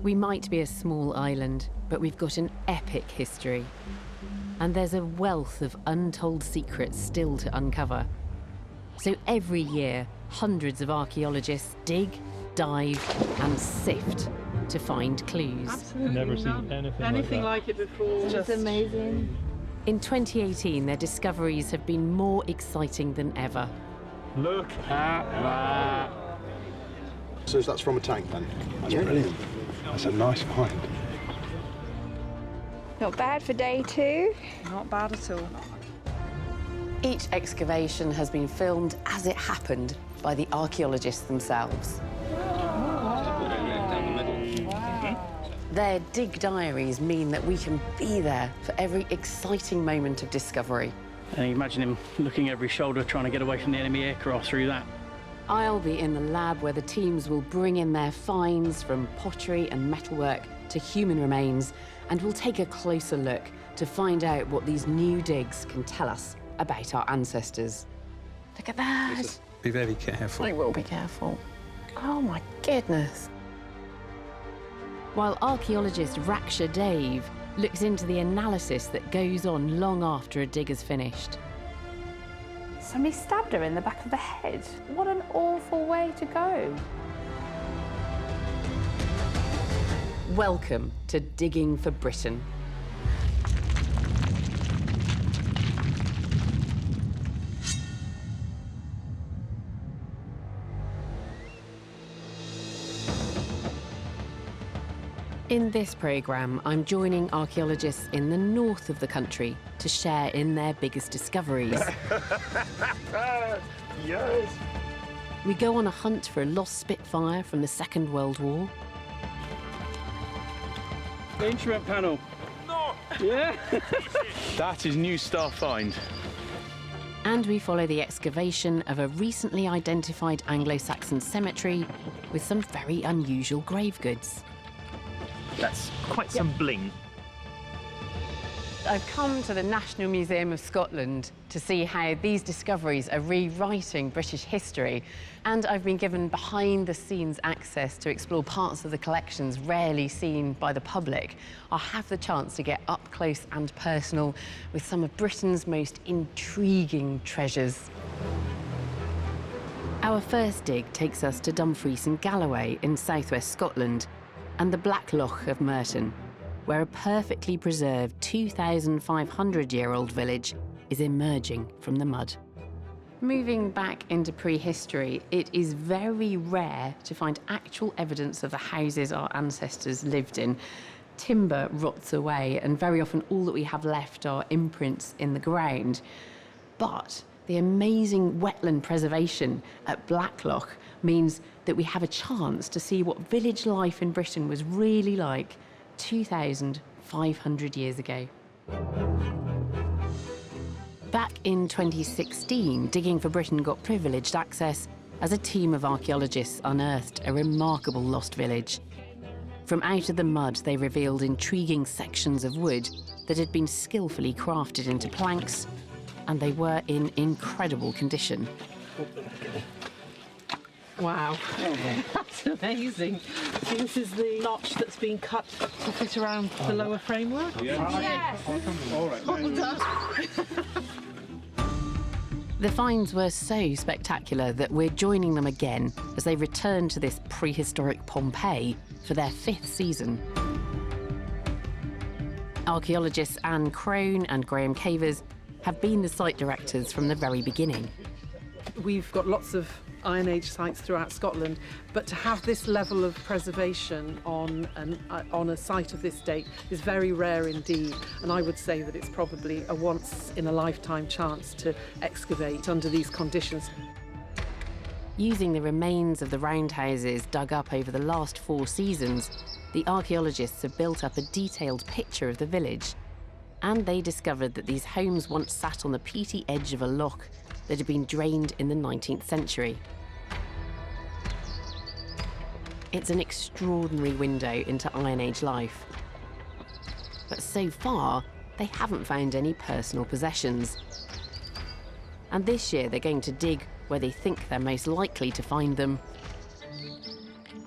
We might be a small island, but we've got an epic history. And there's a wealth of untold secrets still to uncover. So every year, hundreds of archaeologists dig, dive, and sift to find clues. Absolutely Never seen anything like it before. It's just amazing. In 2018, their discoveries have been more exciting than ever. Look at that. So that's from a tank then? That's brilliant. That's a nice find. Not bad for day 2. Not bad at all. Each excavation has been filmed as it happened by the archaeologists themselves. Their dig diaries mean that we can be there for every exciting moment of discovery. And you imagine him looking over his shoulder, trying to get away from the enemy aircraft through that. I'll be in the lab where the teams will bring in their finds from pottery and metalwork to human remains, and we'll take a closer look to find out what these new digs can tell us about our ancestors. Look at that. Be very careful. I will be careful. Oh my goodness. While archaeologist Raksha Dave looks into the analysis that goes on long after a dig is finished. Somebody stabbed her in the back of the head. What an awful way to go. Welcome to Digging for Britain. In this programme, I'm joining archaeologists in the north of the country to share in their biggest discoveries. Yes! We go on a hunt for a lost Spitfire from the Second World War. The instrument panel. No! Yeah? That is new star find. And we follow the excavation of a recently identified Anglo-Saxon cemetery with some very unusual grave goods. That's quite some bling. I've come to the National Museum of Scotland to see how these discoveries are rewriting British history, and I've been given behind-the-scenes access to explore parts of the collections rarely seen by the public. I'll have the chance to get up close and personal with some of Britain's most intriguing treasures. Our first dig takes us to Dumfries and Galloway in southwest Scotland, and the Black Loch of Merton, where a perfectly preserved 2,500-year-old village is emerging from the mud. Moving back into prehistory, it is very rare to find actual evidence of the houses our ancestors lived in. Timber rots away, and very often all that we have left are imprints in the ground. But the amazing wetland preservation at Blackloch means that we have a chance to see what village life in Britain was really like 2,500 years ago. Back in 2016, Digging for Britain got privileged access as a team of archaeologists unearthed a remarkable lost village. From out of the mud, they revealed intriguing sections of wood that had been skillfully crafted into planks, and they were in incredible condition. Wow, that's amazing. So this is the notch that's been cut to fit around the lower framework? Yes! All right. Well done. The finds were so spectacular that we're joining them again as they return to this prehistoric Pompeii for their 5th season. Archaeologists Anne Crone and Graham Cavers have been the site directors from the very beginning. We've got lots of Iron Age sites throughout Scotland, but to have this level of preservation on a site of this date is very rare indeed, and I would say that it's probably a once-in-a-lifetime chance to excavate under these conditions. Using the remains of the roundhouses dug up over the last 4 seasons, the archaeologists have built up a detailed picture of the village, and they discovered that these homes once sat on the peaty edge of a loch that had been drained in the 19th century. It's an extraordinary window into Iron Age life. But so far, they haven't found any personal possessions. And this year, they're going to dig where they think they're most likely to find them: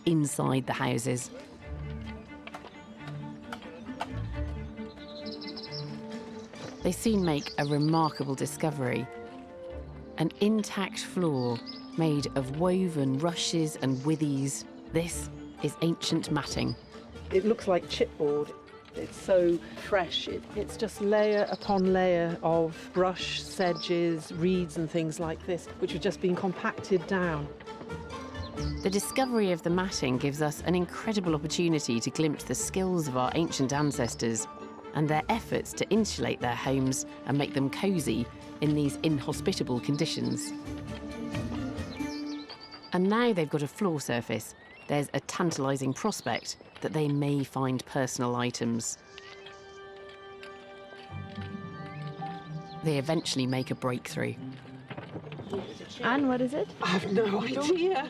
inside the houses. They soon make a remarkable discovery. An intact floor made of woven rushes and withies. This is ancient matting. It looks like chipboard. It's so fresh. It's just layer upon layer of brush, sedges, reeds and things like this, which have just been compacted down. The discovery of the matting gives us an incredible opportunity to glimpse the skills of our ancient ancestors and their efforts to insulate their homes and make them cosy in these inhospitable conditions. And now they've got a floor surface, there's a tantalising prospect that they may find personal items. They eventually make a breakthrough. And what is it? I have no idea.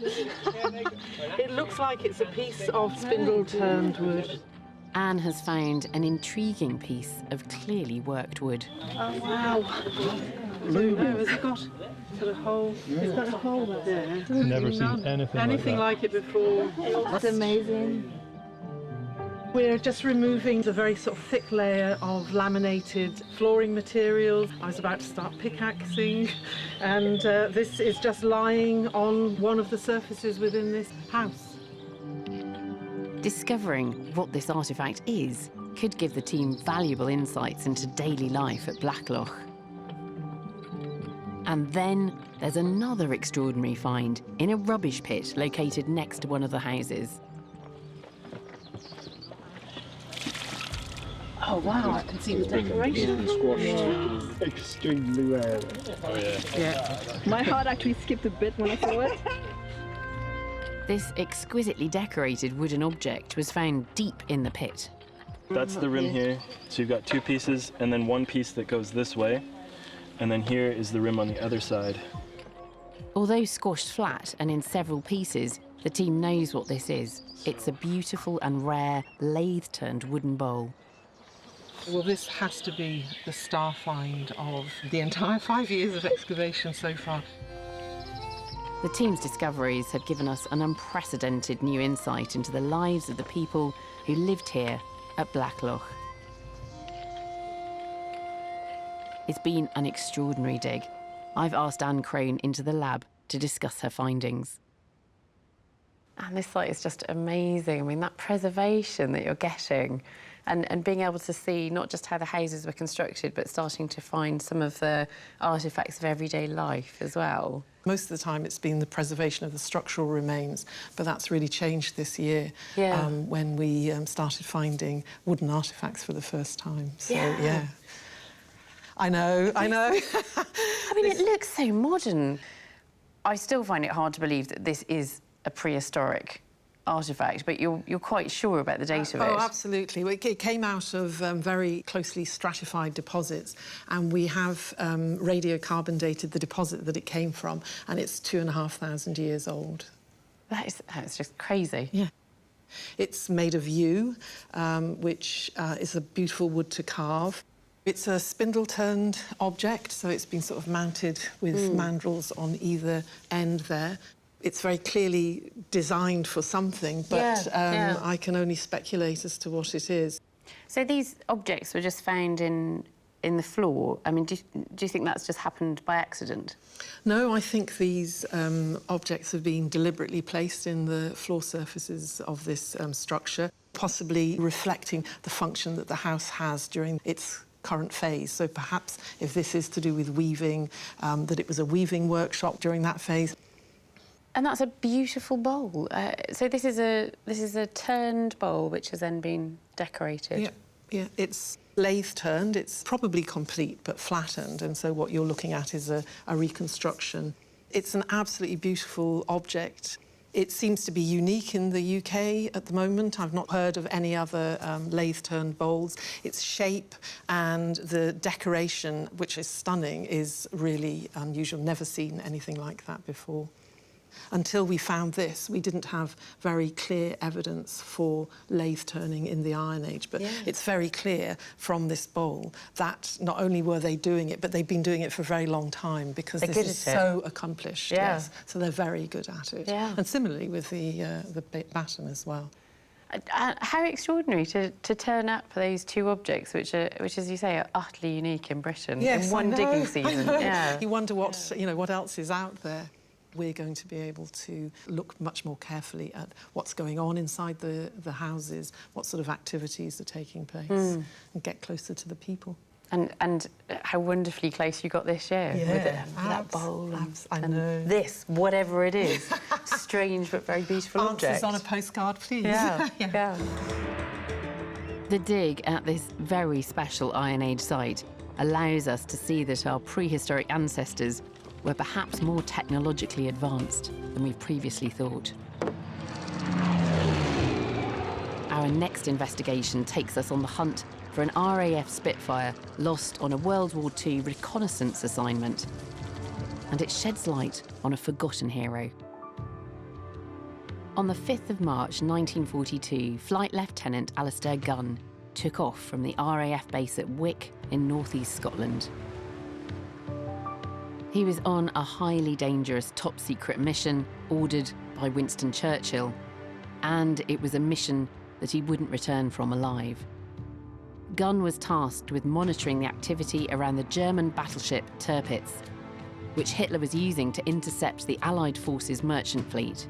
It looks like it's a piece of spindle-turned wood. Anne has found an intriguing piece of clearly worked wood. Oh, wow. Has it got a hole? It's got a hole there. Never seen anything like it before. That's amazing. We're just removing the very sort of thick layer of laminated flooring materials. I was about to start pickaxing, and this is just lying on one of the surfaces within this house. Discovering what this artefact is could give the team valuable insights into daily life at Blackloch. And then there's another extraordinary find in a rubbish pit located next to one of the houses. Oh wow, I can see the decoration. Extremely rare. Oh yeah. Yeah. My heart actually skipped a bit when I saw it. This exquisitely decorated wooden object was found deep in the pit. That's the rim here. So you've got two pieces and then one piece that goes this way. And then here is the rim on the other side. Although squashed flat and in several pieces, the team knows what this is. It's a beautiful and rare lathe-turned wooden bowl. Well, this has to be the star find of the entire 5 years of excavation so far. The team's discoveries have given us an unprecedented new insight into the lives of the people who lived here at Blackloch. It's been an extraordinary dig. I've asked Anne Crone into the lab to discuss her findings. And this site is just amazing. I mean, that preservation that you're getting and being able to see not just how the houses were constructed, but starting to find some of the artefacts of everyday life as well. Most of the time it's been the preservation of the structural remains, but that's really changed this year when we started finding wooden artefacts for the first time. So, yeah. I know. I mean, it looks so modern. I still find it hard to believe that this is a prehistoric artefact, but you're quite sure about the date of it. Oh, absolutely. It came out of very closely stratified deposits, and we have radiocarbon dated the deposit that it came from, and it's 2,500 years old. That's just crazy. Yeah. It's made of yew, which is a beautiful wood to carve. It's a spindle-turned object, so it's been sort of mounted with mandrels on either end there. It's very clearly designed for something, but I can only speculate as to what it is. So these objects were just found in the floor. I mean, do you think that's just happened by accident? No, I think these objects have been deliberately placed in the floor surfaces of this structure, possibly reflecting the function that the house has during its current phase. So perhaps if this is to do with weaving, that it was a weaving workshop during that phase. And that's a beautiful bowl. So this is a turned bowl which has then been decorated. Yeah. It's lathe turned. It's probably complete but flattened, and so what you're looking at is a reconstruction. It's an absolutely beautiful object. It seems to be unique in the UK at the moment. I've not heard of any other lathe-turned bowls. Its shape and the decoration, which is stunning, is really unusual. Never seen anything like that before. Until we found this, we didn't have very clear evidence for lathe turning in the Iron Age, but it's very clear from this bowl that not only were they doing it, but they've been doing it for a very long time, because this is so accomplished. Yes, so they're very good at it. And similarly with the baton as well. How extraordinary to turn up those two objects, which, as you say, are utterly unique in Britain in one digging season. Yeah. You wonder what, you know, what else is out there. We're going to be able to look much more carefully at what's going on inside the houses, what sort of activities are taking place, and get closer to the people. And how wonderfully close you got this year with that bowl and this, whatever it is, strange but very beautiful object. Answers on a postcard, please. Yeah, yeah. The dig at this very special Iron Age site allows us to see that our prehistoric ancestors were perhaps more technologically advanced than we've previously thought. Our next investigation takes us on the hunt for an RAF Spitfire lost on a World War II reconnaissance assignment. And it sheds light on a forgotten hero. On the 5th of March 1942, Flight Lieutenant Alistair Gunn took off from the RAF base at Wick in northeast Scotland. He was on a highly dangerous top-secret mission ordered by Winston Churchill, and it was a mission that he wouldn't return from alive. Gunn was tasked with monitoring the activity around the German battleship Tirpitz, which Hitler was using to intercept the Allied forces' merchant fleet.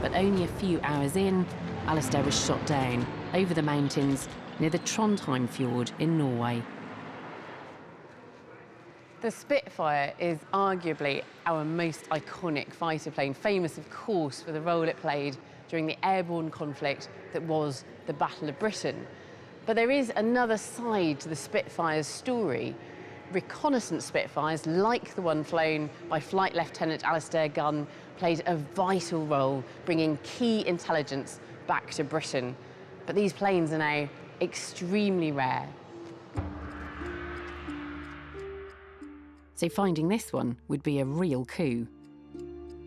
But only a few hours in, Alistair was shot down over the mountains near the Trondheim fjord in Norway. The Spitfire is arguably our most iconic fighter plane, famous, of course, for the role it played during the airborne conflict that was the Battle of Britain. But there is another side to the Spitfire's story. Reconnaissance Spitfires, like the one flown by Flight Lieutenant Alistair Gunn, played a vital role bringing key intelligence back to Britain. But these planes are now extremely rare. So finding this one would be a real coup.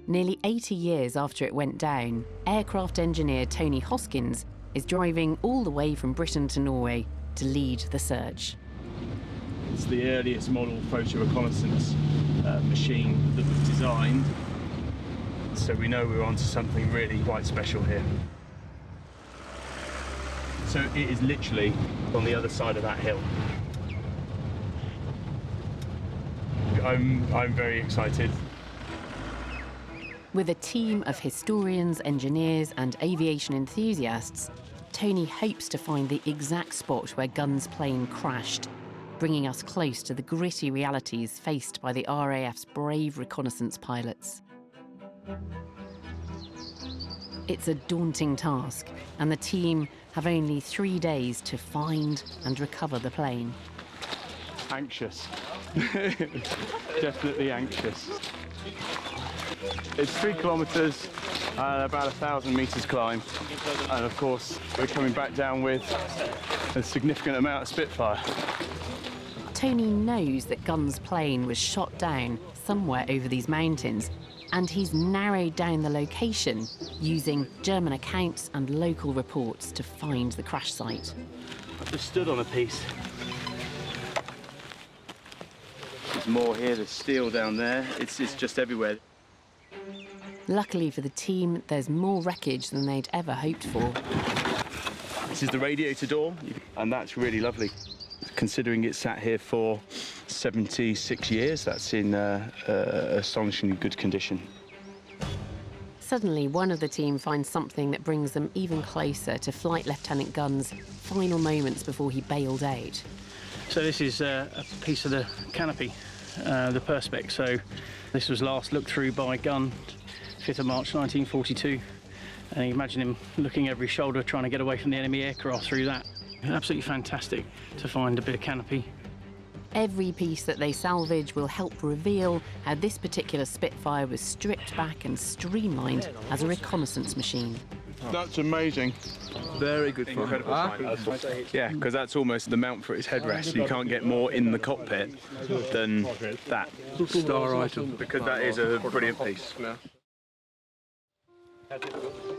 Nearly 80 years after it went down, aircraft engineer Tony Hoskins is driving all the way from Britain to Norway to lead the search. It's the earliest model photo reconnaissance machine that was designed, so we know we're onto something really quite special here. So it is literally on the other side of that hill. I'm very excited. With a team of historians, engineers and aviation enthusiasts, Tony hopes to find the exact spot where Gunn's plane crashed, bringing us close to the gritty realities faced by the RAF's brave reconnaissance pilots. It's a daunting task, and the team have only 3 days to find and recover the plane. Anxious. Definitely anxious. It's 3 kilometres and about 1,000 metres climb, and of course we're coming back down with a significant amount of Spitfire. Tony knows that Gunn's plane was shot down somewhere over these mountains, and he's narrowed down the location using German accounts and local reports to find the crash site. I've just stood on a piece. There's more here, there's steel down there, it's just everywhere. Luckily for the team, there's more wreckage than they'd ever hoped for. This is the radiator door, and that's really lovely. Considering it's sat here for 76 years, that's in astonishingly good condition. Suddenly, one of the team finds something that brings them even closer to Flight Lieutenant Gunn's final moments before he bailed out. So this is a piece of the canopy, the perspex. So this was last looked through by Gunn, 5th of March 1942. And you imagine him looking over his shoulder, trying to get away from the enemy aircraft through that. Absolutely fantastic to find a bit of canopy. Every piece that they salvage will help reveal how this particular Spitfire was stripped back and streamlined as a reconnaissance machine. That's amazing. Very good fun. Yeah, because that's almost the mount for its headrest. You can't get more in the cockpit than that. Star item. Because that is a brilliant piece.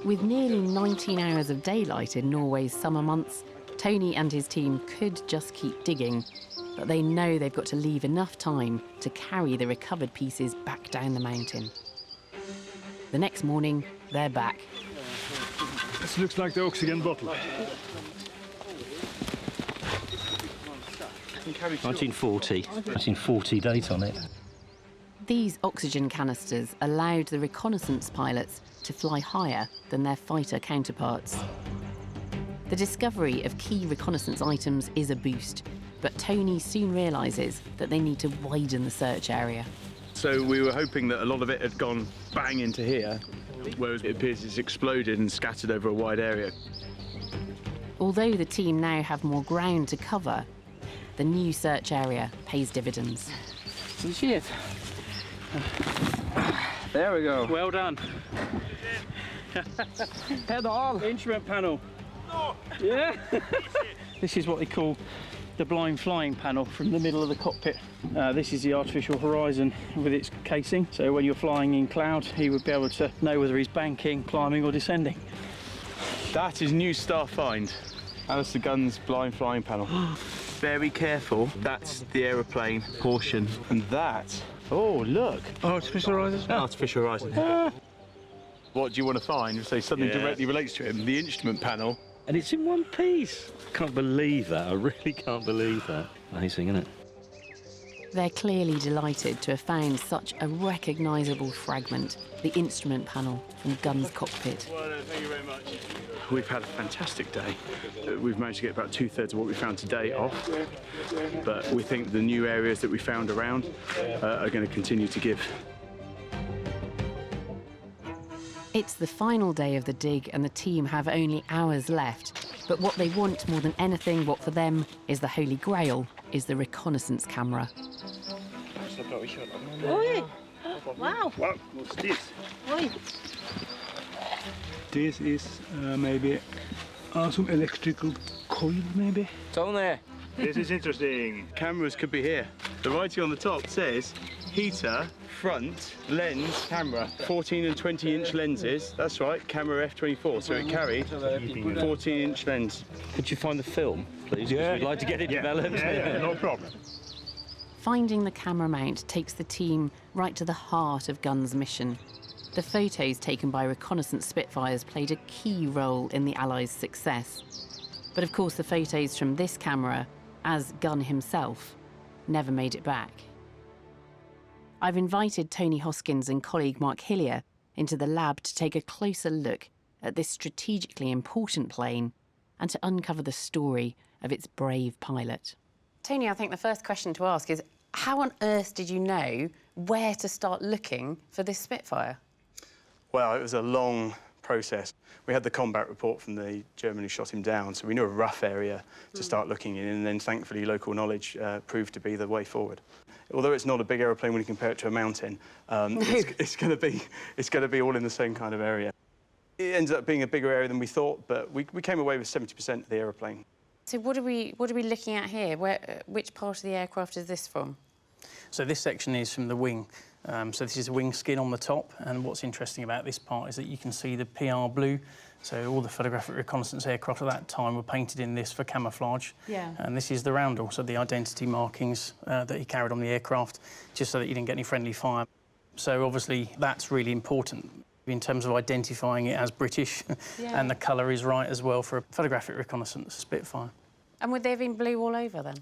With nearly 19 hours of daylight in Norway's summer months, Tony and his team could just keep digging, but they know they've got to leave enough time to carry the recovered pieces back down the mountain. The next morning, they're back. This looks like the oxygen bottle. 1940 date on it. These oxygen canisters allowed the reconnaissance pilots to fly higher than their fighter counterparts. The discovery of key reconnaissance items is a boost, but Tony soon realises that they need to widen the search area. So we were hoping that a lot of it had gone bang into here, whereas it appears it's exploded and scattered over a wide area. Although the team now have more ground to cover, the new search area pays dividends. Shit. There we go. Well done. Head on. Instrument panel. Yeah. This is what they call the blind flying panel from the middle of the cockpit. This is the artificial horizon with its casing. So when you're flying in cloud, he would be able to know whether he's banking, climbing or descending. That is new star find. Alistair Gunn's blind flying panel. Very careful. That's the aeroplane portion. And that, oh look. Artificial horizon? Artificial horizon. What do you want to find? Say something directly relates to him. The instrument panel. And it's in one piece. Can't believe that. I really can't believe that. Amazing, isn't it? They're clearly delighted to have found such a recognisable fragment, the instrument panel from Gunn's cockpit. Well, thank you very much. We've had a fantastic day. We've managed to get about 2/3 of what we found today off, but we think the new areas that we found around are going to continue to give. It's the final day of the dig and the team have only hours left. But what they want more than anything, what for them is the holy grail, is the reconnaissance camera. Oi! Wow! Wow, what's this? Oi! This is maybe some electrical coil, maybe? Tony. This is interesting. Cameras could be here. The writing on the top says heater, front, lens, camera. 14 and 20-inch lenses. That's right, camera F24. So it carried 14-inch lens. Could you find the film, please? Yeah. We'd like to get it developed. Yeah, no problem. Finding the camera mount takes the team right to the heart of Gunn's mission. The photos taken by reconnaissance Spitfires played a key role in the Allies' success. But of course the photos from this camera, as Gunn himself, never made it back. I've invited Tony Hoskins and colleague Mark Hillier into the lab to take a closer look at this strategically important plane and to uncover the story of its brave pilot. Tony, I think the first question to ask is, how on earth did you know where to start looking for this Spitfire? Well, it was a long process. We had the combat report from the German who shot him down, so we knew a rough area to start looking in, and then thankfully local knowledge proved to be the way forward. Although it's not a big aeroplane when you compare it to a mountain, it's going to be all in the same kind of area. It ends up being a bigger area than we thought, but we came away with 70% of the aeroplane. So what are we looking at here? Which part of the aircraft is this from? So this section is from the wing. So this is a wing skin on the top, and what's interesting about this part is that you can see the PR blue. So all the photographic reconnaissance aircraft at that time were painted in this for camouflage. Yeah. And this is the roundel, so the identity markings that he carried on the aircraft, just so that you didn't get any friendly fire. So obviously that's really important in terms of identifying it as British, and the colour is right as well for a photographic reconnaissance Spitfire. And would they have been blue all over then?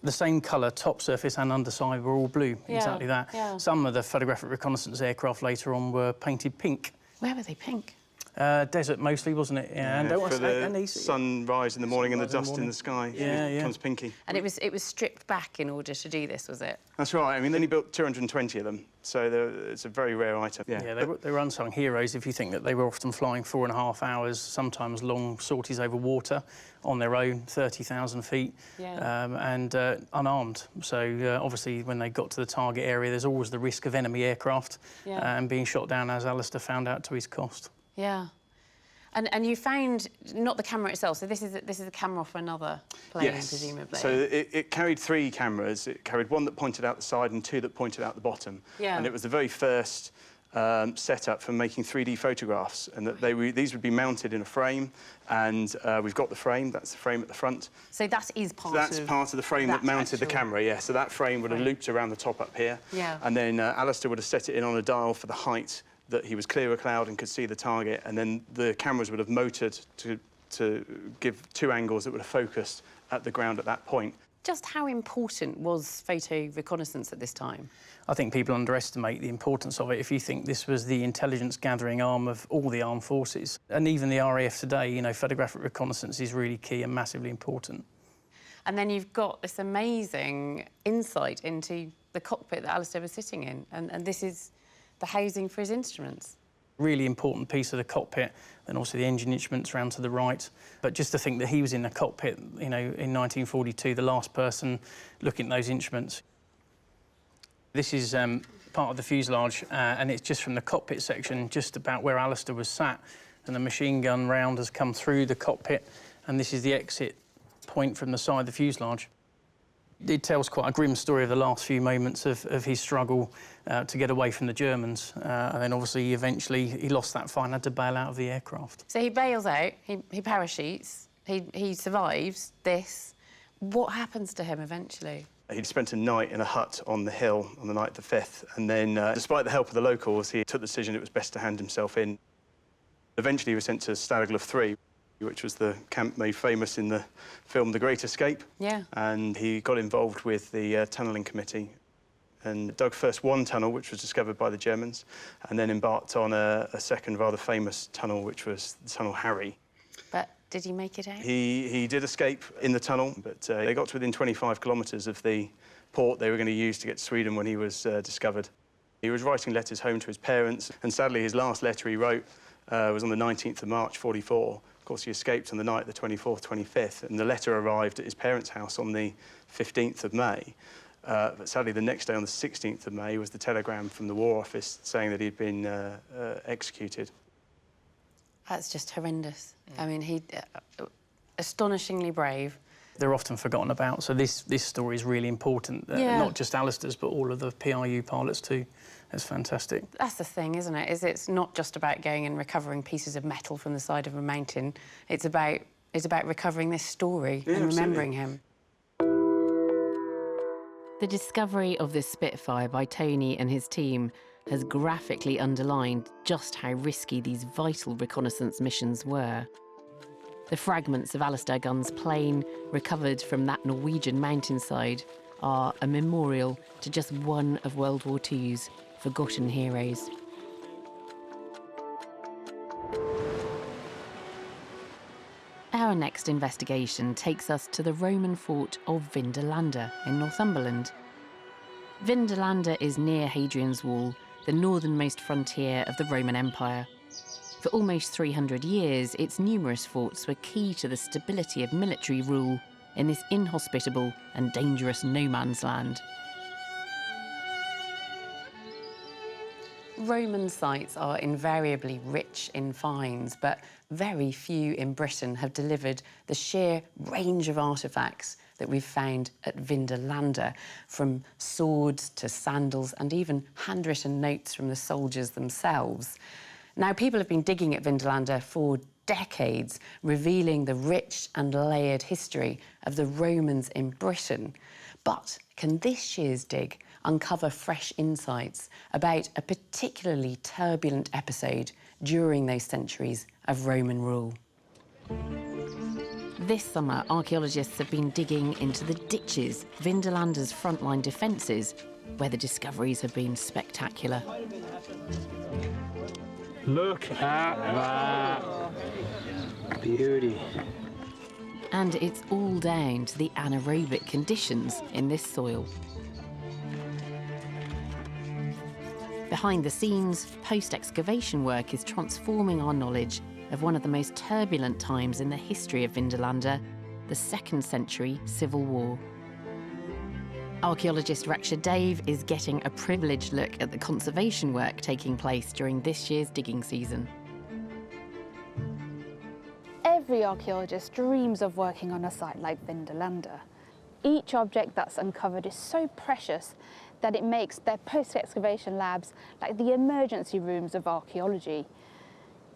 The same colour, top surface and underside, were all blue, exactly that. Yeah. Some of the photographic reconnaissance aircraft later on were painted pink. Where were they pink? Desert mostly, wasn't it? Yeah, and for the sunrise in the morning and the dust in the sky. Yeah, it becomes pinky. And it was stripped back in order to do this, was it? That's right. I mean, then he built 220 of them, so it's a very rare item. Yeah, they were unsung heroes if you think that they were often flying 4.5 hours, sometimes long sorties over water on their own, 30,000 feet, and unarmed. So obviously when they got to the target area, there's always the risk of enemy aircraft and being shot down, as Alistair found out to his cost. Yeah. And you found not the camera itself, so this is a camera off another plane, presumably. So it carried 3 cameras. It carried one that pointed out the side and 2 that pointed out the bottom. Yeah. And it was the very first setup for making 3D photographs, and that these would be mounted in a frame, and we've got the frame. That's the frame at the front. So that is part of... That's part of the frame that mounted the camera, yeah. So that frame would have looped around the top up here. Yeah. And then Alistair would have set it in on a dial for the height that he was clear of cloud and could see the target, and then the cameras would have motored to give 2 angles that would have focused at the ground at that point. Just how important was photo reconnaissance at this time? I think people underestimate the importance of it if you think this was the intelligence gathering arm of all the armed forces. And even the RAF today, you know, photographic reconnaissance is really key and massively important. And then you've got this amazing insight into the cockpit that Alistair was sitting in, and this is the housing for his instruments. Really important piece of the cockpit, and also the engine instruments around to the right. But just to think that he was in the cockpit, you know, in 1942, the last person looking at those instruments. This is part of the fuselage, and it's just from the cockpit section, just about where Alistair was sat, and the machine gun round has come through the cockpit, and this is the exit point from the side of the fuselage. It tells quite a grim story of the last few moments of his struggle to get away from the Germans. And then obviously, eventually, he lost that fight and had to bail out of the aircraft. So he bails out, he parachutes, he survives this. What happens to him eventually? He'd spent a night in a hut on the hill on the night of the 5th, and then, despite the help of the locals, he took the decision it was best to hand himself in. Eventually, he was sent to Stadaglyph 3, which was the camp made famous in the film The Great Escape. Yeah. And he got involved with the tunnelling committee and dug first one tunnel, which was discovered by the Germans, and then embarked on a second rather famous tunnel, which was the Tunnel Harry. But did he make it out? He did escape in the tunnel, but they got to within 25 kilometres of the port they were going to use to get to Sweden when he was discovered. He was writing letters home to his parents, and sadly his last letter he wrote was on the 19th of March, 44. Of course, he escaped on the night, the 24th, 25th, and the letter arrived at his parents' house on the 15th of May. But sadly, the next day, on the 16th of May, was the telegram from the War Office saying that he'd been executed. That's just horrendous. I mean, he astonishingly brave. They're often forgotten about, so this story is really important. Not just Alistair's, but all of the PRU pilots too. It's fantastic. That's the thing, isn't it? It's not just about going and recovering pieces of metal from the side of a mountain. It's about recovering this story and remembering him. The discovery of this Spitfire by Tony and his team has graphically underlined just how risky these vital reconnaissance missions were. The fragments of Alistair Gunn's plane recovered from that Norwegian mountainside are a memorial to just one of World War II's forgotten heroes. Our next investigation takes us to the Roman fort of Vindolanda in Northumberland. Vindolanda is near Hadrian's Wall, the northernmost frontier of the Roman Empire. For almost 300 years, its numerous forts were key to the stability of military rule in this inhospitable and dangerous no-man's land. Roman sites are invariably rich in finds, but very few in Britain have delivered the sheer range of artefacts that we've found at Vindolanda, from swords to sandals and even handwritten notes from the soldiers themselves. Now, people have been digging at Vindolanda for decades, revealing the rich and layered history of the Romans in Britain. But can this year's dig uncover fresh insights about a particularly turbulent episode during those centuries of Roman rule? This summer, archaeologists have been digging into the ditches, Vindolanda's frontline defences, where the discoveries have been spectacular. Look at that beauty. And it's all down to the anaerobic conditions in this soil. Behind the scenes, post-excavation work is transforming our knowledge of one of the most turbulent times in the history of Vindolanda, the 2nd century Civil War. Archaeologist Raksha Dave is getting a privileged look at the conservation work taking place during this year's digging season. Every archaeologist dreams of working on a site like Vindolanda. Each object that's uncovered is so precious that it makes their post-excavation labs like the emergency rooms of archaeology.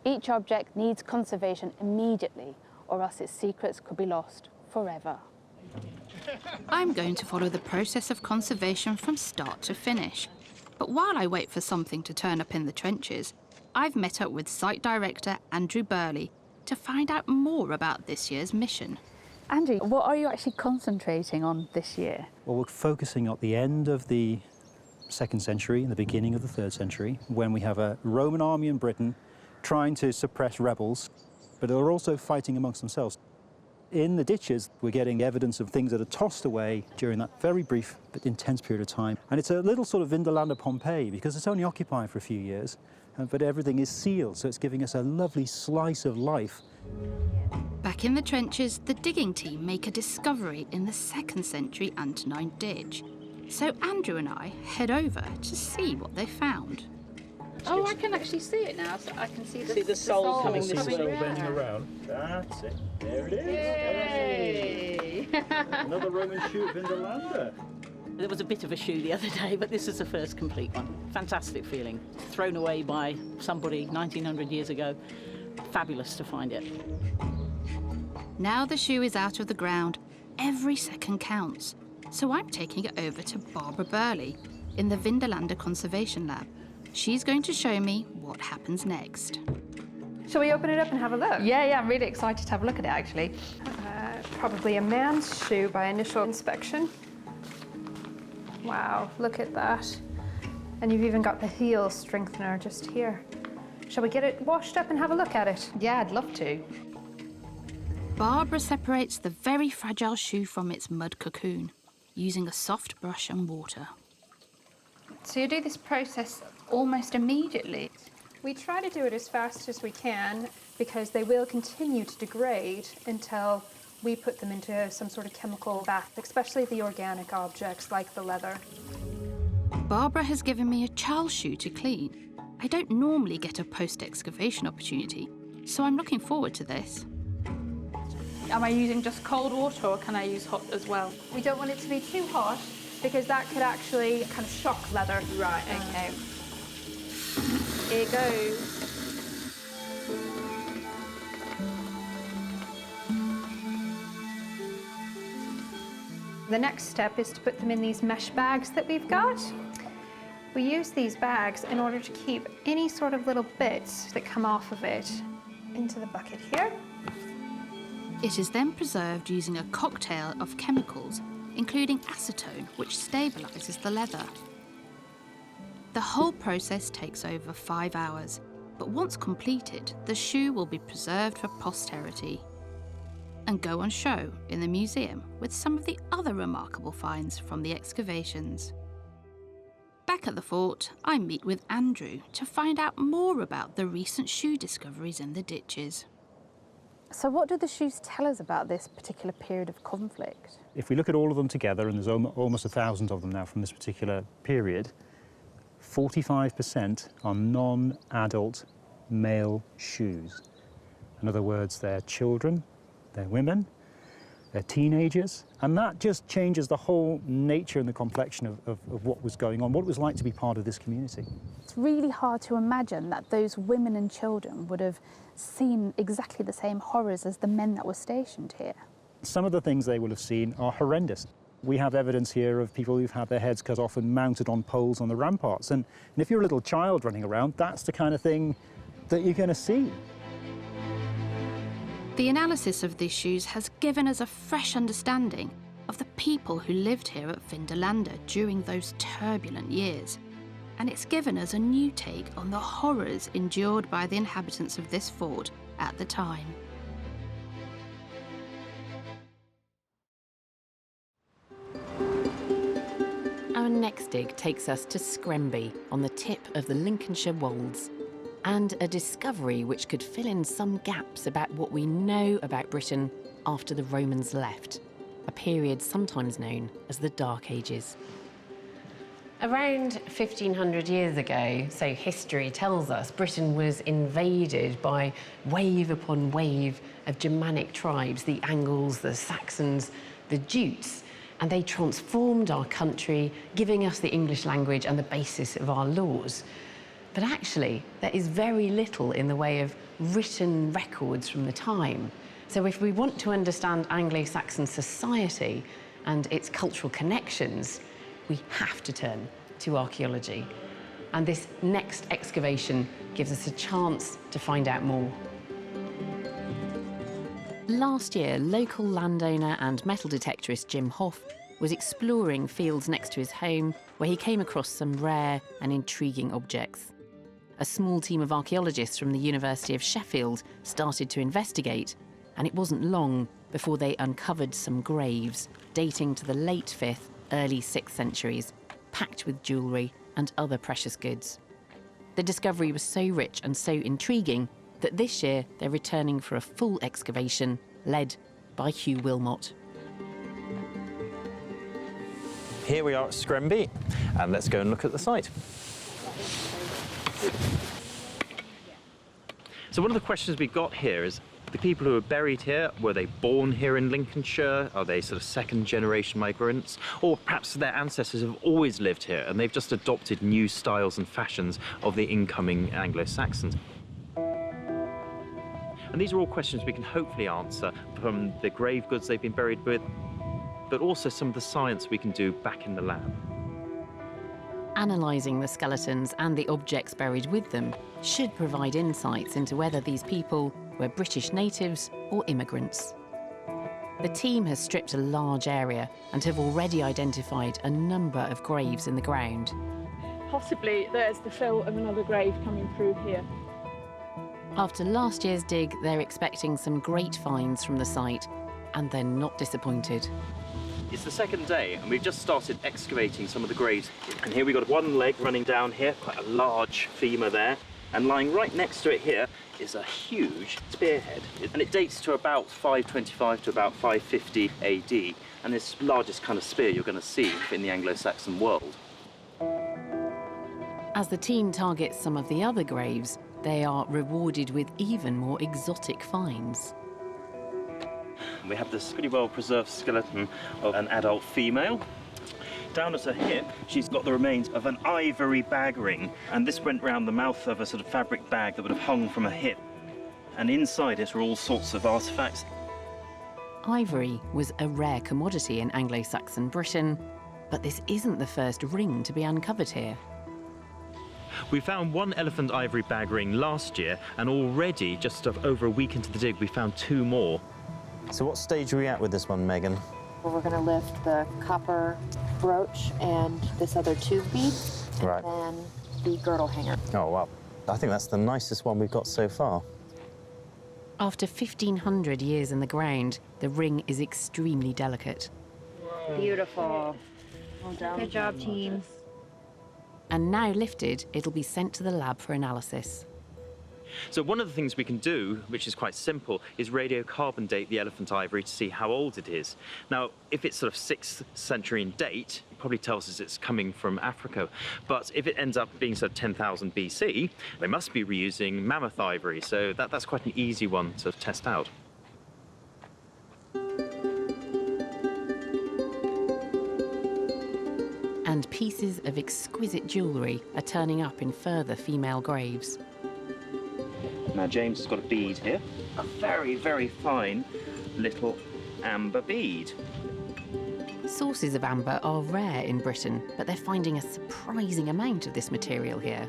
Each object needs conservation immediately, or else its secrets could be lost forever. I'm going to follow the process of conservation from start to finish. But while I wait for something to turn up in the trenches, I've met up with site director Andrew Burley to find out more about this year's mission. Andrew, what are you actually concentrating on this year? Well, we're focusing at the end of the 2nd century and the beginning of the 3rd century, when we have a Roman army in Britain trying to suppress rebels, but they're also fighting amongst themselves. In the ditches, we're getting evidence of things that are tossed away during that very brief but intense period of time. And it's a little sort of Vindolanda Pompeii, because it's only occupied for a few years, but everything is sealed, so it's giving us a lovely slice of life. Back in the trenches, the digging team make a discovery in the 2nd century Antonine ditch. So Andrew and I head over to see what they found. Oh, I can actually see it now. So I can see the soul coming this way. bending around. That's it. There it is. Yay! Another Roman shoe at Vindolanda. There was a bit of a shoe the other day, but this is the first complete one. Fantastic feeling. Thrown away by somebody 1900 years ago. Fabulous to find it. Now the shoe is out of the ground, every second counts. So I'm taking it over to Barbara Burley in the Vindolanda Conservation Lab. She's going to show me what happens next. Shall we open it up and have a look? Yeah, I'm really excited to have a look at it, actually. Probably a man's shoe by initial inspection. Wow, look at that. And you've even got the heel strengthener just here. Shall we get it washed up and have a look at it? Yeah, I'd love to. Barbara separates the very fragile shoe from its mud cocoon, using a soft brush and water. So you do this process almost immediately? We try to do it as fast as we can because they will continue to degrade until we put them into some sort of chemical bath, especially the organic objects like the leather. Barbara has given me a Charles shoe to clean. I don't normally get a post-excavation opportunity, so I'm looking forward to this. Am I using just cold water or can I use hot as well? We don't want it to be too hot because that could actually kind of shock leather. Right, okay. Here it goes. The next step is to put them in these mesh bags that we've got. We use these bags in order to keep any sort of little bits that come off of it into the bucket here. It is then preserved using a cocktail of chemicals, including acetone, which stabilises the leather. The whole process takes over 5 hours, but once completed, the shoe will be preserved for posterity and go on show in the museum with some of the other remarkable finds from the excavations. Back at the fort, I meet with Andrew to find out more about the recent shoe discoveries in the ditches. So what do the shoes tell us about this particular period of conflict? If we look at all of them together, and there's almost 1,000 of them now from this particular period, 45% are non-adult male shoes. In other words, they're children, they're women, they're teenagers, and that just changes the whole nature and the complexion of what was going on, what it was like to be part of this community. It's really hard to imagine that those women and children would have seen exactly the same horrors as the men that were stationed here. Some of the things they will have seen are horrendous. We have evidence here of people who've had their heads cut off and mounted on poles on the ramparts. And if you're a little child running around, that's the kind of thing that you're going to see. The analysis of these shoes has given us a fresh understanding of the people who lived here at Vindolanda during those turbulent years. And it's given us a new take on the horrors endured by the inhabitants of this fort at the time. Our next dig takes us to Scremby on the tip of the Lincolnshire Wolds, and a discovery which could fill in some gaps about what we know about Britain after the Romans left, a period sometimes known as the Dark Ages. Around 1500 years ago, so history tells us, Britain was invaded by wave upon wave of Germanic tribes, the Angles, the Saxons, the Jutes, and they transformed our country, giving us the English language and the basis of our laws. But actually, there is very little in the way of written records from the time. So if we want to understand Anglo-Saxon society and its cultural connections, we have to turn to archaeology. And this next excavation gives us a chance to find out more. Last year, local landowner and metal detectorist Jim Hoff was exploring fields next to his home where he came across some rare and intriguing objects. A small team of archaeologists from the University of Sheffield started to investigate, and it wasn't long before they uncovered some graves dating to the late 5th, early 6th centuries, packed with jewellery and other precious goods. The discovery was so rich and so intriguing that this year they're returning for a full excavation led by Hugh Wilmot. Here we are at Scremby, and let's go and look at the site. So one of the questions we've got here is, the people who are buried here, were they born here in Lincolnshire? Are they sort of second-generation migrants? Or perhaps their ancestors have always lived here and they've just adopted new styles and fashions of the incoming Anglo-Saxons? And these are all questions we can hopefully answer from the grave goods they've been buried with, but also some of the science we can do back in the lab. Analysing the skeletons and the objects buried with them should provide insights into whether these people were British natives or immigrants. The team has stripped a large area and have already identified a number of graves in the ground. Possibly there's the fill of another grave coming through here. After last year's dig, they're expecting some great finds from the site, and they're not disappointed. It's the second day, and we've just started excavating some of the graves. And here we've got one leg running down here, quite a large femur there, and lying right next to it here is a huge spearhead. And it dates to about 525 to about 550 AD, and this largest kind of spear you're going to see in the Anglo-Saxon world. As the team targets some of the other graves, they are rewarded with even more exotic finds. We have this pretty well-preserved skeleton of an adult female. Down at her hip, she's got the remains of an ivory bag ring, and this went round the mouth of a sort of fabric bag that would have hung from her hip. And inside it are all sorts of artefacts. Ivory was a rare commodity in Anglo-Saxon Britain, but this isn't the first ring to be uncovered here. We found one elephant ivory bag ring last year, and already, just over a week into the dig, we found two more. So what stage are we at with this one, Megan? We're going to lift the copper brooch and this other tube bead, Right. and then the girdle hanger. Oh, wow. I think that's the nicest one we've got so far. After 1,500 years in the ground, the ring is extremely delicate. Beautiful. Well done. Good job, team. And now lifted, it'll be sent to the lab for analysis. So one of the things we can do, which is quite simple, is radiocarbon date the elephant ivory to see how old it is. Now, if it's sort of 6th century in date, it probably tells us it's coming from Africa. But if it ends up being sort of 10,000 BC, they must be reusing mammoth ivory, so that's quite an easy one to test out. And pieces of exquisite jewellery are turning up in further female graves. Now James has got a bead here, a very, very fine little amber bead. Sources of amber are rare in Britain, but they're finding a surprising amount of this material here.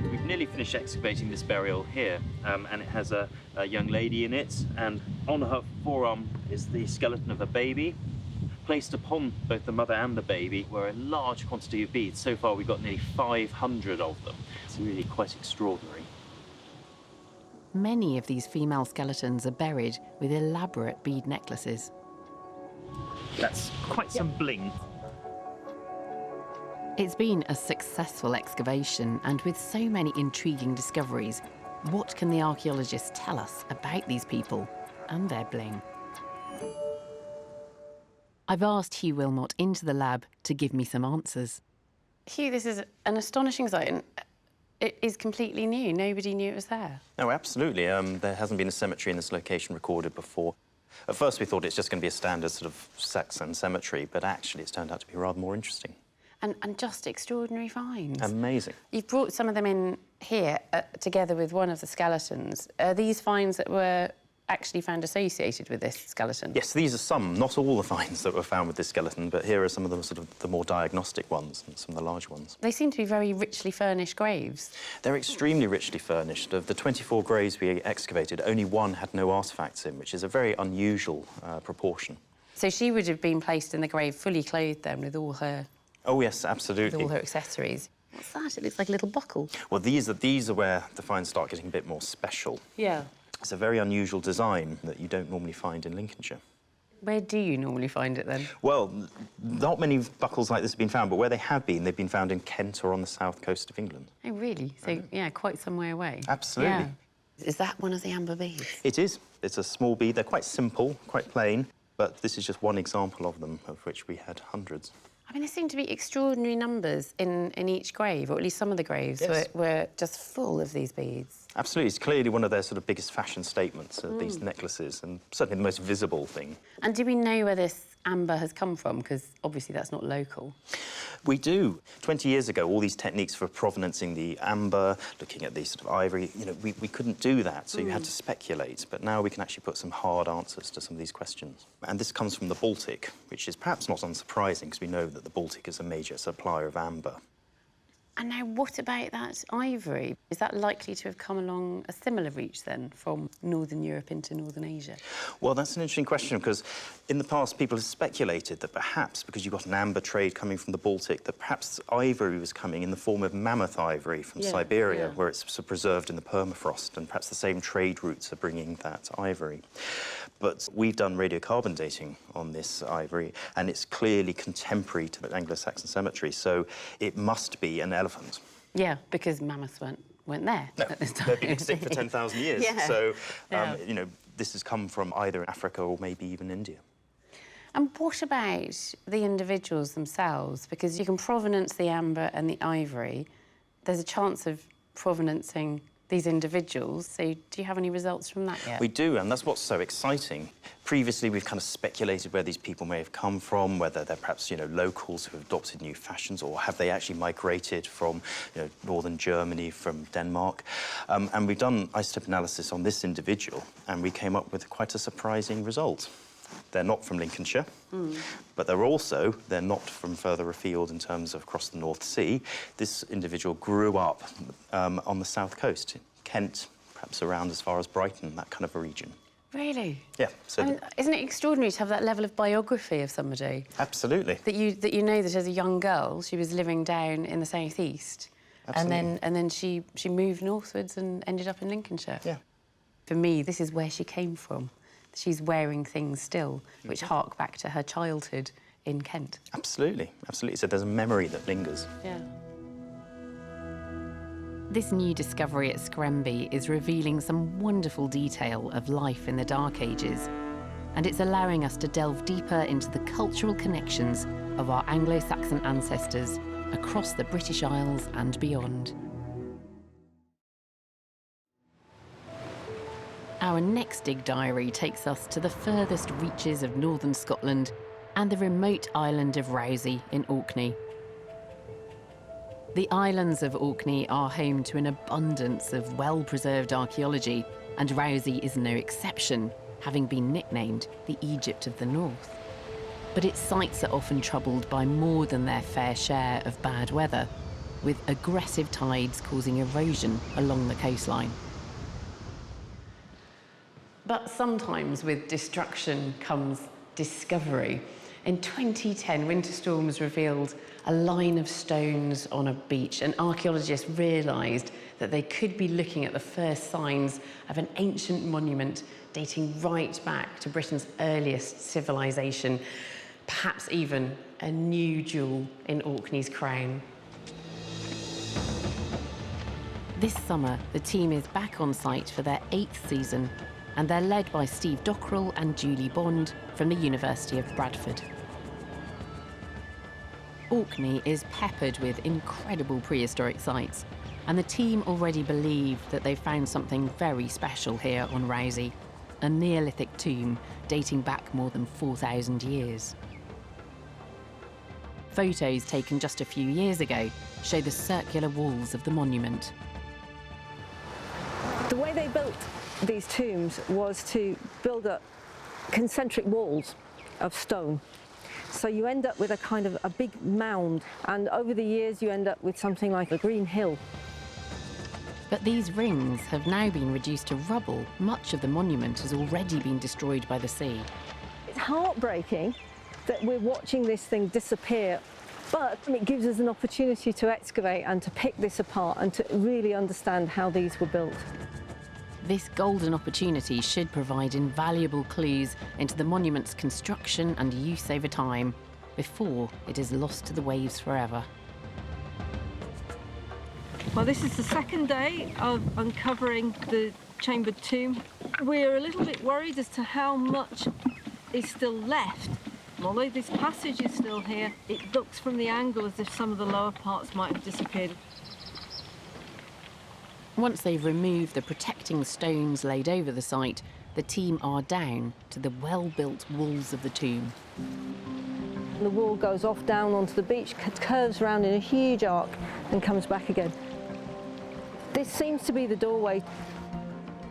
We've nearly finished excavating this burial here, and it has a young lady in it, and on her forearm is the skeleton of a baby. Placed upon both the mother and the baby were a large quantity of beads. So far we've got nearly 500 of them. It's really quite extraordinary. Many of these female skeletons are buried with elaborate bead necklaces. That's quite some bling. It's been a successful excavation, and with so many intriguing discoveries, what can the archaeologists tell us about these people and their bling? I've asked Hugh Wilmot into the lab to give me some answers. Hugh, this is an astonishing site, and it is completely new. Nobody knew it was there. Oh, absolutely. There hasn't been a cemetery in this location recorded before. At first we thought it's just going to be a standard sort of Saxon cemetery, but actually it's turned out to be rather more interesting. And just extraordinary finds. Amazing. You've brought some of them in here together with one of the skeletons. Are these finds that were actually found associated with this skeleton? Yes, these are some, not all the finds that were found with this skeleton, but here are some of the sort of the more diagnostic ones and some of the large ones. They seem to be very richly furnished graves. They're extremely richly furnished. Of the 24 graves we excavated, only one had no artefacts in, which is a very unusual proportion. So she would have been placed in the grave fully clothed then with all her... Oh, yes, absolutely. With all her accessories. What's that? It looks like a little buckle. Well, these are where the finds start getting a bit more special. Yeah. It's a very unusual design that you don't normally find in Lincolnshire. Where do you normally find it, then? Well, not many buckles like this have been found, but where they have been, they've been found in Kent or on the south coast of England. Oh, really? So, yeah, quite some way away. Absolutely. Yeah. Is that one of the amber beads? It is. It's a small bead. They're quite simple, quite plain, but this is just one example of them, of which we had hundreds. I mean, there seem to be extraordinary numbers in each grave, or at least some of the graves were just full of these beads. Absolutely. It's clearly one of their sort of biggest fashion statements, these necklaces, and certainly the most visible thing. And do we know where this amber has come from? Because obviously that's not local. We do. 20 years ago, all these techniques for provenancing the amber, looking at the sort of ivory, you know, we couldn't do that, so you had to speculate. But now we can actually put some hard answers to some of these questions. And this comes from the Baltic, which is perhaps not unsurprising, because we know that the Baltic is a major supplier of amber. And now, what about that ivory? Is that likely to have come along a similar reach, then, from Northern Europe into Northern Asia? Well, that's an interesting question, because in the past, people have speculated that perhaps, because you've got an amber trade coming from the Baltic, that perhaps ivory was coming in the form of mammoth ivory from Siberia, where it's preserved in the permafrost, and perhaps the same trade routes are bringing that ivory. But we've done radiocarbon dating on this ivory, and it's clearly contemporary to the Anglo-Saxon cemetery, so it must be an elephant. Yeah, because mammoths weren't there at this time. They've been extinct for 10,000 years. Yeah. So, you know, this has come from either Africa or maybe even India. And what about the individuals themselves? Because you can provenance the amber and the ivory. There's a chance of provenancing these individuals. So do you have any results from that yet? We do, and that's what's so exciting. Previously, we've kind of speculated where these people may have come from, whether they're perhaps, you know, locals who have adopted new fashions, or have they actually migrated from, you know, northern Germany, from Denmark. And we've done isotope analysis on this individual, and we came up with quite a surprising result. They're not from Lincolnshire, but they're not from further afield in terms of across the North Sea. This individual grew up on the south coast, Kent, perhaps around as far as Brighton, that kind of a region. Really? Yeah. So I mean, isn't it extraordinary to have that level of biography of somebody? Absolutely. That you know that as a young girl she was living down in the southeast, and then she moved northwards and ended up in Lincolnshire. Yeah. For me, this is where she came from. She's wearing things still, which hark back to her childhood in Kent. Absolutely, absolutely. So there's a memory that lingers. Yeah. This new discovery at Scremby is revealing some wonderful detail of life in the Dark Ages, and it's allowing us to delve deeper into the cultural connections of our Anglo-Saxon ancestors across the British Isles and beyond. Our next dig diary takes us to the furthest reaches of northern Scotland and the remote island of Rousey in Orkney. The islands of Orkney are home to an abundance of well-preserved archaeology, and Rousey is no exception, having been nicknamed the Egypt of the North. But its sites are often troubled by more than their fair share of bad weather, with aggressive tides causing erosion along the coastline. But sometimes with destruction comes discovery. In 2010, winter storms revealed a line of stones on a beach, and archaeologists realised that they could be looking at the first signs of an ancient monument dating right back to Britain's earliest civilization, perhaps even a new jewel in Orkney's crown. This summer, the team is back on site for their 8th season, and they're led by Steve Dockrell and Julie Bond from the University of Bradford. Orkney is peppered with incredible prehistoric sites, and the team already believe that they've found something very special here on Rousey, a Neolithic tomb dating back more than 4,000 years. Photos taken just a few years ago show the circular walls of the monument. The way they built these tombs was to build up concentric walls of stone. So you end up with a kind of a big mound, and over the years you end up with something like a green hill. But these rings have now been reduced to rubble. Much of the monument has already been destroyed by the sea. It's heartbreaking that we're watching this thing disappear, but it gives us an opportunity to excavate and to pick this apart and to really understand how these were built. This golden opportunity should provide invaluable clues into the monument's construction and use over time before it is lost to the waves forever. Well, this is the second day of uncovering the chambered tomb. We're a little bit worried as to how much is still left. Although this passage is still here, it looks from the angle as if some of the lower parts might have disappeared. Once they've removed the protecting stones laid over the site, the team are down to the well-built walls of the tomb. The wall goes off down onto the beach, curves around in a huge arc and comes back again. This seems to be the doorway.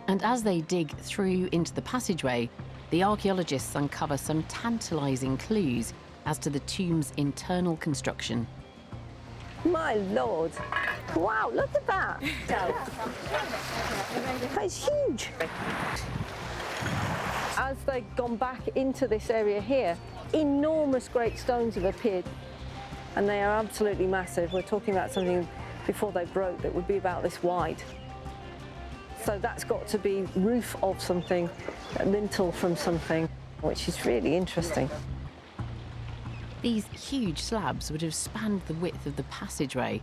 And as they dig through into the passageway, the archaeologists uncover some tantalising clues as to the tomb's internal construction. My Lord! Wow, look at that! That's huge! As they've gone back into this area here, enormous great stones have appeared, and they are absolutely massive. We're talking about something before they broke that would be about this wide. So that's got to be roof of something, a lintel from something, which is really interesting. These huge slabs would have spanned the width of the passageway,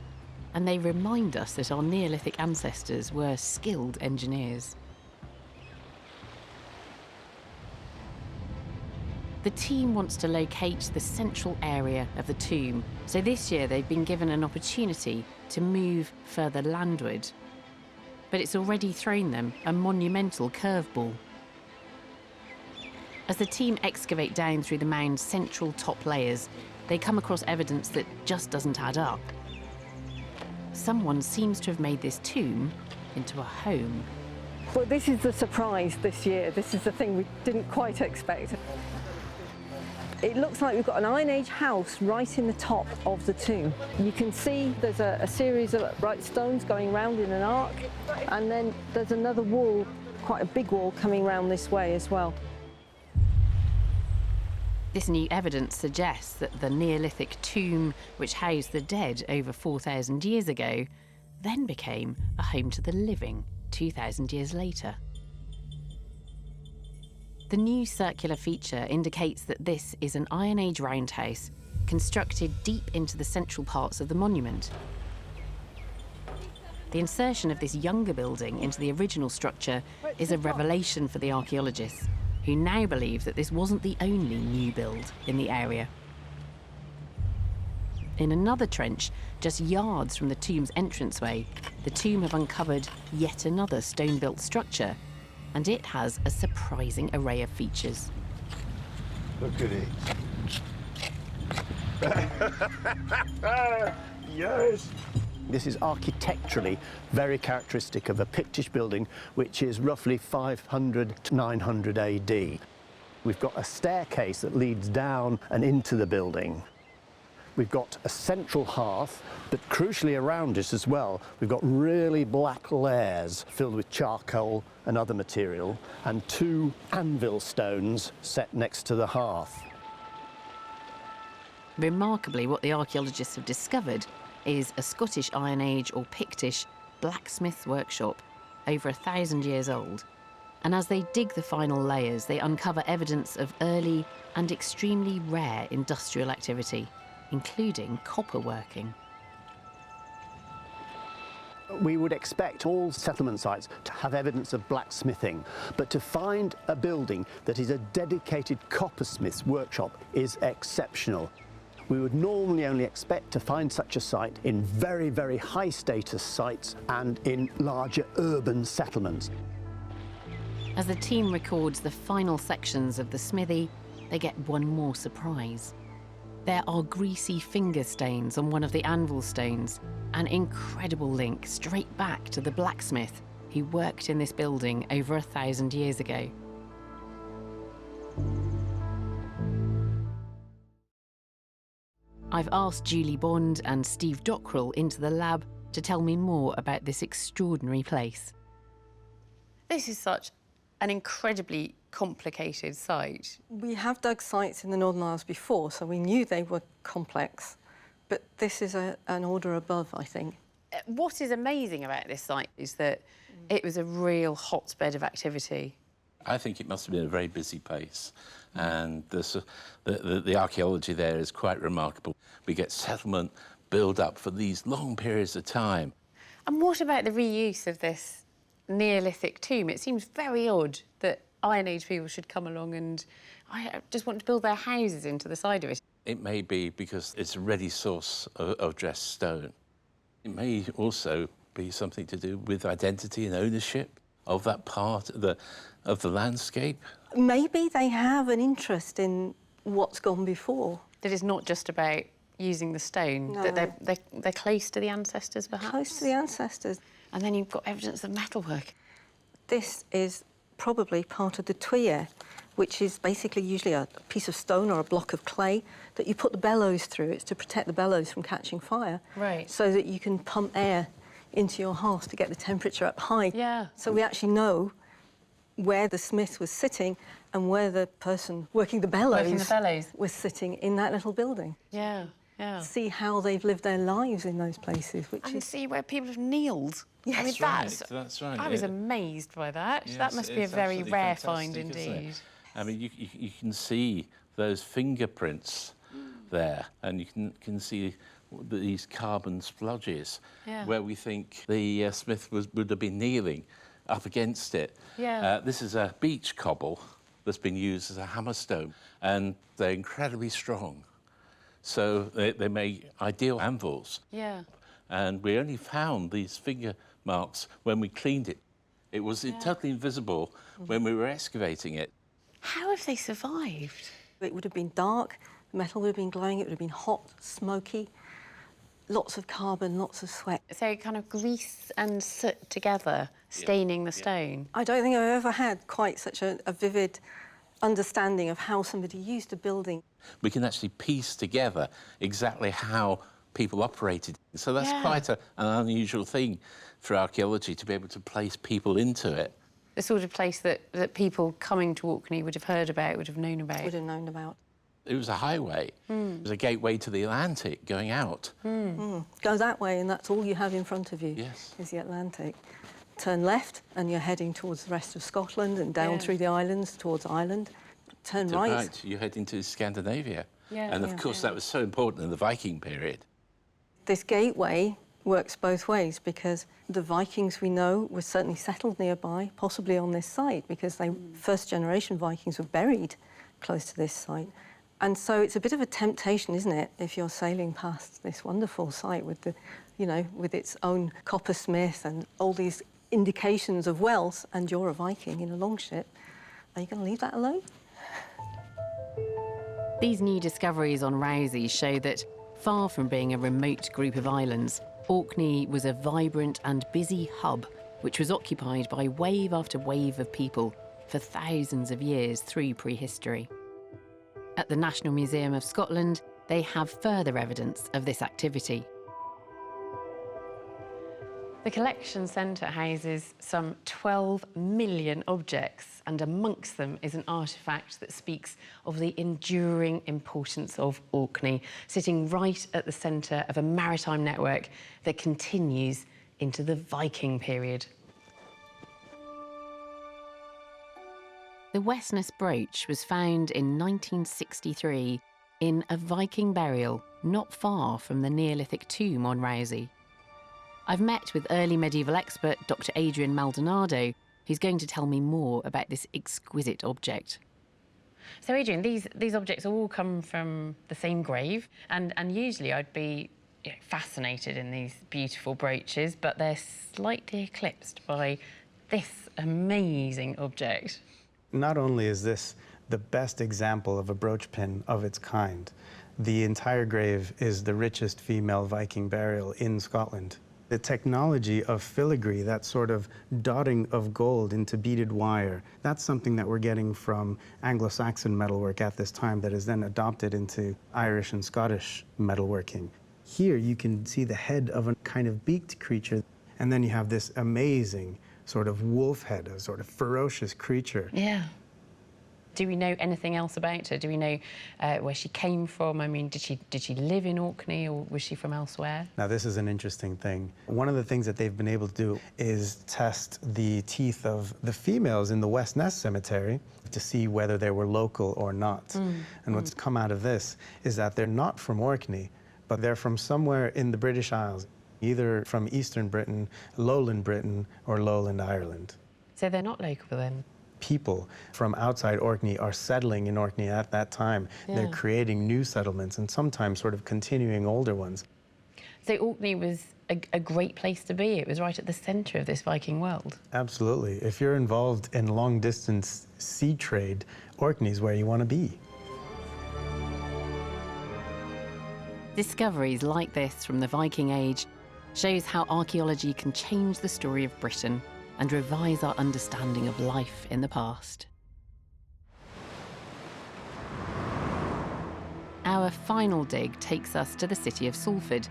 and they remind us that our Neolithic ancestors were skilled engineers. The team wants to locate the central area of the tomb, so this year they've been given an opportunity to move further landward. But it's already thrown them a monumental curveball. As the team excavate down through the mound's central top layers, they come across evidence that just doesn't add up. Someone seems to have made this tomb into a home. Well, this is the surprise this year. This is the thing we didn't quite expect. It looks like we've got an Iron Age house right in the top of the tomb. You can see there's a series of upright stones going round in an arc, and then there's another wall, quite a big wall, coming round this way as well. This new evidence suggests that the Neolithic tomb, which housed the dead over 4,000 years ago, then became a home to the living 2,000 years later. The new circular feature indicates that this is an Iron Age roundhouse constructed deep into the central parts of the monument. The insertion of this younger building into the original structure is a revelation for the archaeologists, who now believe that this wasn't the only new build in the area. In another trench, just yards from the tomb's entranceway, the tomb have uncovered yet another stone-built structure, and it has a surprising array of features. Look at it. Yes! This is architecturally very characteristic of a Pictish building which is roughly 500 to 900 AD. We've got a staircase that leads down and into the building. We've got a central hearth, but crucially around it as well, we've got really black layers filled with charcoal and other material, and 2 anvil stones set next to the hearth. Remarkably, what the archaeologists have discovered is a Scottish Iron Age or Pictish blacksmith's workshop over 1,000 years old. And as they dig the final layers, they uncover evidence of early and extremely rare industrial activity, including copper working. We would expect all settlement sites to have evidence of blacksmithing, but to find a building that is a dedicated coppersmith's workshop is exceptional. We would normally only expect to find such a site in very, very high status sites and in larger urban settlements. As the team records the final sections of the smithy, they get one more surprise. There are greasy finger stains on one of the anvil stones, an incredible link straight back to the blacksmith who worked in this building over 1,000 years ago. I've asked Julie Bond and Steve Dockrell into the lab to tell me more about this extraordinary place. This is such an incredibly complicated site. We have dug sites in the Northern Isles before, so we knew they were complex, but this is an order above, I think. What is amazing about this site is that it was a real hotbed of activity. I think it must have been a very busy place, and the archaeology there is quite remarkable. We get settlement build up for these long periods of time. And what about the reuse of this Neolithic tomb? It seems very odd that Iron Age people should come along and just want to build their houses into the side of it. It may be because it's a ready source of dressed stone. It may also be something to do with identity and ownership of that part of the landscape. Maybe they have an interest in what's gone before. That it's not just about using the stone, No. that they're close to the ancestors, perhaps? Close to the ancestors. And then you've got evidence of metalwork. This is probably part of the tuyere, which is basically usually a piece of stone or a block of clay that you put the bellows through. It's to protect the bellows from catching fire. Right. So that you can pump air into your hearth to get the temperature up high. Yeah. So we actually know where the smith was sitting and where the person working the bellows, was sitting in that little building. Yeah, yeah. See how they've lived their lives in those places, which and is... see where people have kneeled. Yes. I mean, That's right. I was amazed by that. Yes, that must be a it's very absolutely rare fantastic, find isn't it? indeed. I mean, you can see those fingerprints there, and you can see these carbon splodges where we think the smith would have been kneeling up against it. Yeah. This is a beech cobble that's been used as a hammerstone, and they're incredibly strong. So they make ideal anvils. Yeah. And we only found these finger marks when we cleaned it. It was totally invisible when we were excavating it. How have they survived? It would have been dark, the metal would have been glowing, it would have been hot, smoky, lots of carbon, lots of sweat. So kind of grease and soot together, staining the stone. I don't think I've ever had quite such a vivid understanding of how somebody used a building. We can actually piece together exactly how people operated. So that's quite an unusual thing for archaeology, to be able to place people into it. The sort of place that people coming to Orkney would have heard about, would have known about. Would have known about. It was a highway. It was a gateway to the Atlantic going out. Go that way and that's all you have in front of you, is the Atlantic. Turn left and you're heading towards the rest of Scotland and down through the islands towards Ireland. Turn right. You're heading to Scandinavia. Yeah. And of course that was so important in the Viking period. This gateway works both ways because the Vikings we know were certainly settled nearby, possibly on this site, because first generation Vikings were buried close to this site. And so it's a bit of a temptation, isn't it, if you're sailing past this wonderful site with the, with its own coppersmith and all these indications of wealth, and you're a Viking in a longship. Are you going to leave that alone? These new discoveries on Rousey show that, far from being a remote group of islands, Orkney was a vibrant and busy hub which was occupied by wave after wave of people for thousands of years through prehistory. At the National Museum of Scotland, they have further evidence of this activity. The collection centre houses some 12 million objects, and amongst them is an artefact that speaks of the enduring importance of Orkney, sitting right at the centre of a maritime network that continues into the Viking period. The Westness brooch was found in 1963 in a Viking burial not far from the Neolithic tomb on Rousey. I've met with early medieval expert Dr. Adrian Maldonado, who's going to tell me more about this exquisite object. So, Adrian, these objects all come from the same grave, and usually I'd be fascinated in these beautiful brooches, but they're slightly eclipsed by this amazing object. Not only is this the best example of a brooch pin of its kind, the entire grave is the richest female Viking burial in Scotland. The technology of filigree, that sort of dotting of gold into beaded wire, that's something that we're getting from Anglo-Saxon metalwork at this time that is then adopted into Irish and Scottish metalworking. Here you can see the head of a kind of beaked creature, and then you have this amazing sort of wolf head, a sort of ferocious creature. Yeah. Do we know anything else about her? Do we know where she came from? I mean, did she live in Orkney, or was she from elsewhere? Now, this is an interesting thing. One of the things that they've been able to do is test the teeth of the females in the West Ness Cemetery to see whether they were local or not. And what's come out of this is that they're not from Orkney, but they're from somewhere in the British Isles, either from Eastern Britain, Lowland Britain, or Lowland Ireland. So they're not local then? People from outside Orkney are settling in Orkney at that time. Yeah. They're creating new settlements and sometimes sort of continuing older ones. So Orkney was a great place to be. It was right at the centre of this Viking world. Absolutely. If you're involved in long-distance sea trade, Orkney's where you want to be. Discoveries like this from the Viking Age shows how archaeology can change the story of Britain and revise our understanding of life in the past. Our final dig takes us to the city of Salford,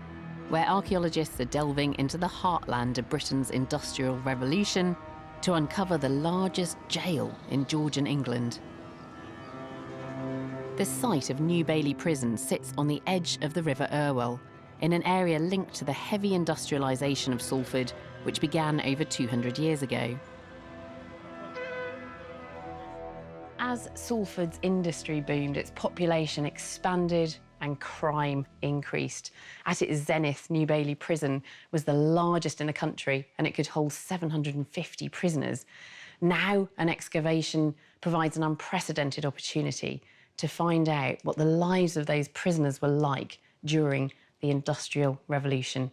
where archaeologists are delving into the heartland of Britain's Industrial Revolution to uncover the largest jail in Georgian England. The site of New Bailey Prison sits on the edge of the River Irwell, in an area linked to the heavy industrialisation of Salford, which began over 200 years ago. As Salford's industry boomed, its population expanded and crime increased. At its zenith, New Bailey Prison was the largest in the country, and it could hold 750 prisoners. Now, an excavation provides an unprecedented opportunity to find out what the lives of those prisoners were like during the Industrial Revolution.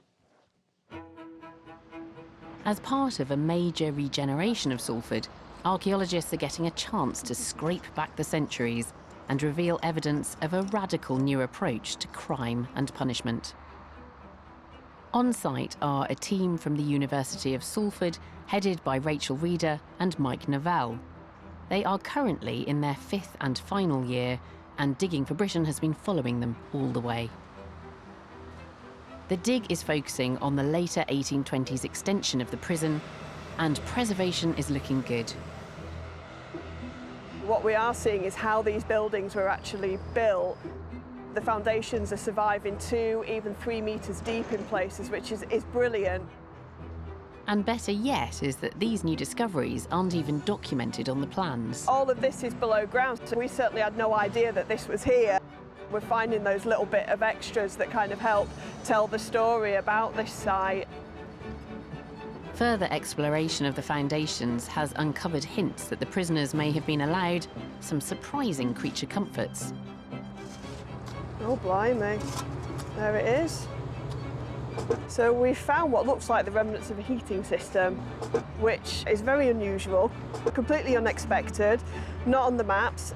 As part of a major regeneration of Salford, archaeologists are getting a chance to scrape back the centuries and reveal evidence of a radical new approach to crime and punishment. On site are a team from the University of Salford, headed by Rachel Reeder and Mike Novell. They are currently in their 5th and final year, and Digging for Britain has been following them all the way. The dig is focusing on the later 1820s extension of the prison, and preservation is looking good. What we are seeing is how these buildings were actually built. The foundations are surviving 2, even 3 metres deep in places, which is brilliant. And better yet is that these new discoveries aren't even documented on the plans. All of this is below ground, so we certainly had no idea that this was here. We're finding those little bit of extras that kind of help tell the story about this site. Further exploration of the foundations has uncovered hints that the prisoners may have been allowed some surprising creature comforts. Oh, blimey. There it is. So we found what looks like the remnants of a heating system, which is very unusual, completely unexpected, not on the maps.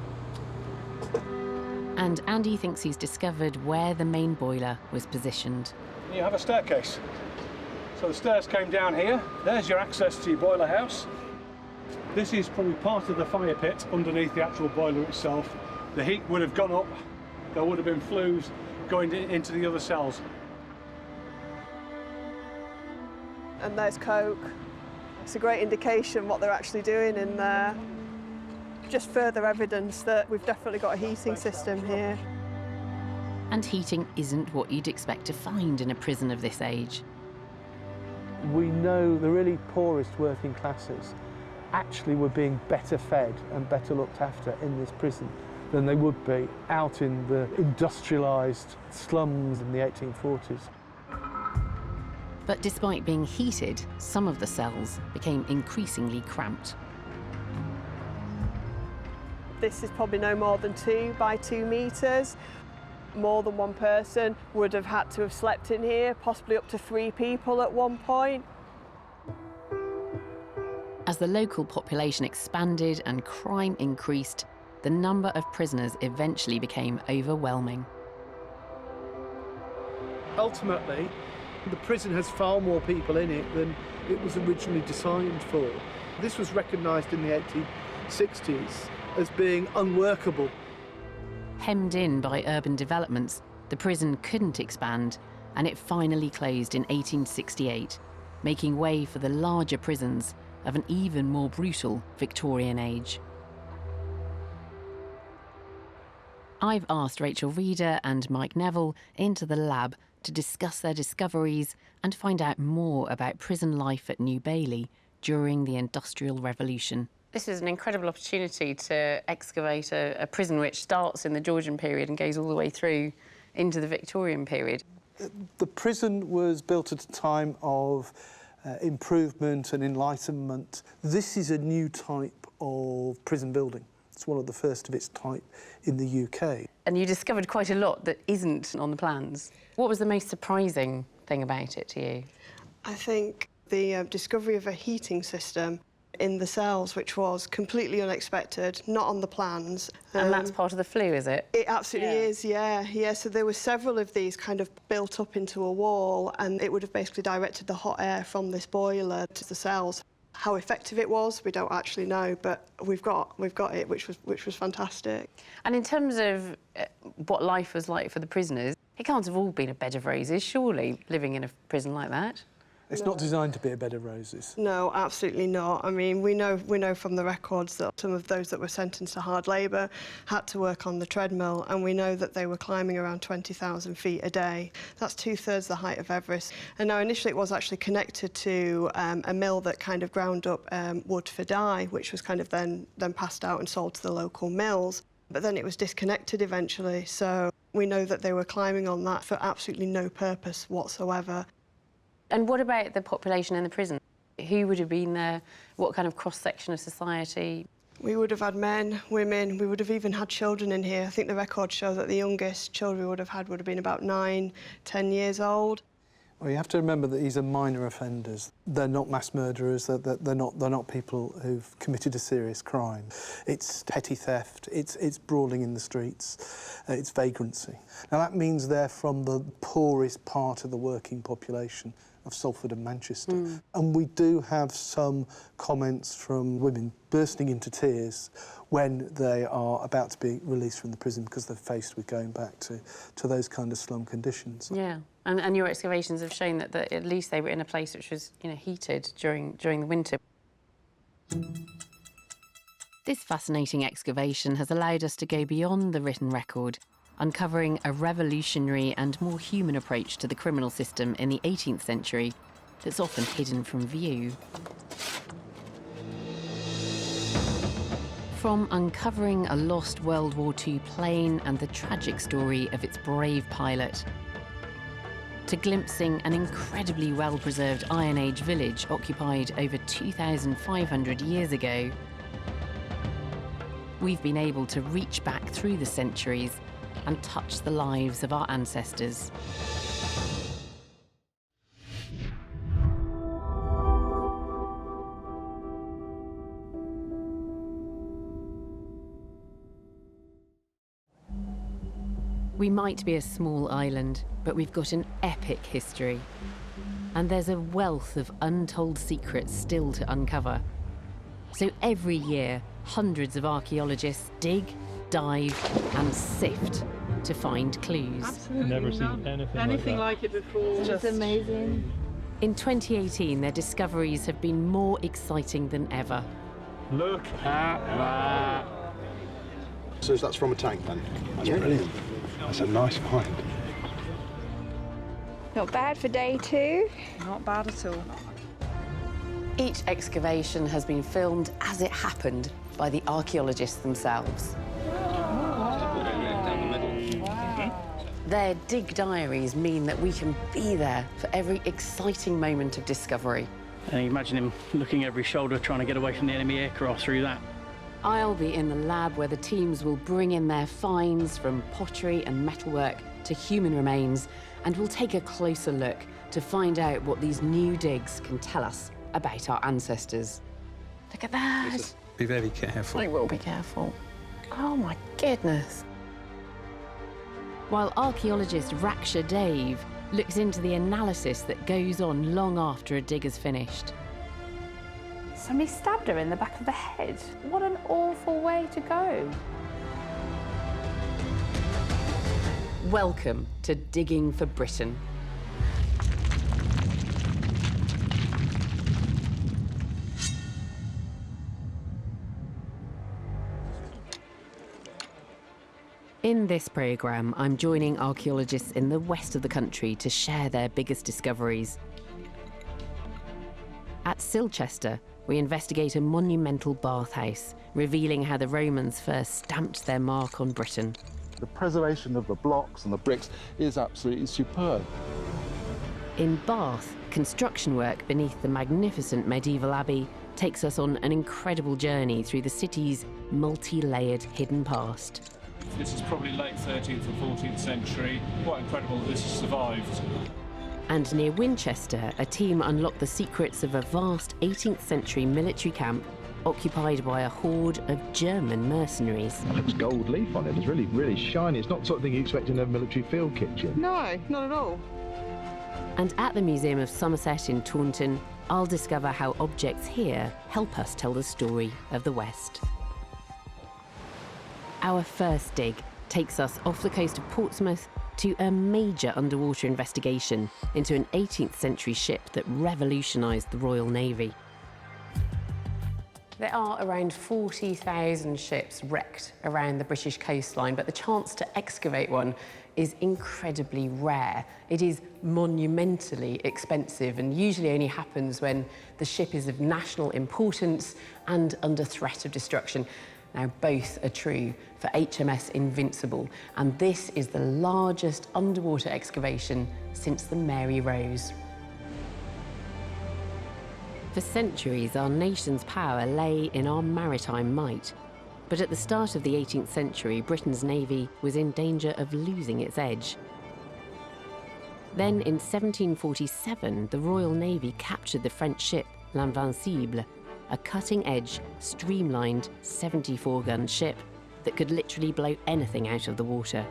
And Andy thinks he's discovered where the main boiler was positioned. You have a staircase. So the stairs came down here. There's your access to your boiler house. This is probably part of the fire pit underneath the actual boiler itself. The heat would have gone up. There would have been flues going into the other cells. And there's coke. It's a great indication what they're actually doing in there. Just further evidence that we've definitely got a heating system here. And heating isn't what you'd expect to find in a prison of this age. We know the really poorest working classes actually were being better fed and better looked after in this prison than they would be out in the industrialised slums in the 1840s. But despite being heated, some of the cells became increasingly cramped. This is probably no more than 2 by 2 metres. More than one person would have had to have slept in here, possibly up to 3 people at one point. As the local population expanded and crime increased, the number of prisoners eventually became overwhelming. Ultimately, The prison has far more people in it than it was originally designed for. This was recognised in the 1860s as being unworkable. Hemmed in by urban developments, the prison couldn't expand, and it finally closed in 1868, making way for the larger prisons of an even more brutal Victorian age. I've asked Rachel Reeder and Mike Neville into the lab to discuss their discoveries and find out more about prison life at New Bailey during the Industrial Revolution. This is an incredible opportunity to excavate a prison which starts in the Georgian period and goes all the way through into the Victorian period. The prison was built at a time of improvement and enlightenment. This is a new type of prison building. It's one of the first of its type in the UK. And you discovered quite a lot that isn't on the plans. What was the most surprising thing about it to you? I think the discovery of a heating system in the cells, which was completely unexpected, not on the plans. And that's part of the flue, is it? It absolutely is, yeah. So there were several of these kind of built up into a wall, and it would have basically directed the hot air from this boiler to the cells. How effective it was, we don't actually know, but we've got it, which was fantastic. And in terms of what life was like for the prisoners, it can't have all been a bed of roses, surely, living in a prison like that? It's not designed to be a bed of roses. No, absolutely not. I mean, we know from the records that some of those that were sentenced to hard labour had to work on the treadmill, and we know that they were climbing around 20,000 feet a day. That's 2/3 the height of Everest. And now initially it was actually connected to a mill that kind of ground up wood for dye, which was kind of then passed out and sold to the local mills. But then it was disconnected eventually, so we know that they were climbing on that for absolutely no purpose whatsoever. And what about the population in the prison? Who would have been there? What kind of cross-section of society? We would have had men, women, we would have even had children in here. I think the records show that the youngest children we would have had would have been about 9, 10 years old. Well, you have to remember that these are minor offenders. They're not mass murderers, they're not people who've committed a serious crime. It's petty theft, it's brawling in the streets, it's vagrancy. Now that means they're from the poorest part of the working population of Salford and Manchester. And we do have some comments from women bursting into tears when they are about to be released from the prison because they're faced with going back to those kind of slum conditions. Yeah, and your excavations have shown that at least they were in a place which was, heated during the winter. This fascinating excavation has allowed us to go beyond the written record, uncovering a revolutionary and more human approach to the criminal system in the 18th century that's often hidden from view. From uncovering a lost World War II plane and the tragic story of its brave pilot, to glimpsing an incredibly well-preserved Iron Age village occupied over 2,500 years ago, we've been able to reach back through the centuries and touch the lives of our ancestors. We might be a small island, but we've got an epic history. And there's a wealth of untold secrets still to uncover. So every year, hundreds of archaeologists dig, dive, and sift to find clues. Absolutely Never seen anything like it before. It's amazing. In 2018, their discoveries have been more exciting than ever. Look at that. So that's from a tank then? That's brilliant. That's a nice find. Not bad for day 2. Not bad at all. Each excavation has been filmed as it happened by the archaeologists themselves. Their dig diaries mean that we can be there for every exciting moment of discovery. And you imagine him looking over his shoulder, trying to get away from the enemy aircraft through that. I'll be in the lab where the teams will bring in their finds from pottery and metalwork to human remains, and we'll take a closer look to find out what these new digs can tell us about our ancestors. Look at that. Be very careful. I will be careful. Oh my goodness. While archaeologist Raksha Dave looks into the analysis that goes on long after a dig is finished. Somebody stabbed her in the back of the head. What an awful way to go. Welcome to Digging for Britain. In this programme, I'm joining archaeologists in the west of the country to share their biggest discoveries. At Silchester, we investigate a monumental bathhouse, revealing how the Romans first stamped their mark on Britain. The preservation of the blocks and the bricks is absolutely superb. In Bath, construction work beneath the magnificent medieval abbey takes us on an incredible journey through the city's multi-layered hidden past. This is probably late 13th or 14th century. Quite incredible that this has survived. And near Winchester, a team unlocked the secrets of a vast 18th century military camp occupied by a horde of German mercenaries. There's gold leaf on it. It's really, really shiny. It's not the sort of thing you expect in a military field kitchen. No, not at all. And at the Museum of Somerset in Taunton, I'll discover how objects here help us tell the story of the West. Our first dig takes us off the coast of Portsmouth to a major underwater investigation into an 18th century ship that revolutionised the Royal Navy. There are around 40,000 ships wrecked around the British coastline, but the chance to excavate one is incredibly rare. It is monumentally expensive and usually only happens when the ship is of national importance and under threat of destruction. Now, both are true for HMS Invincible, and this is the largest underwater excavation since the Mary Rose. For centuries, our nation's power lay in our maritime might. But at the start of the 18th century, Britain's navy was in danger of losing its edge. Then, in 1747, the Royal Navy captured the French ship L'Invincible, a cutting-edge, streamlined 74-gun ship that could literally blow anything out of the water.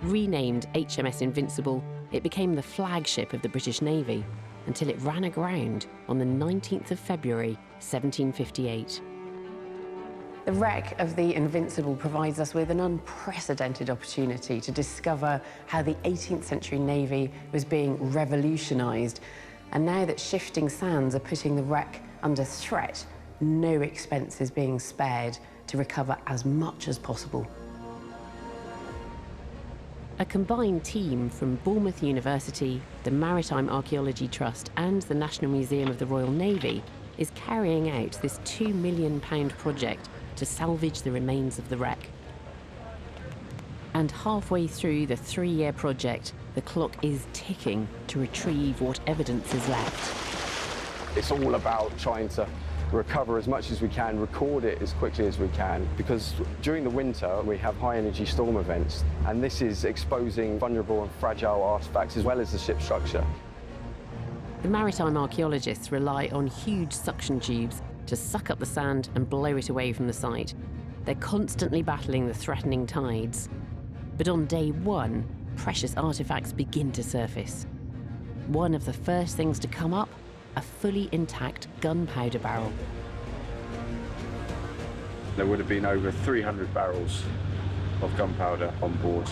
Renamed HMS Invincible, it became the flagship of the British Navy until it ran aground on the 19th of February, 1758. The wreck of the Invincible provides us with an unprecedented opportunity to discover how the 18th century Navy was being revolutionised. And now that shifting sands are putting the wreck under threat, no expense is being spared to recover as much as possible. A combined team from Bournemouth University, the Maritime Archaeology Trust and the National Museum of the Royal Navy is carrying out this £2 million project to salvage the remains of the wreck. And halfway through the 3-year project, the clock is ticking to retrieve what evidence is left. It's all about trying to recover as much as we can, record it as quickly as we can, because during the winter we have high energy storm events, and this is exposing vulnerable and fragile artefacts as well as the ship structure. The maritime archaeologists rely on huge suction tubes to suck up the sand and blow it away from the site. They're constantly battling the threatening tides. But on day one, precious artefacts begin to surface. One of the first things to come up, a fully intact gunpowder barrel. There would have been over 300 barrels of gunpowder on board.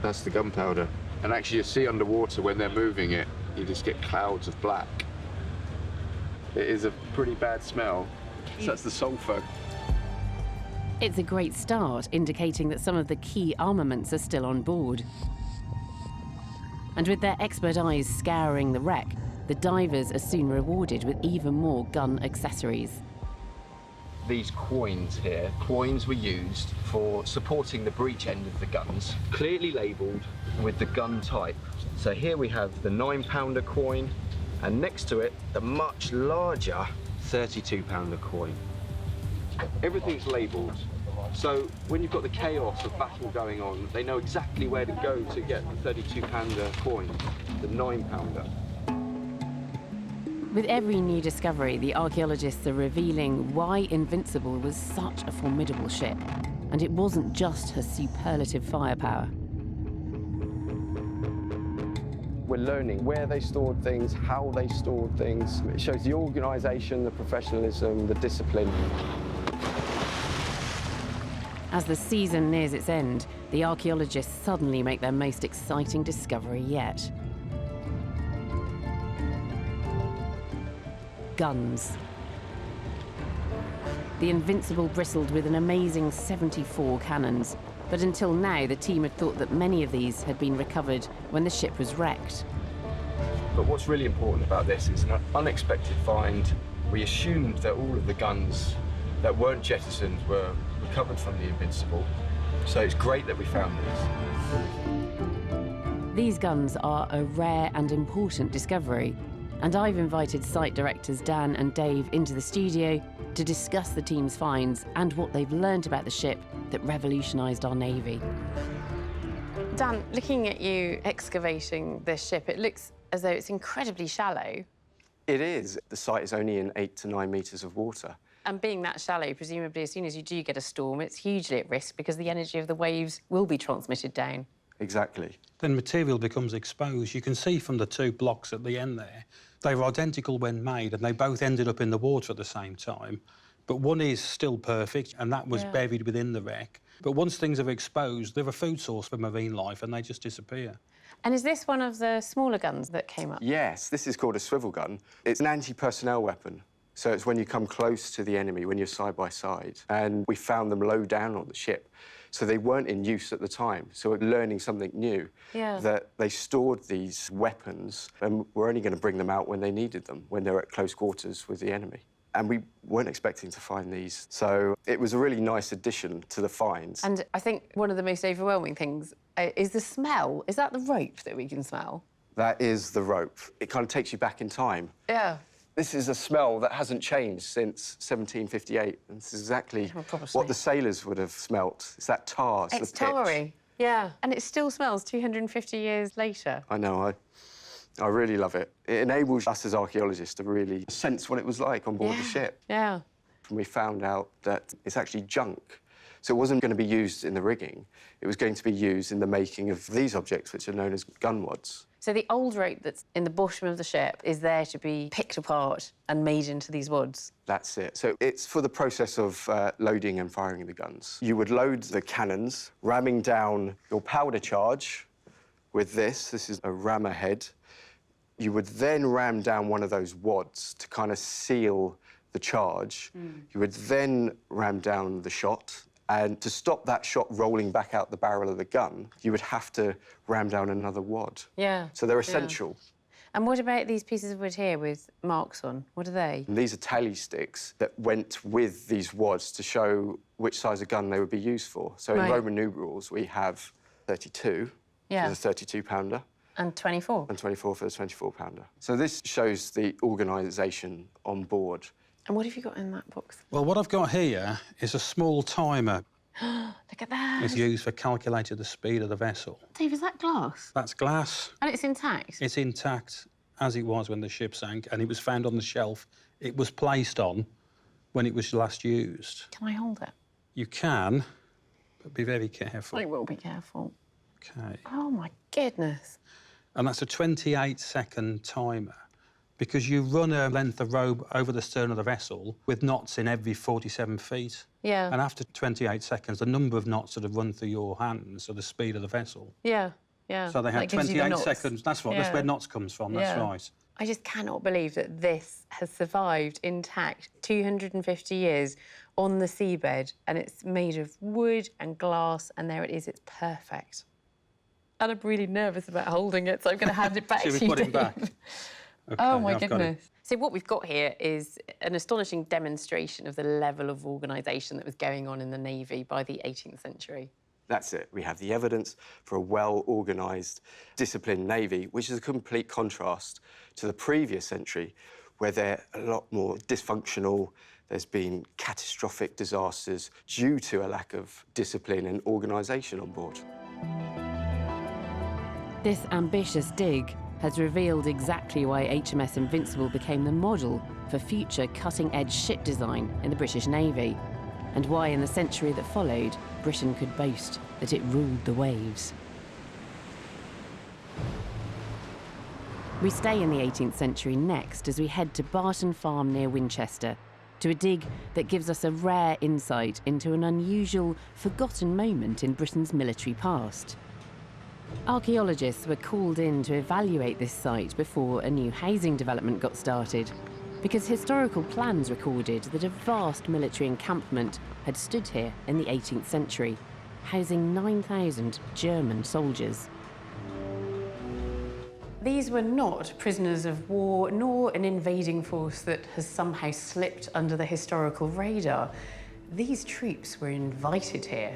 That's the gunpowder. And actually you see underwater when they're moving it, you just get clouds of black. It is a pretty bad smell. So that's the sulfur. It's a great start, indicating that some of the key armaments are still on board. And with their expert eyes scouring the wreck, the divers are soon rewarded with even more gun accessories. These coins here, coins were used for supporting the breech end of the guns, clearly labelled with the gun type. So here we have the 9-pounder coin, and next to it, the much larger 32-pounder coin. Everything's labelled. So when you've got the chaos of battle going on, they know exactly where to go to get the 32-pounder coin, the 9-pounder. With every new discovery, the archaeologists are revealing why Invincible was such a formidable ship. And it wasn't just her superlative firepower. We're learning where they stored things, how they stored things. It shows the organisation, the professionalism, the discipline. As the season nears its end, the archaeologists suddenly make their most exciting discovery yet. Guns. The Invincible bristled with an amazing 74 cannons, but until now the team had thought that many of these had been recovered when the ship was wrecked. But what's really important about this is an unexpected find. We assumed that all of the guns that weren't jettisoned were recovered from the Invincible, so it's great that we found these. These guns are a rare and important discovery, and I've invited site directors Dan and Dave into the studio to discuss the team's finds and what they've learned about the ship that revolutionised our Navy. Dan, looking at you excavating this ship, it looks as though it's incredibly shallow. It is. The site is only in 8 to 9 metres of water. And being that shallow, presumably as soon as you do get a storm, it's hugely at risk because the energy of the waves will be transmitted down. Exactly. Then material becomes exposed. You can see from the 2 blocks at the end there, they were identical when made and they both ended up in the water at the same time. But one is still perfect and that was buried within the wreck. But once things are exposed, they're a food source for marine life and they just disappear. And is this one of the smaller guns that came up? Yes, this is called a swivel gun. It's an anti-personnel weapon. So it's when you come close to the enemy, when you're side by side. And we found them low down on the ship. So they weren't in use at the time. So we're learning something new, that they stored these weapons and were only going to bring them out when they needed them, when they were at close quarters with the enemy. And we weren't expecting to find these. So it was a really nice addition to the finds. And I think one of the most overwhelming things is the smell. Is that the rope that we can smell? That is the rope. It kind of takes you back in time. Yeah. This is a smell that hasn't changed since 1758. And this is exactly what the sailors would have smelt. It's that tar, it's the pitch. Tarry, yeah. And it still smells 250 years later. I know, I really love it. It enables us as archaeologists to really sense what it was like on board the ship. Yeah. And we found out that it's actually junk. So it wasn't going to be used in the rigging. It was going to be used in the making of these objects, which are known as gun wads. So the old rope that's in the bottom of the ship is there to be picked apart and made into these wads? That's it. So it's for the process of loading and firing the guns. You would load the cannons, ramming down your powder charge with this. This is a rammer head. You would then ram down one of those wads to kind of seal the charge. You would then ram down the shot. And to stop that shot rolling back out the barrel of the gun, you would have to ram down another wad. Yeah. So they're essential. And what about these pieces of wood here with marks on? What are they? And these are tally sticks that went with these wads to show which size of gun they would be used for. So in Roman numerals, we have 32 for the 32-pounder. And 24. And 24 for the 24-pounder. So this shows the organisation on board. And what have you got in that box? Well, what I've got here is a small timer. Look at that. It's used for calculating the speed of the vessel. Dave, is that glass? That's glass. And it's intact? It's intact, as it was when the ship sank, and it was found on the shelf it was placed on when it was last used. Can I hold it? You can, but be very careful. I will be careful. OK. Oh, my goodness. And that's a 28-second timer, because you run a length of rope over the stern of the vessel with knots in every 47 feet. Yeah. And after 28 seconds, the number of knots that have run through your hands are the speed of the vessel. Yeah, yeah. So they had 28 seconds. That's what, that's where knots comes from, that's right. I just cannot believe that this has survived intact 250 years on the seabed, and it's made of wood and glass, and there it is, it's perfect. And I'm really nervous about holding it, so I'm going to hand it back to you, Should we put it back? Okay, oh, my goodness. So what we've got here is an astonishing demonstration of the level of organisation that was going on in the Navy by the 18th century. That's it. We have the evidence for a well-organised, disciplined Navy, which is a complete contrast to the previous century, where they're a lot more dysfunctional. There's been catastrophic disasters due to a lack of discipline and organisation on board. This ambitious dig has revealed exactly why HMS Invincible became the model for future cutting-edge ship design in the British Navy, and why in the century that followed, Britain could boast that it ruled the waves. We stay in the 18th century next as we head to Barton Farm near Winchester, to a dig that gives us a rare insight into an unusual, forgotten moment in Britain's military past. Archaeologists were called in to evaluate this site before a new housing development got started, because historical plans recorded that a vast military encampment had stood here in the 18th century, housing 9,000 German soldiers. These were not prisoners of war, nor an invading force that has somehow slipped under the historical radar. These troops were invited here.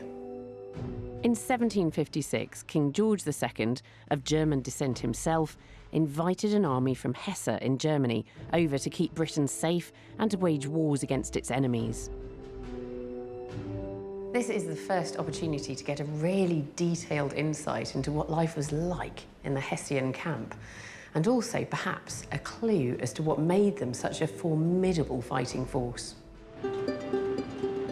In 1756, King George II, of German descent himself, invited an army from Hesse in Germany over to keep Britain safe and to wage wars against its enemies. This is the first opportunity to get a really detailed insight into what life was like in the Hessian camp, and also perhaps a clue as to what made them such a formidable fighting force.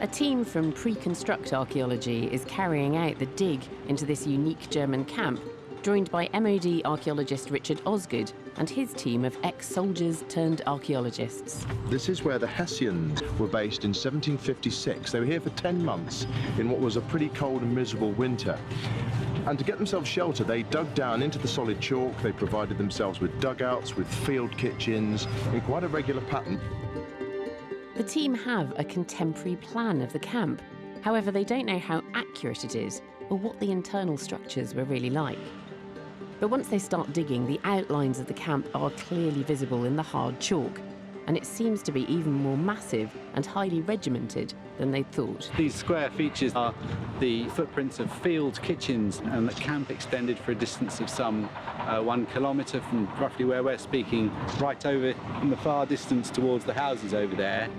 A team from Pre-Construct Archaeology is carrying out the dig into this unique German camp, joined by MOD archaeologist Richard Osgood and his team of ex-soldiers turned archaeologists. This is where the Hessians were based in 1756. They were here for 10 months in what was a pretty cold and miserable winter. And to get themselves shelter, they dug down into the solid chalk. They provided themselves with dugouts, with field kitchens, in quite a regular pattern. The team have a contemporary plan of the camp. However, they don't know how accurate it is or what the internal structures were really like. But once they start digging, the outlines of the camp are clearly visible in the hard chalk, and it seems to be even more massive and highly regimented than they'd thought. These square features are the footprints of field kitchens, and the camp extended for a distance of some 1 kilometre from roughly where we're speaking, right over in the far distance towards the houses over there.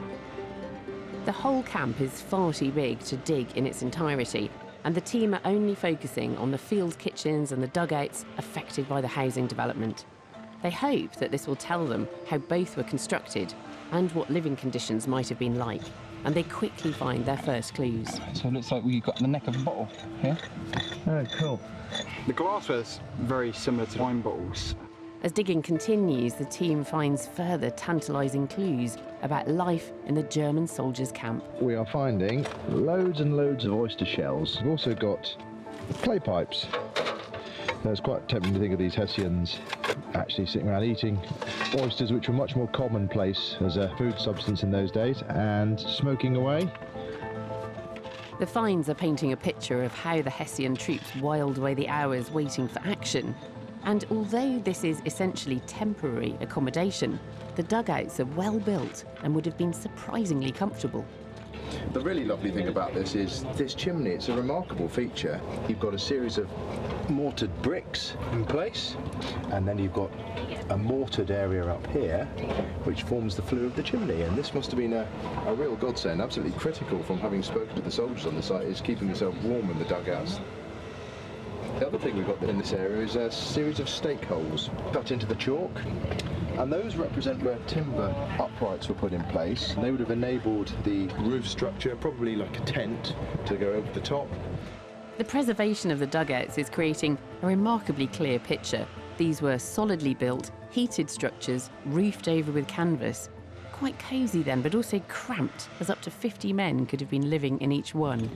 The whole camp is far too big to dig in its entirety, and the team are only focusing on the field kitchens and the dugouts affected by the housing development. They hope that this will tell them how both were constructed and what living conditions might have been like, and they quickly find their first clues. So it looks like we've got the neck of a bottle here. Oh, cool. The glassware's very similar to wine bottles. As digging continues, the team finds further tantalising clues about life in the German soldiers' camp. We are finding loads and loads of oyster shells. We've also got clay pipes. Now, it's quite tempting to think of these Hessians actually sitting around eating oysters, which were much more commonplace as a food substance in those days, and smoking away. The finds are painting a picture of how the Hessian troops whiled away the hours waiting for action. And although this is essentially temporary accommodation, the dugouts are well built and would have been surprisingly comfortable. The really lovely thing about this is this chimney. It's a remarkable feature. You've got a series of mortared bricks in place, and then you've got a mortared area up here which forms the flue of the chimney, and this must have been a real godsend. Absolutely critical, from having spoken to the soldiers on the site, is keeping yourself warm in the dugouts. The other thing we've got in this area is a series of stake holes cut into the chalk, and those represent where timber uprights were put in place. They would have enabled the roof structure, probably like a tent, to go over the top. The preservation of the dugouts is creating a remarkably clear picture. These were solidly built, heated structures, roofed over with canvas. Quite cosy then, but also cramped, as up to 50 men could have been living in each one.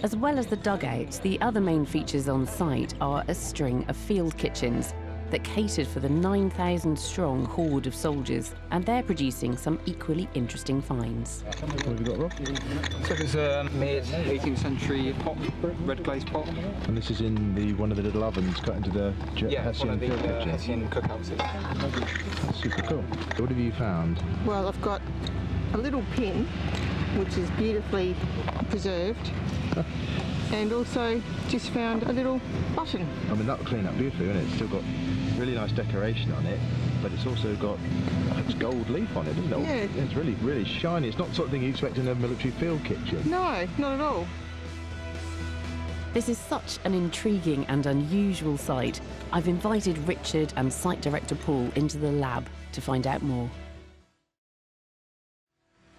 As well as the dugouts, the other main features on site are a string of field kitchens that catered for the 9,000-strong horde of soldiers, and they're producing some equally interesting finds. What have you got, Rob? So it's a mid-18th century pot, red glazed pot. And this is in one of the little ovens cut into the Hessian field kitchen. Hessian cookhouses. That's super cool. What have you found? Well, I've got a little pin, which is beautifully preserved, and also just found a little button. I mean, that'll clean up beautifully, won't it? It's still got really nice decoration on it, but it's also got gold leaf on it, doesn't it? Yeah. It's really, really shiny. It's not the sort of thing you expect in a military field kitchen. No, not at all. This is such an intriguing and unusual site. I've invited Richard and site director Paul into the lab to find out more.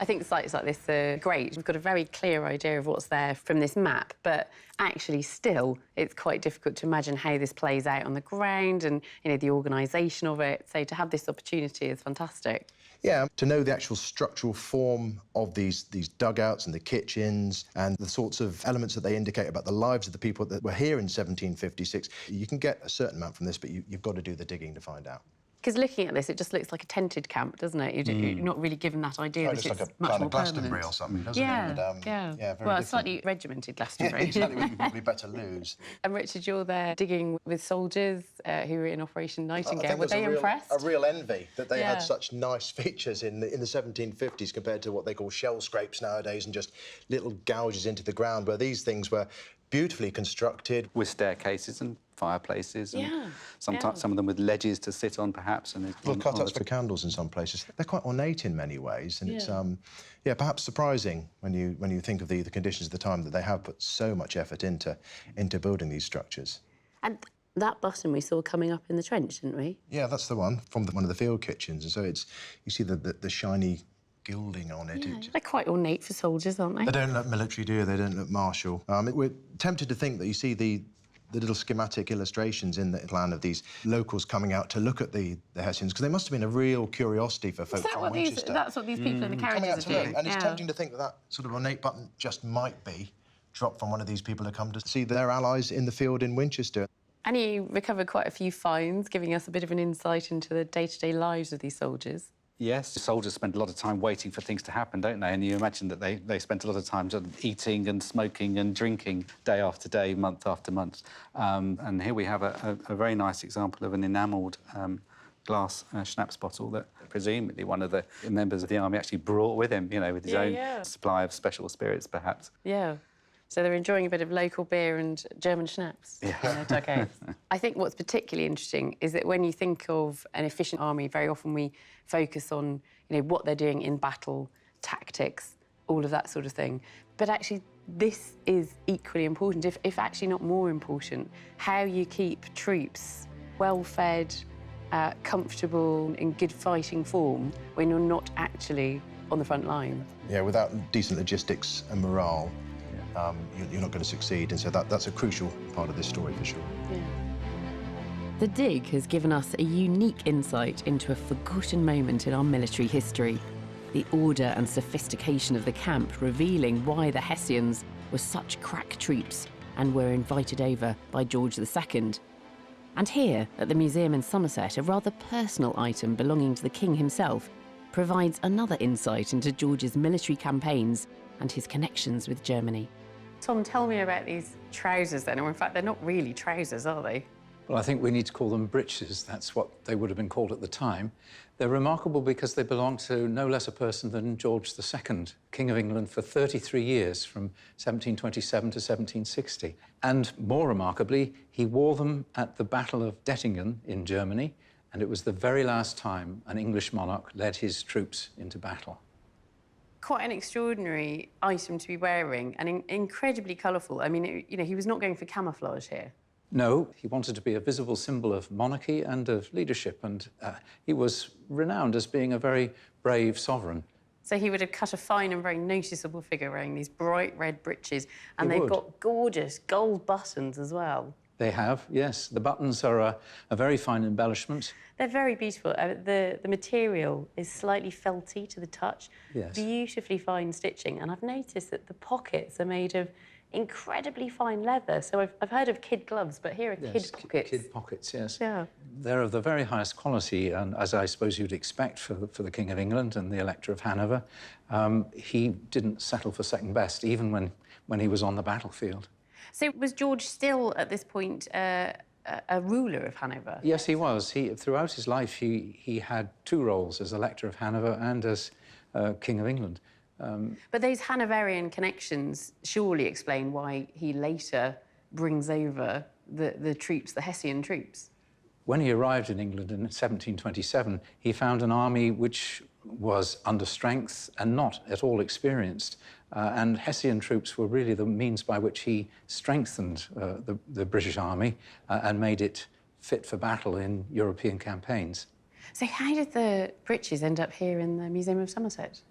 I think sites like this are great. We've got a very clear idea of what's there from this map, but actually still it's quite difficult to imagine how this plays out on the ground and, you know, the organisation of it. So to have this opportunity is fantastic. Yeah, to know the actual structural form of these dugouts and the kitchens and the sorts of elements that they indicate about the lives of the people that were here in 1756, you can get a certain amount from this, but you've got to do the digging to find out. Because looking at this, it just looks like a tented camp, doesn't it? You're not really given that idea that it's like a much kind more of Glastonbury permanent. or something, doesn't yeah, it? But, yeah. Very well, different. slightly regimented Glastonbury. Exactly, what you probably better lose. And Richard, you're there digging with soldiers who were in Operation Nightingale. Were they impressed? impressed? A real envy that they had such nice features in the 1750s compared to what they call shell scrapes nowadays and just little gouges into the ground, where these things were beautifully constructed. With staircases and fireplaces, and Yeah, sometimes some of them with ledges to sit on, perhaps. And Well, cut-outs for candles in some places. They're quite ornate in many ways, and it's perhaps surprising when you think of the conditions of the time that they have put so much effort into building these structures. And that button we saw coming up in the trench, didn't we? Yeah, that's the one from one of the field kitchens, and so you see the shiny gilding on it. Yeah, they're quite ornate for soldiers, aren't they? They don't look military, do they? They don't look martial. We're tempted to think that you see the little schematic illustrations in the plan of these locals coming out to look at the Hessians, because they must have been a real curiosity for folks from Winchester. That's what these people in the coming out carriages to are look. doing. And it's tempting to think that that sort of ornate button just might be dropped from one of these people who come to see their allies in the field in Winchester. And you recovered quite a few finds, giving us a bit of an insight into the day-to-day lives of these soldiers. Yes, soldiers spend a lot of time waiting for things to happen, don't they? And you imagine that they spent a lot of time eating and smoking and drinking day after day, month after month. And here we have a very nice example of an enamelled glass schnapps bottle that presumably one of the members of the army actually brought with him, you know, with his own supply of special spirits, perhaps. Yeah. So they're enjoying a bit of local beer and German schnapps in their dugouts. I think what's particularly interesting is that when you think of an efficient army, very often we focus on, you know, what they're doing in battle, tactics, all of that sort of thing. But actually, this is equally important, if actually not more important, how you keep troops well-fed, comfortable, in good fighting form when you're not actually on the front line. Yeah, without decent logistics and morale, you're not going to succeed, and so that's a crucial part of this story for sure. Yeah. The dig has given us a unique insight into a forgotten moment in our military history. The order and sophistication of the camp revealing why the Hessians were such crack troops and were invited over by George II. And here, at the museum in Somerset, a rather personal item belonging to the king himself provides another insight into George's military campaigns and his connections with Germany. Tom, tell me about these trousers then, or in fact, they're not really trousers, are they? Well, I think we need to call them breeches. That's what they would have been called at the time. They're remarkable because they belong to no less a person than George II, King of England for 33 years, from 1727 to 1760. And more remarkably, he wore them at the Battle of Dettingen in Germany, and it was the very last time an English monarch led his troops into battle. Quite an extraordinary item to be wearing and incredibly colourful. I mean, you know, he was not going for camouflage here. No, he wanted to be a visible symbol of monarchy and of leadership, and he was renowned as being a very brave sovereign. So he would have cut a fine and very noticeable figure wearing these bright red breeches, and they've got gorgeous gold buttons as well. They have, yes. The buttons are a very fine embellishment. They're very beautiful. The material is slightly felty to the touch. Yes. Beautifully fine stitching. And I've noticed that the pockets are made of incredibly fine leather. So I've heard of kid gloves, but here are kid pockets. Kid pockets, yes. Yeah. They're of the very highest quality, and as I suppose you'd expect for the King of England and the Elector of Hanover. He didn't settle for second best, even when he was on the battlefield. So was George still, at this point, a ruler of Hanover? Yes, he was. Throughout his life, he had two roles, as Elector of Hanover and as King of England. But those Hanoverian connections surely explain why he later brings over the troops, the Hessian troops. When he arrived in England in 1727, he found an army which was under strength and not at all experienced. And Hessian troops were really the means by which he strengthened the British Army and made it fit for battle in European campaigns. So how did the breeches end up here in the Museum of Somerset?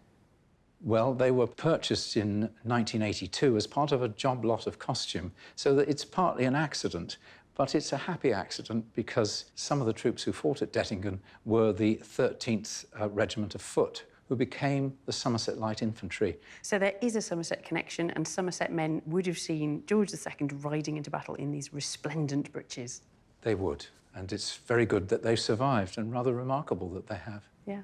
Well, they were purchased in 1982 as part of a job lot of costume, so that it's partly an accident, but it's a happy accident because some of the troops who fought at Dettingen were the 13th Regiment of Foot, who became the Somerset Light Infantry. So there is a Somerset connection, and Somerset men would have seen George II riding into battle in these resplendent breeches. They would, and it's very good that they've survived, and rather remarkable that they have. Yeah.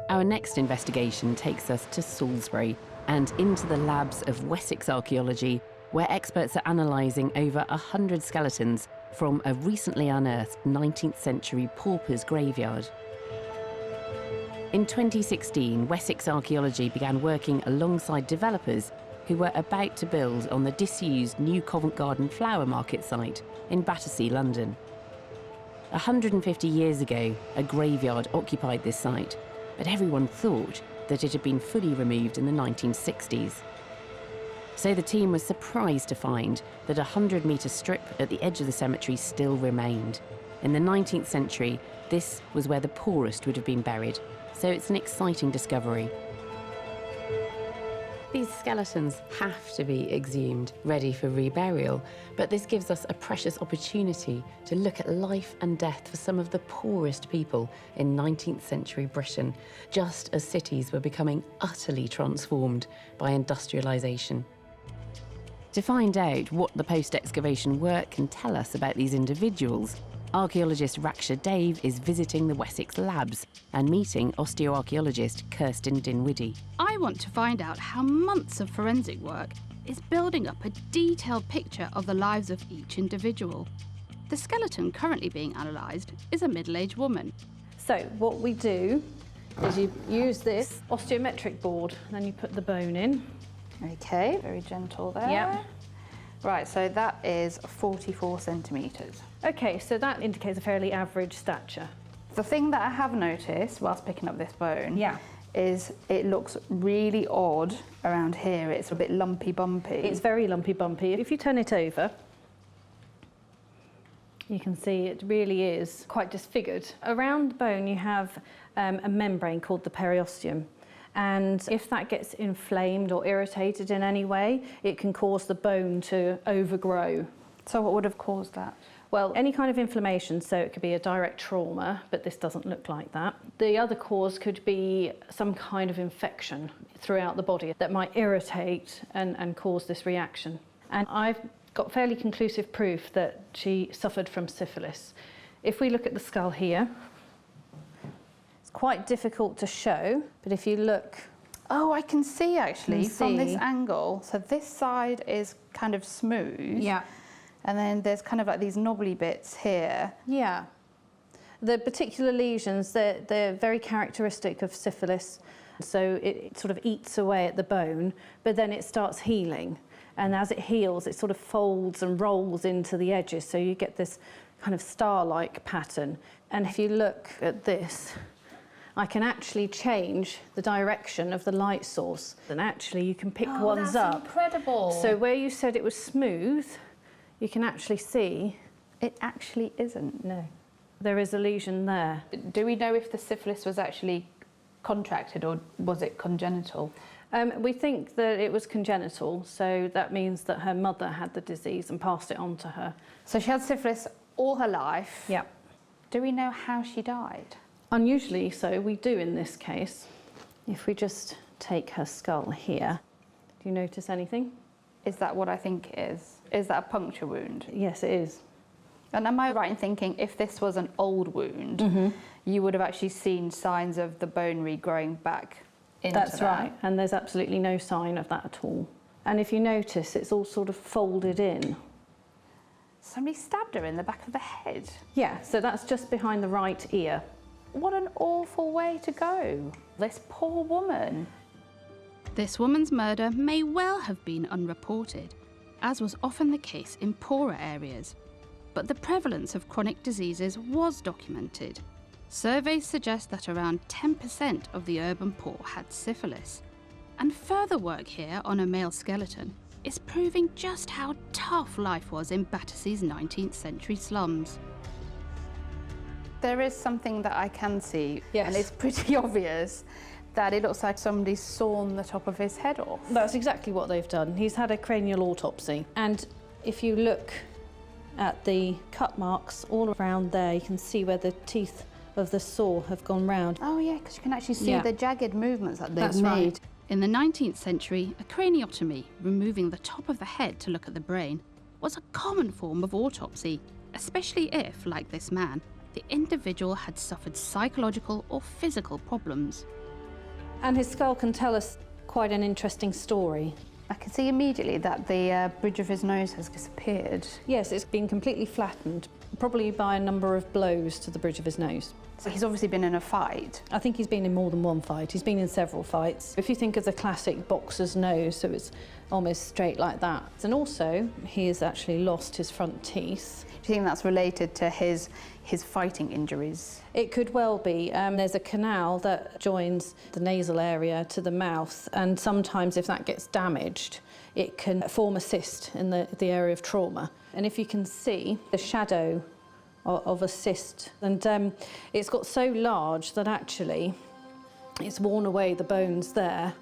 Our next investigation takes us to Salisbury and into the labs of Wessex Archaeology, where experts are analysing over 100 skeletons from a recently unearthed 19th century pauper's graveyard. In 2016, Wessex Archaeology began working alongside developers who were about to build on the disused new Covent Garden Flower Market site in Battersea, London. 150 years ago, a graveyard occupied this site, but everyone thought that it had been fully removed in the 1960s. So the team was surprised to find that a 100-metre strip at the edge of the cemetery still remained. In the 19th century, this was where the poorest would have been buried, so it's an exciting discovery. These skeletons have to be exhumed, ready for reburial, but this gives us a precious opportunity to look at life and death for some of the poorest people in 19th century Britain, just as cities were becoming utterly transformed by industrialisation. To find out what the post-excavation work can tell us about these individuals, archaeologist Raksha Dave is visiting the Wessex labs and meeting osteoarchaeologist Kirsten Dinwiddie. I want to find out how months of forensic work is building up a detailed picture of the lives of each individual. The skeleton currently being analysed is a middle-aged woman. So what we do is you use this osteometric board, and then you put the bone in. Okay, very gentle there. Yep. Right, so that is 44 centimetres. Okay, so that indicates a fairly average stature. The thing that I have noticed whilst picking up this bone is it looks really odd around here. It's a bit lumpy bumpy. It's very lumpy bumpy. If you turn it over, you can see it really is quite disfigured. Around the bone you have a membrane called the periosteum. And if that gets inflamed or irritated in any way, it can cause the bone to overgrow. So what would have caused that? Well, any kind of inflammation, so it could be a direct trauma, but this doesn't look like that. The other cause could be some kind of infection throughout the body that might irritate and cause this reaction. And I've got fairly conclusive proof that she suffered from syphilis. If we look at the skull here, it's quite difficult to show, but if you look... Oh, I can see actually from this angle. So this side is kind of smooth. Yeah. And then there's kind of like these knobbly bits here. Yeah. The particular lesions, they're very characteristic of syphilis. So it sort of eats away at the bone, but then it starts healing. And as it heals, it sort of folds and rolls into the edges. So you get this kind of star-like pattern. And if you look at this, I can actually change the direction of the light source. And actually you can pick ones up. Incredible. So where you said it was smooth, you can actually see... It actually isn't, no. There is a lesion there. Do we know if the syphilis was actually contracted or was it congenital? We think that it was congenital, so that means that her mother had the disease and passed it on to her. So she had syphilis all her life? Yeah. Do we know how she died? Unusually so, we do in this case. If we just take her skull here, do you notice anything? Is that what I think it is? Is that a puncture wound? Yes, it is. And am I right in thinking if this was an old wound, you would have actually seen signs of the bone regrowing back into That's that? right, and there's absolutely no sign of that at all. And if you notice, it's all sort of folded in. Somebody stabbed her in the back of the head? Yeah, so that's just behind the right ear. What an awful way to go. This poor woman. This woman's murder may well have been unreported, as was often the case in poorer areas. But the prevalence of chronic diseases was documented. Surveys suggest that around 10% of the urban poor had syphilis. And further work here on a male skeleton is proving just how tough life was in Battersea's 19th century slums. There is something that I can see, yes, and it's pretty obvious. that it looks like somebody's sawn the top of his head off. That's exactly what they've done. He's had a cranial autopsy. And if you look at the cut marks all around there, you can see where the teeth of the saw have gone round. Oh yeah, because you can actually see the jagged movements that they've made. Right. In the 19th century, a craniotomy, removing the top of the head to look at the brain, was a common form of autopsy, especially if, like this man, the individual had suffered psychological or physical problems. And his skull can tell us quite an interesting story. I can see immediately that the bridge of his nose has disappeared. Yes, it's been completely flattened, probably by a number of blows to the bridge of his nose. So he's obviously been in a fight. I think he's been in more than one fight. He's been in several fights. If you think of the classic boxer's nose, so it's almost straight like that. And also, he has actually lost his front teeth. Do you think that's related to his fighting injuries? It could well be. There's a canal that joins the nasal area to the mouth, and sometimes if that gets damaged, it can form a cyst in the area of trauma. And if you can see the shadow of a cyst, and it's got so large that actually it's worn away the bones there.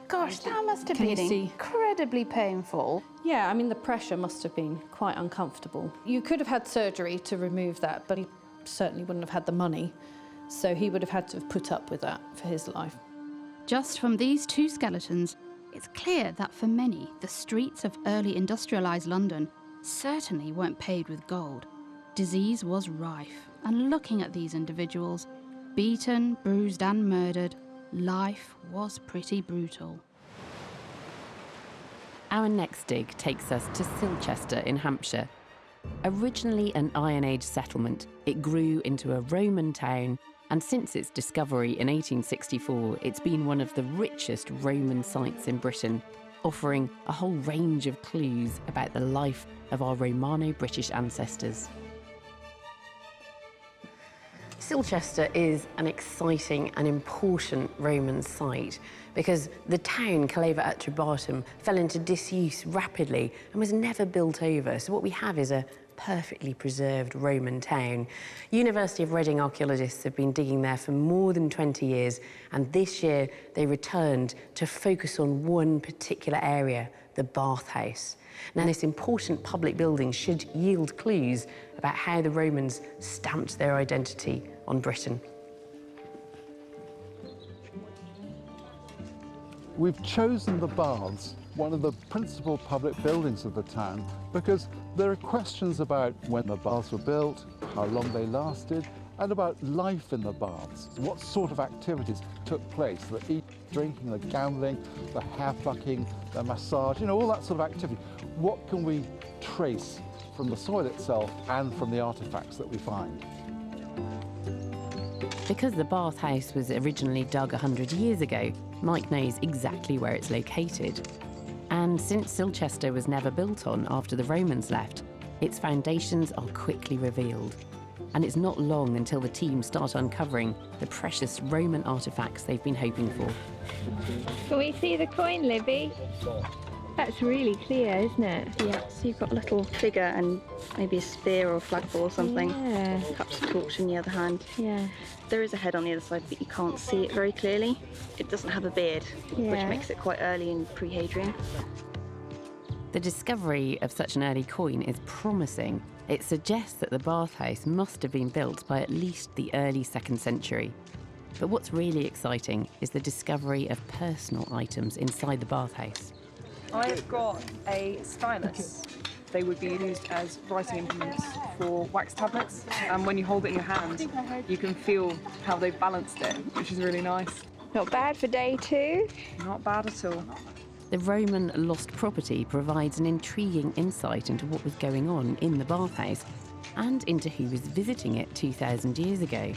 Gosh, that must have been incredibly painful. Yeah, I mean, the pressure must have been quite uncomfortable. You could have had surgery to remove that, but he certainly wouldn't have had the money, so he would have had to have put up with that for his life. Just from these two skeletons, it's clear that for many, the streets of early industrialised London certainly weren't paved with gold. Disease was rife, and looking at these individuals, beaten, bruised and murdered, life was pretty brutal. Our next dig takes us to Silchester in Hampshire. Originally an Iron Age settlement, it grew into a Roman town, and since its discovery in 1864, it's been one of the richest Roman sites in Britain, offering a whole range of clues about the life of our Romano-British ancestors. Silchester is an exciting and important Roman site because the town, Caleva Atrebatum, fell into disuse rapidly and was never built over. So what we have is a perfectly preserved Roman town. University of Reading archaeologists have been digging there for more than 20 years, and this year they returned to focus on one particular area, the bathhouse. Now, this important public building should yield clues about how the Romans stamped their identity on Britain. We've chosen the baths, one of the principal public buildings of the town, because there are questions about when the baths were built, how long they lasted, and about life in the baths. What sort of activities took place, the eating, drinking, the gambling, the hair plucking, the massage, all that sort of activity. What can we trace from the soil itself and from the artefacts that we find? Because the bathhouse was originally dug 100 years ago, Mike knows exactly where it's located. And since Silchester was never built on after the Romans left, its foundations are quickly revealed. And it's not long until the team start uncovering the precious Roman artefacts they've been hoping for. Can we see the coin, Libby? That's really clear, isn't it? Yeah, so you've got a little figure and maybe a spear or a flagpole or something. Yeah. Perhaps a torch in the other hand. Yeah. There is a head on the other side, but you can't see it very clearly. It doesn't have a beard, which makes it quite early in pre-Hadrian. The discovery of such an early coin is promising. It suggests that the bathhouse must have been built by at least the early 2nd century. But what's really exciting is the discovery of personal items inside the bathhouse. I've got a stylus. They would be used as writing implements for wax tablets, and when you hold it in your hand, you can feel how they've balanced it, which is really nice. Not bad for day 2. Not bad at all. The Roman lost property provides an intriguing insight into what was going on in the bathhouse and into who was visiting it 2,000 years ago.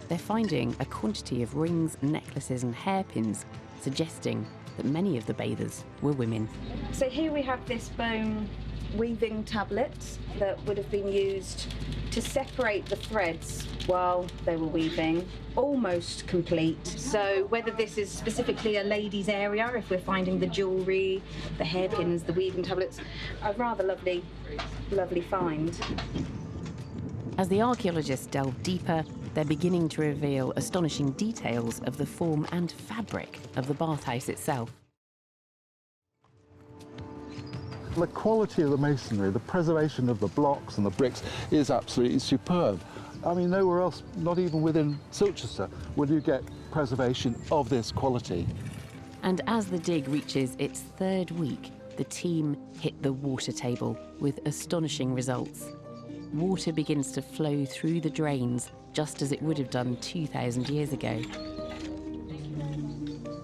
They're finding a quantity of rings, necklaces and hairpins, suggesting that many of the bathers were women. So here we have this bone weaving tablet that would have been used to separate the threads while they were weaving, almost complete. So whether this is specifically a lady's area, if we're finding the jewellery, the hairpins, the weaving tablets, a rather lovely find. As the archaeologists delve deeper, they're beginning to reveal astonishing details of the form and fabric of the bathhouse itself. The quality of the masonry, the preservation of the blocks and the bricks is absolutely superb. I mean, nowhere else, not even within Silchester, will you get preservation of this quality. And as the dig reaches its third week, the team hit the water table with astonishing results. Water begins to flow through the drains, just as it would have done 2,000 years ago.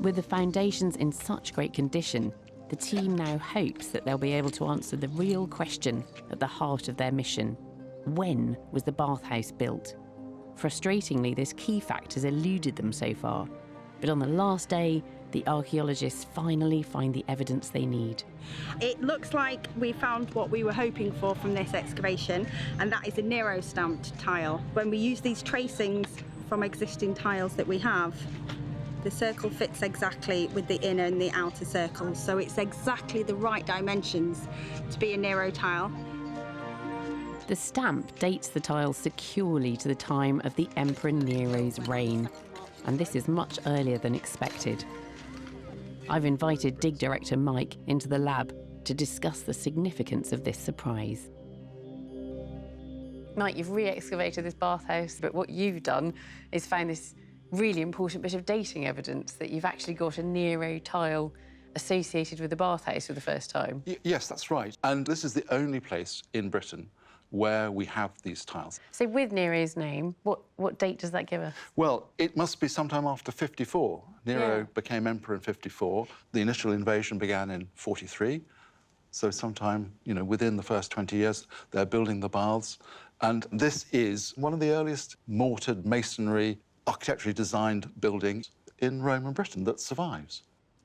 With the foundations in such great condition, the team now hopes that they'll be able to answer the real question at the heart of their mission. When was the bathhouse built? Frustratingly, this key fact has eluded them so far. But on the last day, the archaeologists finally find the evidence they need. It looks like we found what we were hoping for from this excavation, and that is a Nero-stamped tile. When we use these tracings from existing tiles that we have, the circle fits exactly with the inner and the outer circles, so it's exactly the right dimensions to be a Nero tile. The stamp dates the tile securely to the time of the Emperor Nero's reign, and this is much earlier than expected. I've invited dig director Mike into the lab to discuss the significance of this surprise. Mike, you've re-excavated this bathhouse, but what you've done is found this really important bit of dating evidence that you've actually got a Nero tile associated with the bathhouse for the first time. Yes, that's right. And this is the only place in Britain where we have these tiles. So with Nero's name, what date does that give us? Well, it must be sometime after 54. Nero became emperor in 54. The initial invasion began in 43. So sometime, you know, within the first 20 years, they're building the baths. And this is one of the earliest mortared masonry, architecturally designed buildings in Roman Britain that survives.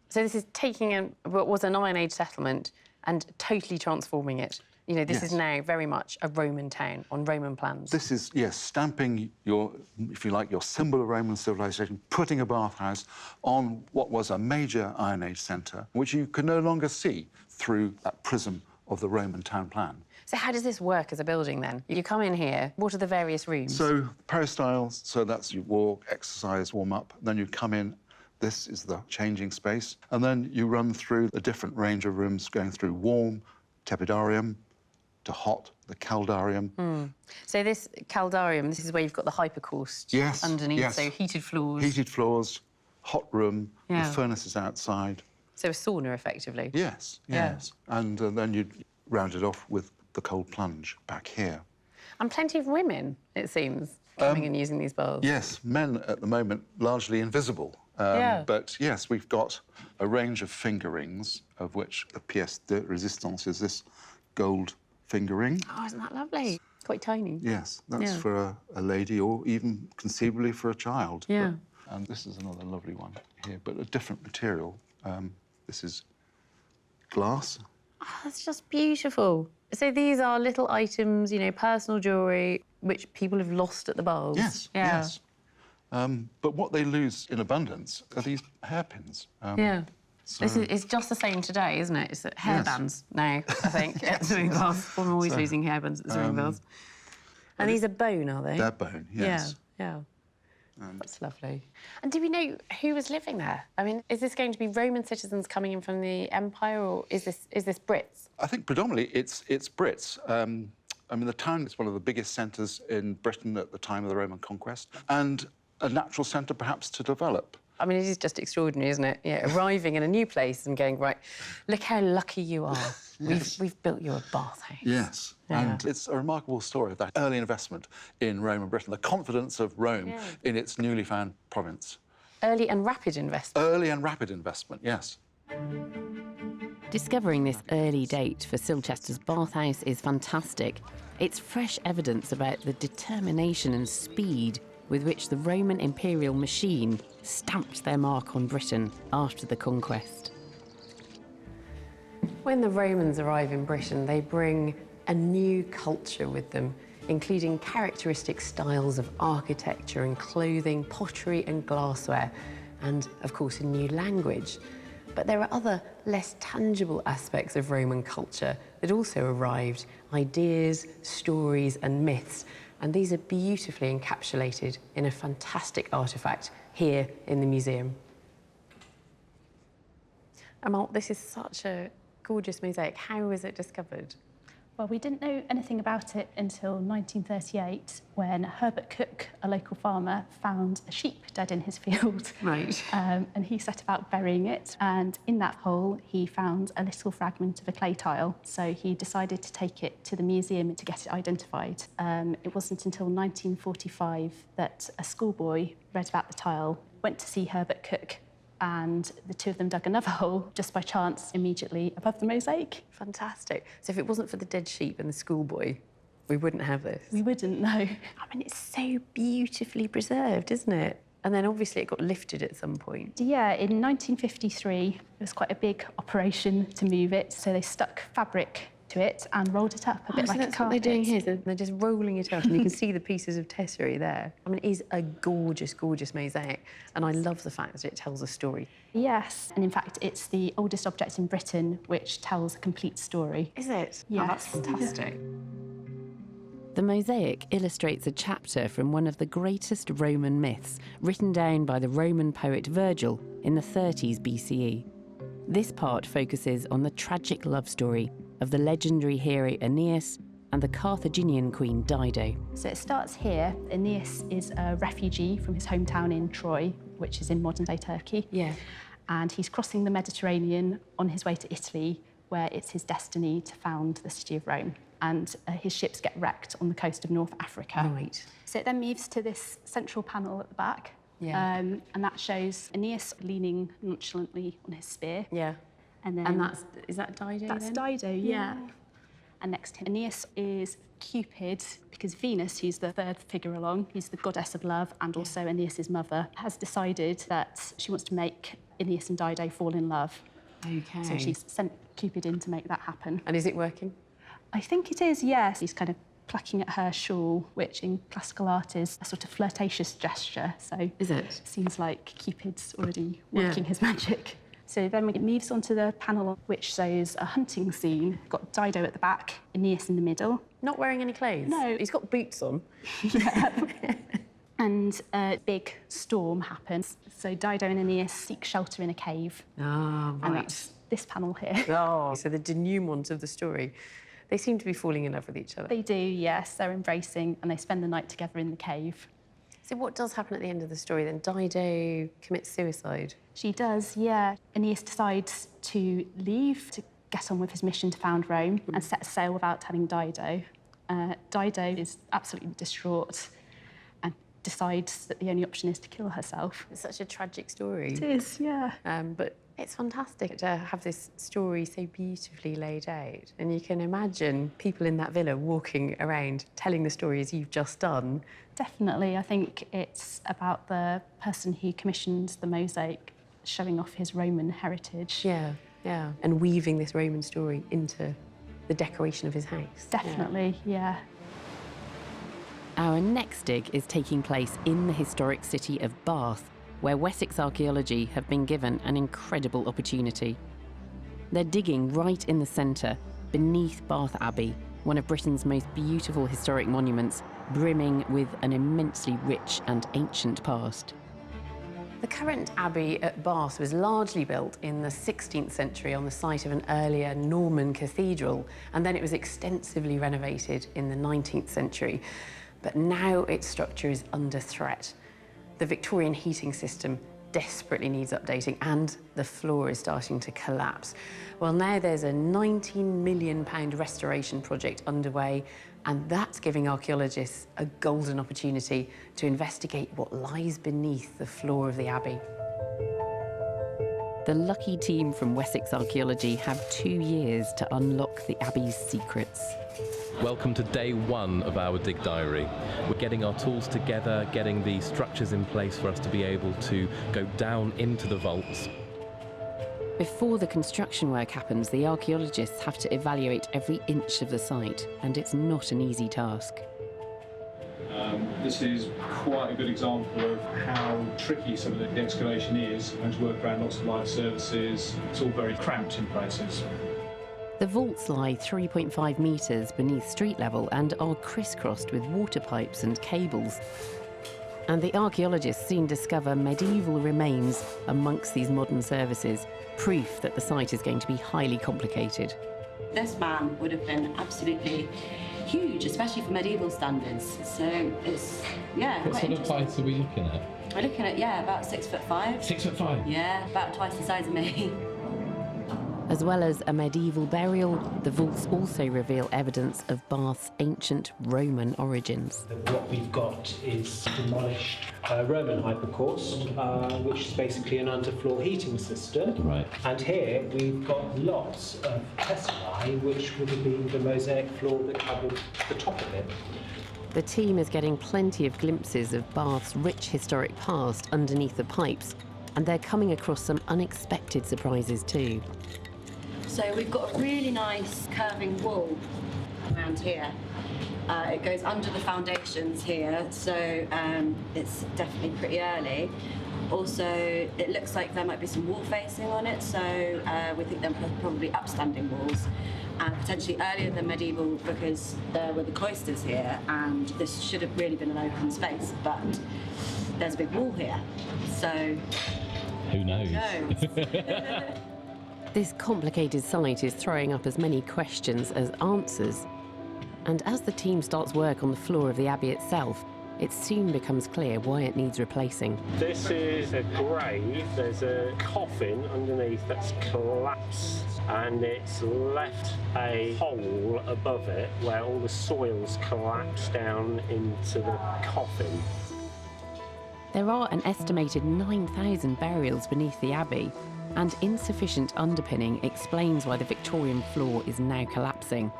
So this is taking what was an Iron Age settlement and totally transforming it. You know, this is now very much a Roman town on Roman plans. This is, yes, stamping your, if you like, your symbol of Roman civilization, putting a bathhouse on what was a major Iron Age centre, which you can no longer see through that prism of the Roman town plan. So how does this work as a building, then? You come in here, what are the various rooms? So, peristyles, so that's you walk, exercise, warm up, then you come in. This is the changing space. And then you run through a different range of rooms, going through warm, tepidarium, to hot, the caldarium. So this caldarium, this is where you've got the hypercaust underneath, so heated floors. Heated floors, hot room, the furnace is outside. So a sauna, effectively? Yes, yes. And then you round it off with the cold plunge back here. And plenty of women, it seems, coming and using these baths. Yes, men at the moment largely invisible. But yes, we've got a range of finger rings, of which the pièce de résistance is this gold finger ring. Oh, isn't that lovely? Quite tiny. Yes, that's for a lady or even conceivably for a child. Yeah. And this is another lovely one here, but a different material. This is glass. Oh, that's just beautiful. So these are little items, you know, personal jewellery, which people have lost at the baths. Yes, yes. But what they lose in abundance are these hairpins. So... It's just the same today, isn't it? It's hairbands now, I think, at the swimming baths. I'm always losing hairbands at the swimming baths. And these are bone, are they? They're bone, yes. Yeah. That's lovely. And do we know who was living there? I mean, is this going to be Roman citizens coming in from the Empire, or is this Brits? I think predominantly it's Brits. I mean, the town is one of the biggest centres in Britain at the time of the Roman conquest, and a natural centre perhaps to develop. I mean, it is just extraordinary, isn't it? Yeah, arriving in a new place and going, right, look how lucky you are. We've built you a bathhouse. Yes, and it's a remarkable story of that early investment in Roman Britain, the confidence of Rome in its newly found province. Early and rapid investment. Early and rapid investment, yes. Discovering this early date for Silchester's bathhouse is fantastic. It's fresh evidence about the determination and speed with which the Roman imperial machine stamped their mark on Britain after the conquest. When the Romans arrive in Britain, they bring a new culture with them, including characteristic styles of architecture and clothing, pottery and glassware, and, of course, a new language. But there are other, less tangible aspects of Roman culture that also arrived, ideas, stories and myths. And these are beautifully encapsulated in a fantastic artefact here in the museum. Amal, this is such a gorgeous mosaic. How was it discovered? Well, we didn't know anything about it until 1938, when Herbert Cook, a local farmer, found a sheep dead in his field. Right. And he set about burying it. And in that hole, he found a little fragment of a clay tile. So he decided to take it to the museum to get it identified. It wasn't until 1945 that a schoolboy read about the tile, went to see Herbert Cook, and the two of them dug another hole just by chance immediately above the mosaic. Fantastic. So if it wasn't for the dead sheep and the schoolboy, we wouldn't have this? We wouldn't, no. I mean, it's so beautifully preserved, isn't it? And then obviously it got lifted at some point. Yeah, in 1953, it was quite a big operation to move it, so they stuck fabric to it and rolled it up a bit so like a that's carpet. what they're doing here. They're just rolling it up and you can see the pieces of tesserae there. I mean, it is a gorgeous, gorgeous mosaic, and I love the fact that it tells a story. Yes, and in fact, it's the oldest object in Britain which tells a complete story. Is it? Yes. Oh, that's fantastic. The mosaic illustrates a chapter from one of the greatest Roman myths, written down by the Roman poet Virgil in the 30s BCE. This part focuses on the tragic love story of the legendary hero Aeneas and the Carthaginian queen Dido. So it starts here. Aeneas is a refugee from his hometown in Troy, which is in modern-day Turkey. Yeah. And he's crossing the Mediterranean on his way to Italy, where it's his destiny to found the city of Rome. And his ships get wrecked on the coast of North Africa. Right. So it then moves to this central panel at the back. Yeah. And that shows Aeneas leaning nonchalantly on his spear. Yeah. And then is that Dido? That's then? Dido, yeah. And next to him, Aeneas is Cupid, because Venus, who's the third figure along, who's the goddess of love and also Aeneas's mother, has decided that she wants to make Aeneas and Dido fall in love. Okay. So she's sent Cupid in to make that happen. And is it working? I think it is, yes. He's kind of plucking at her shawl, which in classical art is a sort of flirtatious gesture. So is it? Seems like Cupid's already working his magic. So then it moves on to the panel which shows a hunting scene. Got Dido at the back, Aeneas in the middle. Not wearing any clothes? No. He's got boots on. And a big storm happens. So Dido and Aeneas seek shelter in a cave. Ah, right. And that's this panel here. Oh, so the denouement of the story. They seem to be falling in love with each other. They do, yes. They're embracing and they spend the night together in the cave. So what does happen at the end of the story then? Dido commits suicide? She does, yeah. Aeneas decides to leave to get on with his mission to found Rome and set sail without telling Dido. Dido is absolutely distraught and decides that the only option is to kill herself. It's such a tragic story. It is, yeah. But it's fantastic to have this story so beautifully laid out. And you can imagine people in that villa walking around telling the stories you've just done. Definitely. I think it's about the person who commissioned the mosaic showing off his Roman heritage. Yeah, yeah. And weaving this Roman story into the decoration of his house. Definitely, yeah. Our next dig is taking place in the historic city of Bath, where Wessex Archaeology have been given an incredible opportunity. They're digging right in the centre, beneath Bath Abbey, one of Britain's most beautiful historic monuments, brimming with an immensely rich and ancient past. The current abbey at Bath was largely built in the 16th century on the site of an earlier Norman cathedral, and then it was extensively renovated in the 19th century. But now its structure is under threat. The Victorian heating system desperately needs updating, and the floor is starting to collapse. Well, now there's a £19 million restoration project underway, and that's giving archaeologists a golden opportunity to investigate what lies beneath the floor of the abbey. The lucky team from Wessex Archaeology have 2 years to unlock the abbey's secrets. Welcome to day one of our dig diary. We're getting our tools together, getting the structures in place for us to be able to go down into the vaults. Before the construction work happens, the archaeologists have to evaluate every inch of the site, and it's not an easy task. This is quite a good example of how tricky some of the excavation is, and to work around lots of live surfaces. It's all very cramped in places. The vaults lie 3.5 metres beneath street level and are crisscrossed with water pipes and cables. And the archaeologists soon discover medieval remains amongst these modern services, proof that the site is going to be highly complicated. This man would have been absolutely huge, especially for medieval standards. So it's, yeah, What quite sort of interesting. heights are we looking at? We're looking at, yeah, about 6'5". 6'5"? Yeah, about twice the size of me. As well as a medieval burial, the vaults also reveal evidence of Bath's ancient Roman origins. What we've got is demolished Roman hypocaust, which is basically an underfloor heating system. Right. And here we've got lots of tesserae, which would have been the mosaic floor that covered the top of it. The team is getting plenty of glimpses of Bath's rich historic past underneath the pipes, and they're coming across some unexpected surprises too. So we've got a really nice curving wall around here. It goes under the foundations here, so it's definitely pretty early. Also, it looks like there might be some wall facing on it, so we think they're probably upstanding walls. And potentially earlier than medieval, because there were the cloisters here, and this should have really been an open space, but there's a big wall here, so Who knows? This complicated site is throwing up as many questions as answers. And as the team starts work on the floor of the abbey itself, it soon becomes clear why it needs replacing. This is a grave. There's a coffin underneath that's collapsed, and it's left a hole above it where all the soil's collapsed down into the coffin. There are an estimated 9,000 burials beneath the abbey, and insufficient underpinning explains why the Victorian floor is now collapsing.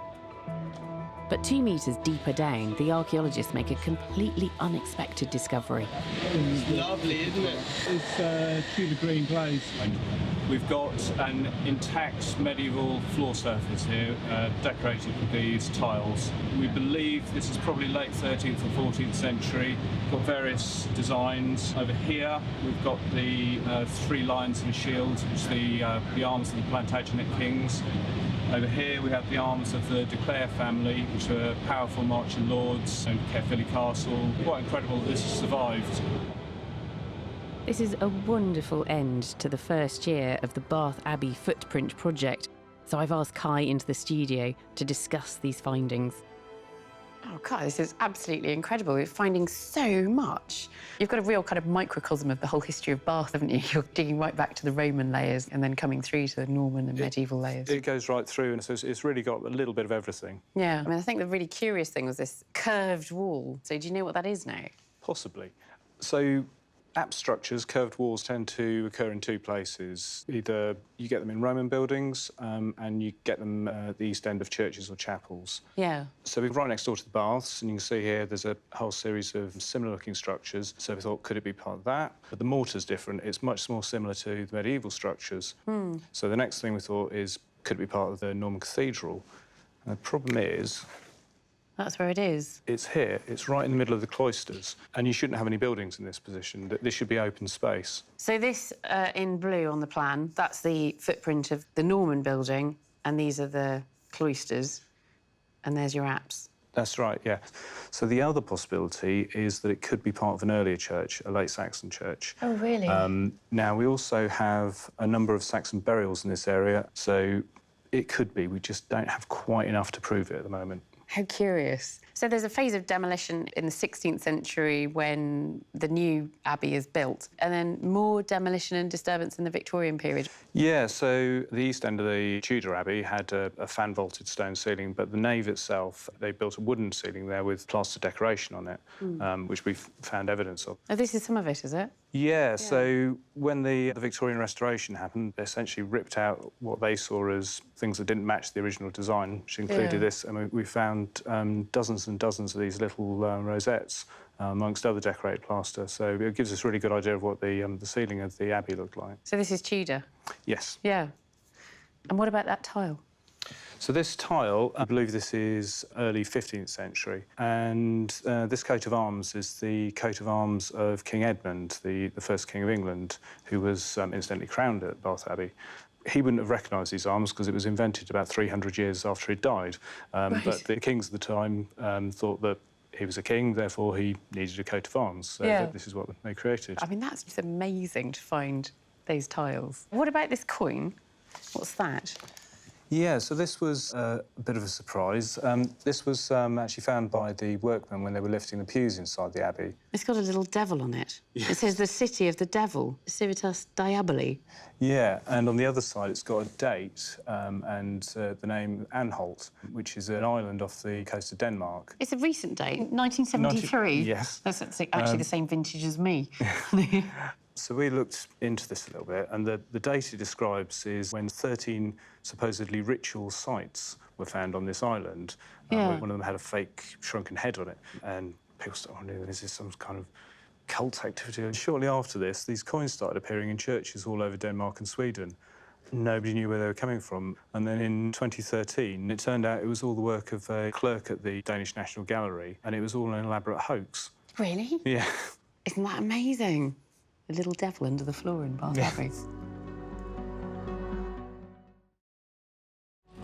But 2 metres deeper down, the archaeologists make a completely unexpected discovery. It's lovely, isn't it? It's Tudor green glaze. We've got an intact medieval floor surface here, decorated with these tiles. We believe this is probably late 13th or 14th century. Got various designs. Over here, we've got the 3 lions and a shield, which are the arms of the Plantagenet kings. Over here we have the arms of the de Clare family, which are powerful marching lords, and Caerphilly Castle. Quite incredible that this has survived. This is a wonderful end to the first year of the Bath Abbey Footprint Project, so I've asked Kai into the studio to discuss these findings. Oh, God, this is absolutely incredible. We're finding so much. You've got a real kind of microcosm of the whole history of Bath, haven't you? You're digging right back to the Roman layers and then coming through to the Norman and medieval layers. It goes right through, and so it's really got a little bit of everything. Yeah, I mean, I think the really curious thing was this curved wall. So do you know what that is now? Possibly. So app structures, curved walls, tend to occur in 2 places. Either you get them in Roman buildings, and you get them at the east end of churches or chapels. Yeah. So we're right next door to the baths, and you can see here there's a whole series of similar-looking structures. So we thought, could it be part of that? But the mortar's different. It's much more similar to the medieval structures. So the next thing we thought is, could it be part of the Norman Cathedral? And the problem is, that's where it is. it's here. It's right in the middle of the cloisters, and you shouldn't have any buildings in this position. This should be open space. So this in blue on the plan, that's the footprint of the Norman building, and these are the cloisters, and there's your apse. That's right, yeah. So the other possibility is that it could be part of an earlier church, a late Saxon church. Oh, really? Now, we also have a number of Saxon burials in this area, so it could be. We just don't have quite enough to prove it at the moment. How curious. So there's a phase of demolition in the 16th century when the new abbey is built, and then more demolition and disturbance in the Victorian period. Yeah, so the east end of the Tudor Abbey had a fan-vaulted stone ceiling, but the nave itself, they built a wooden ceiling there with plaster decoration on it, which we've found evidence of. Oh, this is some of it, is it? Yeah, so when the Victorian Restoration happened, they essentially ripped out what they saw as things that didn't match the original design, which included this, and we found dozens and dozens of these little rosettes, amongst other decorated plaster. So it gives us a really good idea of what the ceiling of the abbey looked like. So this is Tudor? Yes. Yeah. And what about that tile? So this tile, I believe this is early 15th century, and this coat of arms is the coat of arms of King Edmund, the first King of England, who was incidentally crowned at Bath Abbey. He wouldn't have recognised these arms because it was invented about 300 years after he died. But the kings of the time thought that he was a king, therefore he needed a coat of arms. So this is what they created. I mean, that's just amazing to find those tiles. What about this coin? What's that? Yeah, so this was a bit of a surprise. This was actually found by the workmen when they were lifting the pews inside the abbey. It's got a little devil on it. Yes. It says the city of the devil, Civitas Diaboli. Yeah, and on the other side it's got a date and the name Anholt, which is an island off the coast of Denmark. It's a recent date, 1973. Yes. That's actually the same vintage as me. So we looked into this a little bit, and the date it describes is when 13 supposedly ritual sites were found on this island. One of them had a fake shrunken head on it, and people started wondering, is this some kind of cult activity? And shortly after this, these coins started appearing in churches all over Denmark and Sweden. Nobody knew where they were coming from. And then in 2013, it turned out it was all the work of a clerk at the Danish National Gallery, and it was all an elaborate hoax. Really? Yeah. Isn't that amazing? The little devil under the floor in Bath Abbey.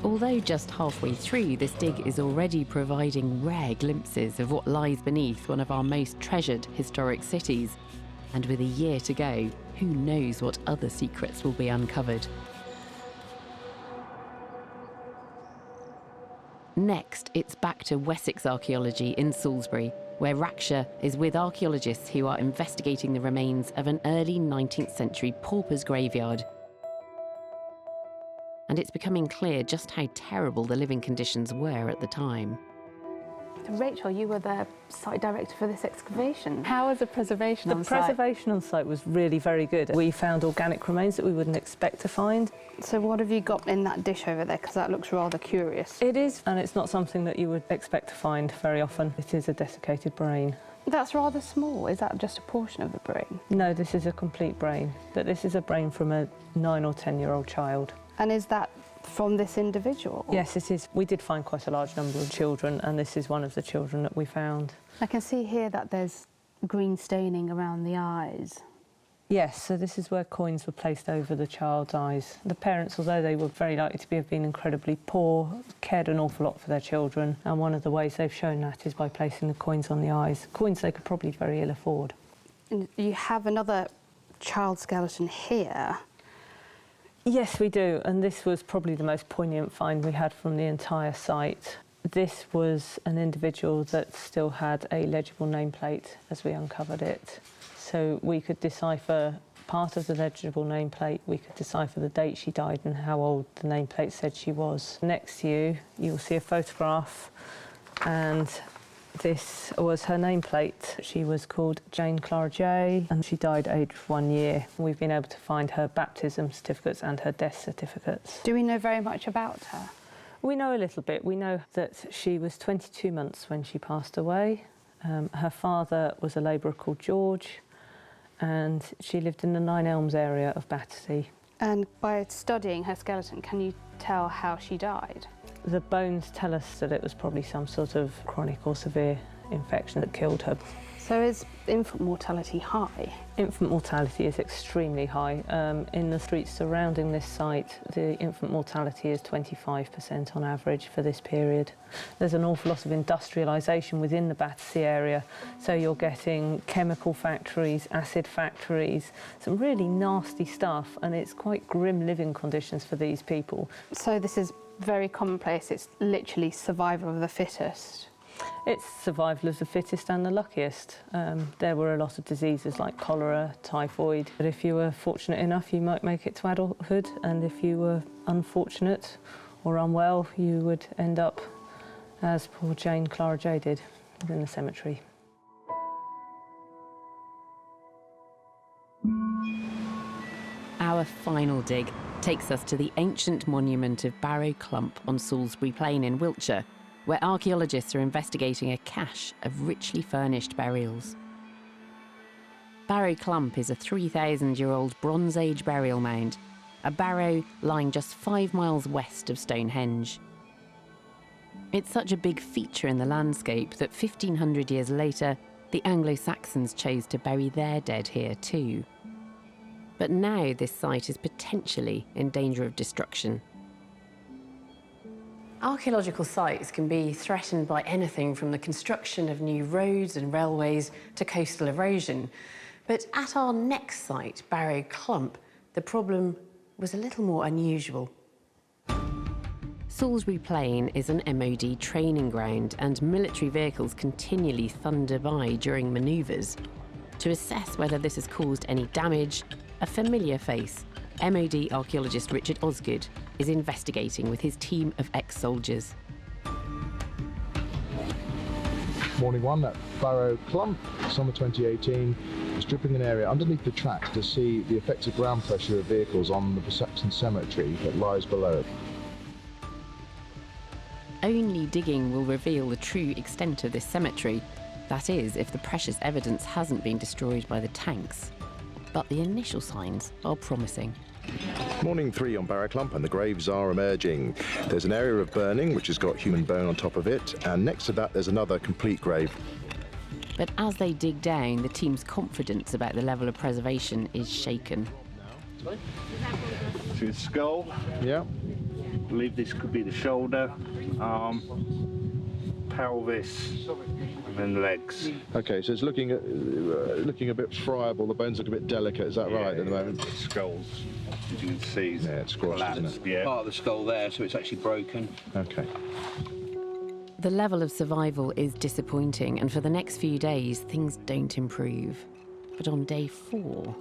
Although just halfway through, this dig is already providing rare glimpses of what lies beneath one of our most treasured historic cities. And with a year to go, who knows what other secrets will be uncovered. Next, it's back to Wessex Archaeology in Salisbury, where Raksha is with archaeologists who are investigating the remains of an early 19th century pauper's graveyard. And it's becoming clear just how terrible the living conditions were at the time. Rachel, you were the site director for this excavation. How was the preservation on The site? preservation on site was really very good. We found organic remains that we wouldn't expect to find. So what have you got in that dish over there? Because that looks rather curious. It is, and it's not something that you would expect to find very often. It is a desiccated brain. That's rather small. Is that just a portion of the brain? No, this is a complete brain. But this is a brain from a 9 or 10-year-old child. And is that from this individual? Yes, it is. We did find quite a large number of children, and this is one of the children that we found. I can see here that there's green staining around the eyes. Yes, so this is where coins were placed over the child's eyes. The parents, although they were very likely to have been incredibly poor, cared an awful lot for their children, and one of the ways they've shown that is by placing the coins on the eyes. Coins they could probably very ill afford. And you have another child skeleton here. Yes, we do, and this was probably the most poignant find we had from the entire site. This was an individual that still had a legible nameplate as we uncovered it. So we could decipher part of the legible nameplate, we could decipher the date she died and how old the nameplate said she was. Next to you, you'll see a photograph, and this was her nameplate. She was called Jane Clara J, and she died aged 1 year. We've been able to find her baptism certificates and her death certificates. Do we know very much about her? We know a little bit. We know that she was 22 months when she passed away. Her father was a labourer called George, and she lived in the Nine Elms area of Battersea. And by studying her skeleton, can you tell how she died? The bones tell us that it was probably some sort of chronic or severe infection that killed her. So is infant mortality high? Infant mortality is extremely high. In the streets surrounding this site, the infant mortality is 25% on average for this period. There's an awful lot of industrialisation within the Battersea area, so you're getting chemical factories, acid factories, some really nasty stuff, and it's quite grim living conditions for these people. So this is very commonplace, it's literally survival of the fittest. It's survival of the fittest and the luckiest. There were a lot of diseases like cholera, typhoid, but if you were fortunate enough you might make it to adulthood, and if you were unfortunate or unwell you would end up as poor Jane Clara J did, within the cemetery. Our final dig takes us to the ancient monument of Barrow Clump on Salisbury Plain in Wiltshire, where archaeologists are investigating a cache of richly furnished burials. Barrow Clump is a 3,000-year-old Bronze Age burial mound, a barrow lying just 5 miles west of Stonehenge. It's such a big feature in the landscape that 1,500 years later, the Anglo-Saxons chose to bury their dead here too. But now this site is potentially in danger of destruction. Archaeological sites can be threatened by anything from the construction of new roads and railways to coastal erosion. But at our next site, Barrow Clump, the problem was a little more unusual. Salisbury Plain is an MOD training ground, and military vehicles continually thunder by during manoeuvres. To assess whether this has caused any damage, a familiar face, MOD archaeologist Richard Osgood, is investigating with his team of ex-soldiers. Morning one at Barrow Clump, summer 2018, stripping an area underneath the tracks to see the effective ground pressure of vehicles on the Saxon cemetery that lies below. Only digging will reveal the true extent of this cemetery. That is, if the precious evidence hasn't been destroyed by the tanks. But the initial signs are promising. Morning 3 on Barrow Clump, and the graves are emerging. There's an area of burning which has got human bone on top of it, and next to that there's another complete grave. But as they dig down, the team's confidence about the level of preservation is shaken. To the skull. Yeah. I believe this could be the shoulder, arm, pelvis, and then legs. Okay, so it's looking a bit friable. The bones look a bit delicate. Is that right at the moment? The skulls, as you can see, yeah, it's squashed, isn't it? Yeah. Part of the skull there, so it's actually broken. Okay. The level of survival is disappointing, and for the next few days, things don't improve. But on day 4...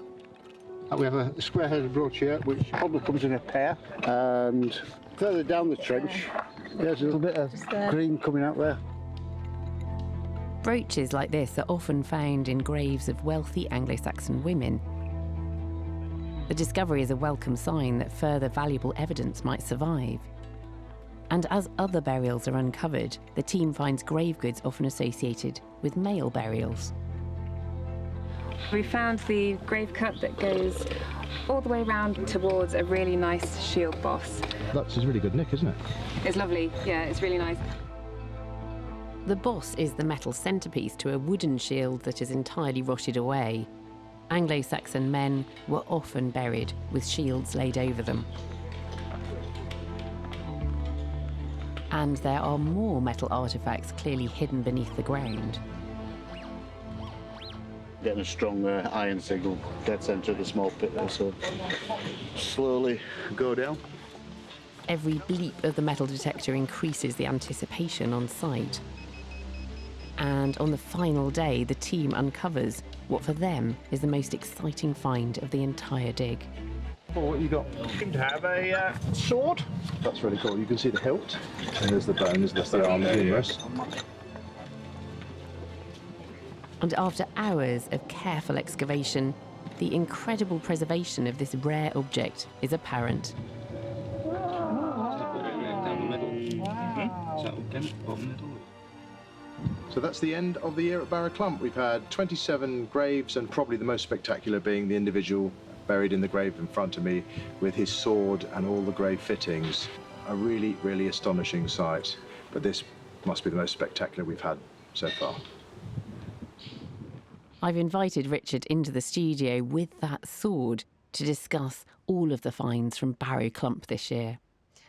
We have a square-headed brooch here, which probably comes in a pair, and further down the trench, there's a little bit of green coming out there. Brooches like this are often found in graves of wealthy Anglo-Saxon women. The discovery is a welcome sign that further valuable evidence might survive. And as other burials are uncovered, the team finds grave goods often associated with male burials. We found the grave cut that goes all the way around towards a really nice shield boss. That's a really good nick, isn't it? It's lovely, yeah, it's really nice. The boss is the metal centrepiece to a wooden shield that is entirely rotted away. Anglo-Saxon men were often buried with shields laid over them. And there are more metal artefacts clearly hidden beneath the ground. Getting a strong iron signal dead centre of the small pit there, so slowly go down. Every bleep of the metal detector increases the anticipation on site. And on the final day, the team uncovers what for them is the most exciting find of the entire dig. Well, what you got? Seem to have a sword. That's really cool. You can see the hilt, and there's the bones, there's the arm, the humerus. And after hours of careful excavation, the incredible preservation of this rare object is apparent. So that's the end of the year at Barrow Clump. We've had 27 graves, and probably the most spectacular being the individual buried in the grave in front of me with his sword and all the grave fittings. A really, really astonishing sight. But this must be the most spectacular we've had so far. I've invited Richard into the studio with that sword to discuss all of the finds from Barrow Clump this year.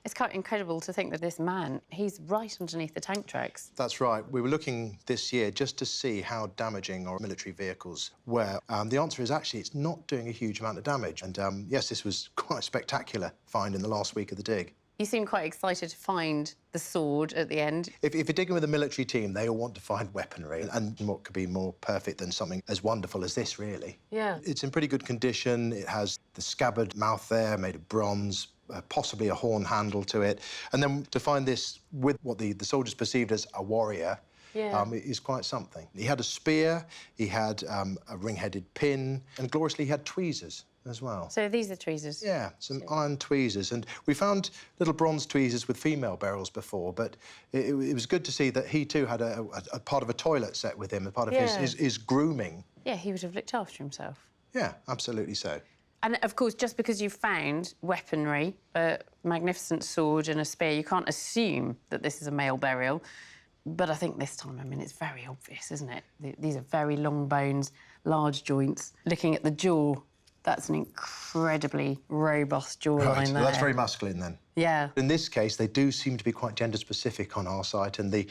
It's quite incredible to think that this man, he's right underneath the tank tracks. That's right. We were looking this year just to see how damaging our military vehicles were. The answer is actually it's not doing a huge amount of damage. And yes, this was quite a spectacular find in the last week of the dig. You seem quite excited to find the sword at the end. If you're digging with a military team, they all want to find weaponry. And what could be more perfect than something as wonderful as this, really? Yeah. It's in pretty good condition. It has the scabbard mouth there, made of bronze, possibly a horn handle to it. And then to find this with what the soldiers perceived as a warrior, is quite something. He had a spear, he had a ring-headed pin, and gloriously he had tweezers as well. So these are tweezers? Yeah, some iron tweezers. And we found little bronze tweezers with female burials before, but it was good to see that he too had a part of a toilet set with him, a part of his grooming. Yeah, he would have looked after himself. Yeah, absolutely so. And, of course, just because you found weaponry, a magnificent sword and a spear, you can't assume that this is a male burial. But I think this time, I mean, it's very obvious, isn't it? These are very long bones, large joints. Looking at the jaw, That's an incredibly robust jawline Right, there. well, that's very masculine then. Yeah. In this case, they do seem to be quite gender-specific on our site, and the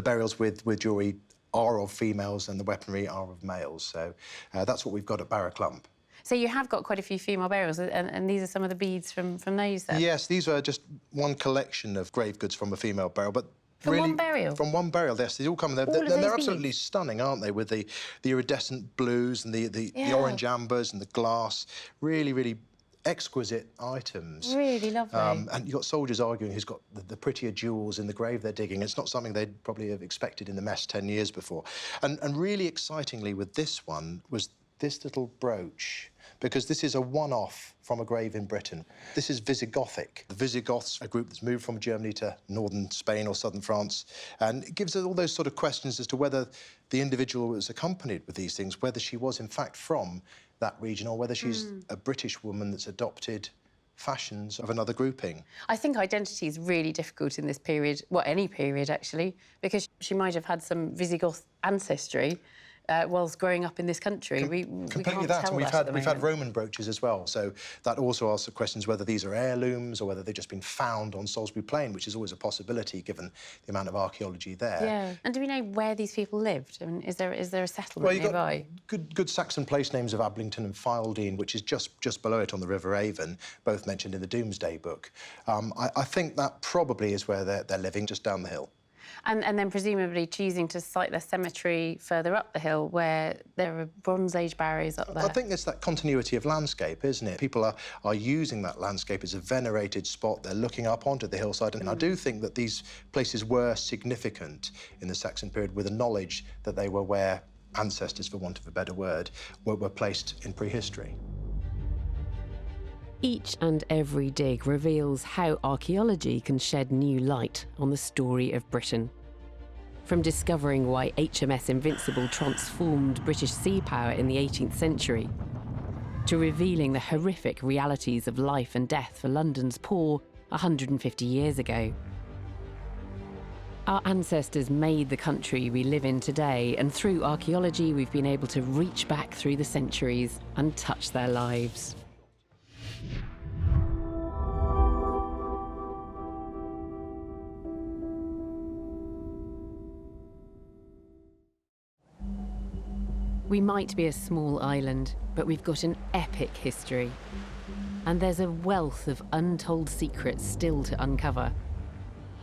burials with jewellery are of females and the weaponry are of males. So that's what we've got at Barraclump. So you have got quite a few female burials, and these are some of the beads from those then? Yes, these are just one collection of grave goods from a female burial, but From really, one burial? From one burial, yes. They all come. They're those absolutely beads? stunning, aren't they? With the iridescent blues and the Yeah. orange ambers and the glass. Really, really exquisite items. Really lovely. And you've got soldiers arguing who's got the prettier jewels in the grave they're digging. It's not something they'd probably have expected in the mess 10 years before. And really excitingly with this one was this little brooch, because this is a one-off from a grave in Britain. This is Visigothic. The Visigoths, a group that's moved from Germany to northern Spain or southern France, and it gives us all those sort of questions as to whether the individual was accompanied with these things, whether she was in fact from that region or whether she's a British woman that's adopted fashions of another grouping. I think identity is really difficult in this period, well, any period, actually, because she might have had some Visigoth ancestry whilst growing up in this country. We Completely can't that, tell and that at the we've had moment. Roman brooches as well, so that also asks the questions whether these are heirlooms or whether they've just been found on Salisbury Plain, which is always a possibility given the amount of archaeology there. Yeah, and do we know where these people lived? I mean, is there a settlement Well, you've nearby? got good Saxon place names of Ablington and Fildene, which is just below it on the River Avon, both mentioned in the Domesday Book. I think that probably is where they're living, just down the hill. And then presumably choosing to site their cemetery further up the hill where there are Bronze Age barrows up there. I think it's that continuity of landscape, isn't it? People are using that landscape as a venerated spot. They're looking up onto the hillside, and I do think that these places were significant in the Saxon period with the knowledge that they were where ancestors, for want of a better word, were placed in prehistory. Each and every dig reveals how archaeology can shed new light on the story of Britain. From discovering why HMS Invincible transformed British sea power in the 18th century, to revealing the horrific realities of life and death for London's poor 150 years ago. Our ancestors made the country we live in today, and through archaeology we've been able to reach back through the centuries and touch their lives. We might be a small island, but we've got an epic history. And there's a wealth of untold secrets still to uncover.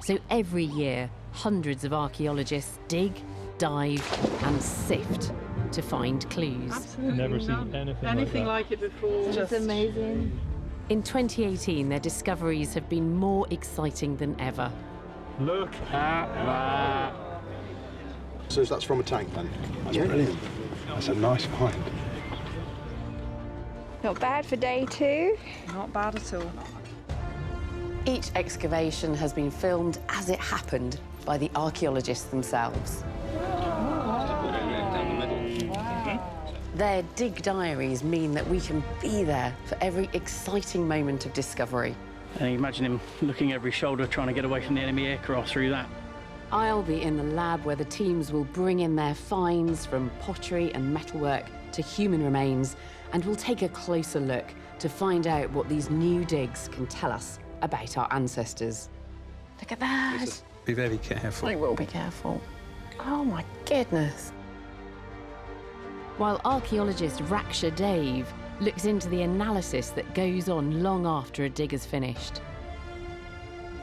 So every year, hundreds of archaeologists dig, dive, and sift to find clues. Absolutely never seen anything like it before. It's amazing. In 2018, their discoveries have been more exciting than ever. Look at that. So that's from a tank then? That's brilliant. That's a nice find. Not bad for day 2. Not bad at all. Each excavation has been filmed as it happened by the archaeologists themselves. Their dig diaries mean that we can be there for every exciting moment of discovery. And you imagine him looking over his shoulder, trying to get away from the enemy aircraft through that. I'll be in the lab where the teams will bring in their finds from pottery and metalwork to human remains, and we'll take a closer look to find out what these new digs can tell us about our ancestors. Look at that. Be very careful. I will be careful. Oh my goodness. While archaeologist Raksha Dave looks into the analysis that goes on long after a dig is finished.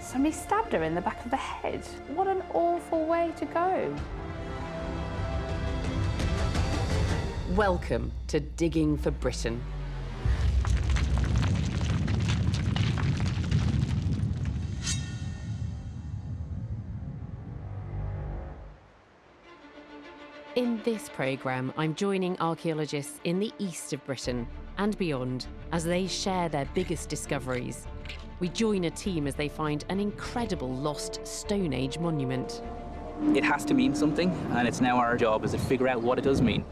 Somebody stabbed her in the back of the head. What an awful way to go. Welcome to Digging for Britain. In this programme, I'm joining archaeologists in the east of Britain and beyond as they share their biggest discoveries. We join a team as they find an incredible lost Stone Age monument. It has to mean something, and it's now our job is to figure out what it does mean.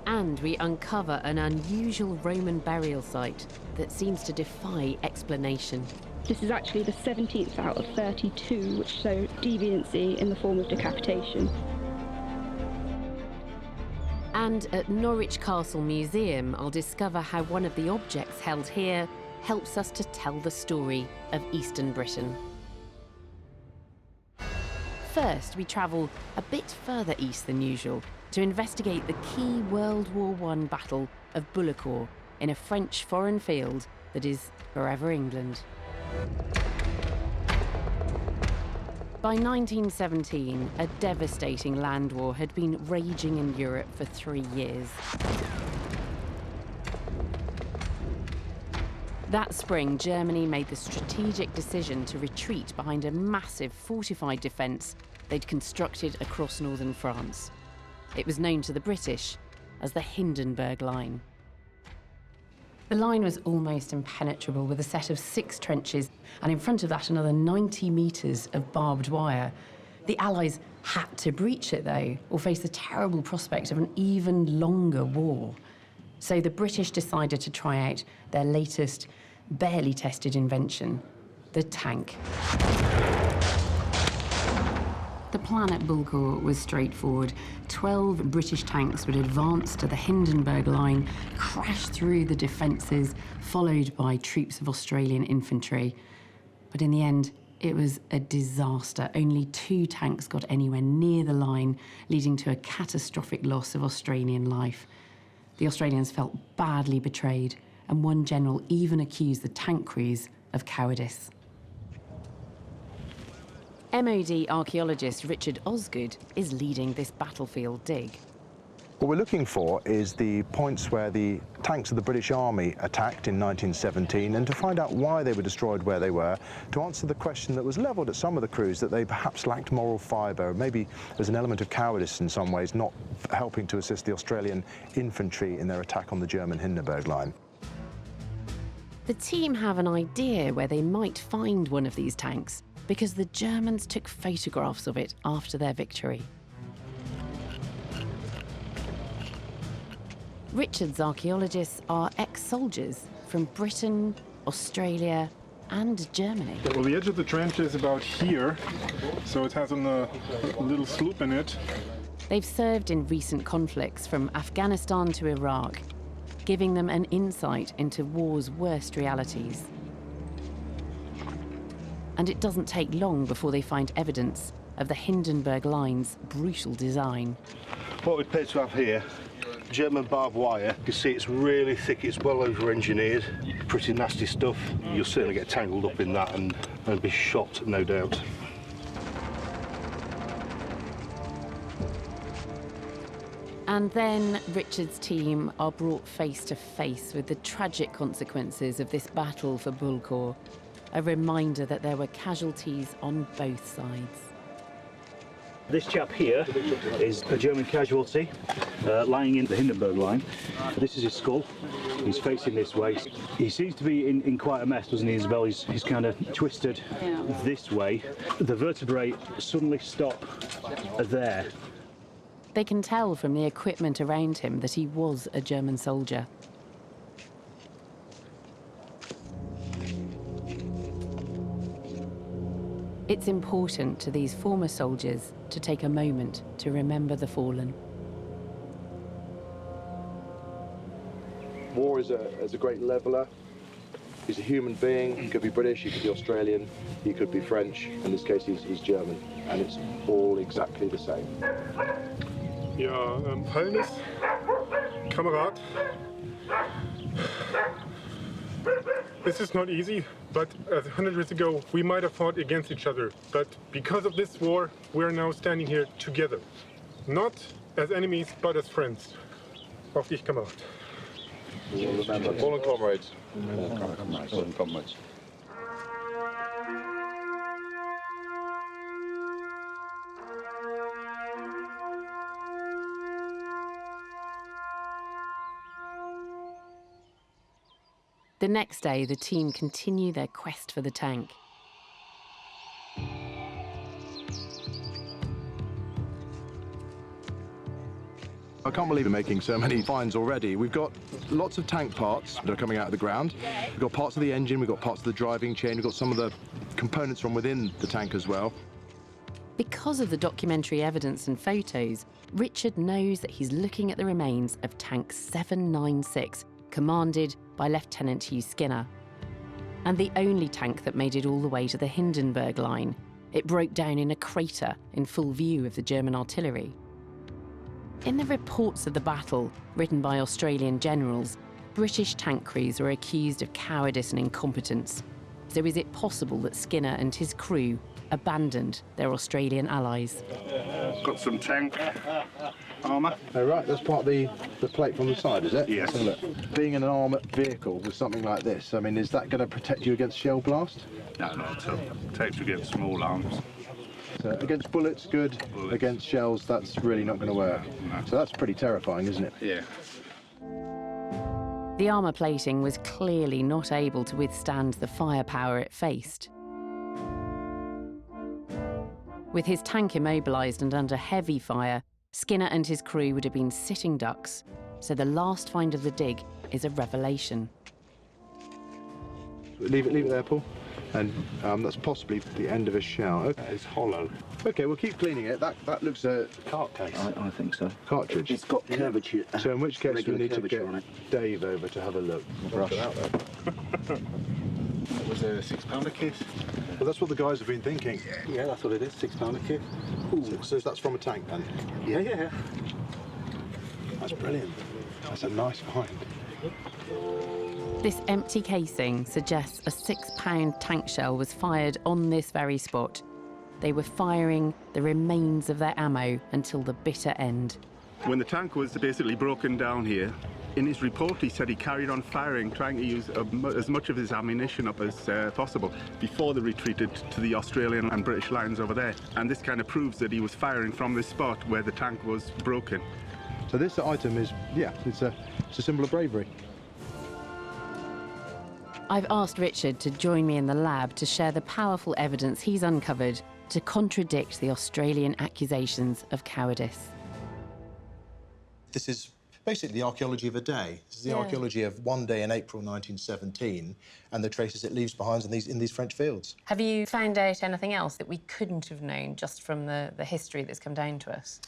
And we uncover an unusual Roman burial site that seems to defy explanation. This is actually the 17th out of 32 which show deviancy in the form of decapitation. And at Norwich Castle Museum, I'll discover how one of the objects held here helps us to tell the story of Eastern Britain. First, we travel a bit further east than usual to investigate the key World War I battle of Bullecourt in a French foreign field that is forever England. By 1917, a devastating land war had been raging in Europe for 3 years. That spring, Germany made the strategic decision to retreat behind a massive fortified defence they'd constructed across northern France. It was known to the British as the Hindenburg Line. The line was almost impenetrable, with a set of 6 trenches, and in front of that another 90 metres of barbed wire. The Allies had to breach it, though, or face the terrible prospect of an even longer war. So the British decided to try out their latest, barely tested invention, the tank. The plan at Bullecourt was straightforward. 12 British tanks would advance to the Hindenburg Line, crash through the defences, followed by troops of Australian infantry. But in the end, it was a disaster. Only 2 tanks got anywhere near the line, leading to a catastrophic loss of Australian life. The Australians felt badly betrayed, and one general even accused the tank crews of cowardice. MOD archaeologist Richard Osgood is leading this battlefield dig. What we're looking for is the points where the tanks of the British Army attacked in 1917, and to find out why they were destroyed where they were, to answer the question that was levelled at some of the crews, that they perhaps lacked moral fibre. Maybe there's an element of cowardice in some ways, not helping to assist the Australian infantry in their attack on the German Hindenburg Line. The team have an idea where they might find one of these tanks, because the Germans took photographs of it after their victory. Richard's archaeologists are ex-soldiers from Britain, Australia, and Germany. Well, the edge of the trench is about here, so it has a little slope in it. They've served in recent conflicts from Afghanistan to Iraq, giving them an insight into war's worst realities. And it doesn't take long before they find evidence of the Hindenburg Line's brutal design. What we appear to have here, German barbed wire. You can see it's really thick, it's well over-engineered, pretty nasty stuff. You'll certainly get tangled up in that and be shot, no doubt. And then Richard's team are brought face to face with the tragic consequences of this battle for Bullecourt, a reminder that there were casualties on both sides. This chap here is a German casualty lying in the Hindenburg Line. This is his skull. He's facing this way. He seems to be in quite a mess, doesn't he, Isabel? He's kind of twisted this way. The vertebrae suddenly stop there. They can tell from the equipment around him that he was a German soldier. It's important to these former soldiers to take a moment to remember the fallen. War is a great leveller. He's a human being. He could be British, he could be Australian, he could be French. In this case, he's German, and it's all exactly the same. Ja, Fäulnis, Kamerad. This is not easy, but 100 years ago, we might have fought against each other. But because of this war, we're now standing here together. Not as enemies, but as friends. Auf dich, Kamerad. Fallen comrades. Fallen comrades. The next day, the team continue their quest for the tank. I can't believe we're making so many finds already. We've got lots of tank parts that are coming out of the ground. We've got parts of the engine, we've got parts of the driving chain, we've got some of the components from within the tank as well. Because of the documentary evidence and photos, Richard knows that he's looking at the remains of Tank 796, commanded by Lieutenant Hugh Skinner, and the only tank that made it all the way to the Hindenburg Line. It broke down in a crater in full view of the German artillery. In the reports of the battle, written by Australian generals, British tank crews were accused of cowardice and incompetence. So is it possible that Skinner and his crew abandoned their Australian allies? Got some tank armour. Oh, right, that's part of the plate from the side, is it? Yes. Let's have a look. Being an armoured vehicle with something like this, I mean, is that going to protect you against shell blast? No, not at all. Protects you against small arms. So against bullets, good. Against shells, that's really not going to work. No. So that's pretty terrifying, isn't it? Yeah. The armour plating was clearly not able to withstand the firepower it faced. With his tank immobilised and under heavy fire, Skinner and his crew would have been sitting ducks, so the last find of the dig is a revelation. Leave it there, Paul. And that's possibly the end of a shell. Okay. It's hollow. Okay, we'll keep cleaning it. That looks a Cart case. I think so. Cartridge. It's got curvature. So in which case we need to get on it. Dave over to have a look. Brush. That was a £6 kit. Well, that's what the guys have been thinking. Yeah, that's what it is. £6 kit. So that's from a tank then? Yeah. That's brilliant. That's a nice find. This empty casing suggests a £6 tank shell was fired on this very spot. They were firing the remains of their ammo until the bitter end. When the tank was basically broken down here, in his report he said he carried on firing, trying to use as much of his ammunition up as possible before they retreated to the Australian and British lines over there. And this kind of proves that he was firing from this spot where the tank was broken. So this item is, yeah, it's a symbol of bravery. I've asked Richard to join me in the lab to share the powerful evidence he's uncovered to contradict the Australian accusations of cowardice. This is basically the archaeology of a day. This is the archaeology of one day in April 1917 and the traces it leaves behind in these French fields. Have you found out anything else that we couldn't have known just from the history that's come down to us?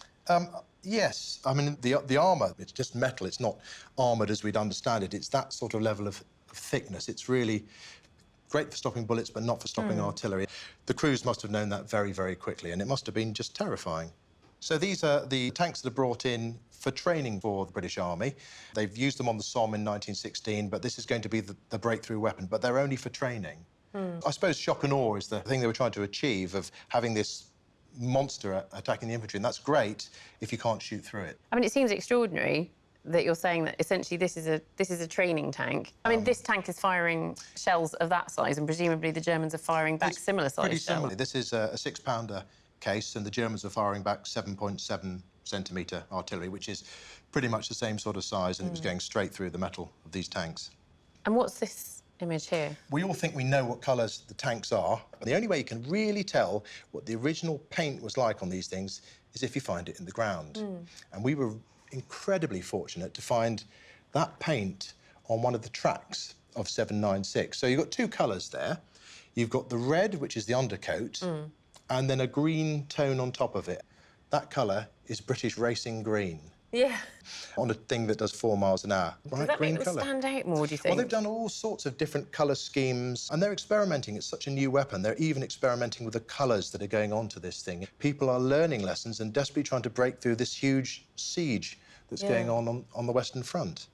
Yes. I mean, the armour, it's just metal. It's not armoured as we'd understand it. It's that sort of level of thickness. It's really great for stopping bullets, but not for stopping artillery. The crews must have known that very, very quickly, and it must have been just terrifying. So these are the tanks that are brought in for training for the British Army. They've used them on the Somme in 1916, but this is going to be the breakthrough weapon, but they're only for training. I suppose shock and awe is the thing they were trying to achieve, of having this monster attacking the infantry, and that's great if you can't shoot through it. I mean, it seems extraordinary that you're saying that essentially this is a training tank. I mean, this tank is firing shells of that size, and presumably the Germans are firing back similar size shells. Similar. This is a 6-pounder case, and the Germans are firing back 7.7 centimetre artillery, which is pretty much the same sort of size, and it was going straight through the metal of these tanks. And what's this image here? We all think we know what colours the tanks are, and the only way you can really tell what the original paint was like on these things is if you find it in the ground. And we were incredibly fortunate to find that paint on one of the tracks of 796. So you've got two colours there. You've got the red, which is the undercoat, and then a green tone on top of it. That colour is British racing green. Yeah. On a thing that does 4 miles an hour. Does that make them stand out more, do you think? Well, they've done all sorts of different colour schemes, and they're experimenting. It's such a new weapon. They're even experimenting with the colours that are going on to this thing. People are learning lessons and desperately trying to break through this huge siege that's going on the Western Front.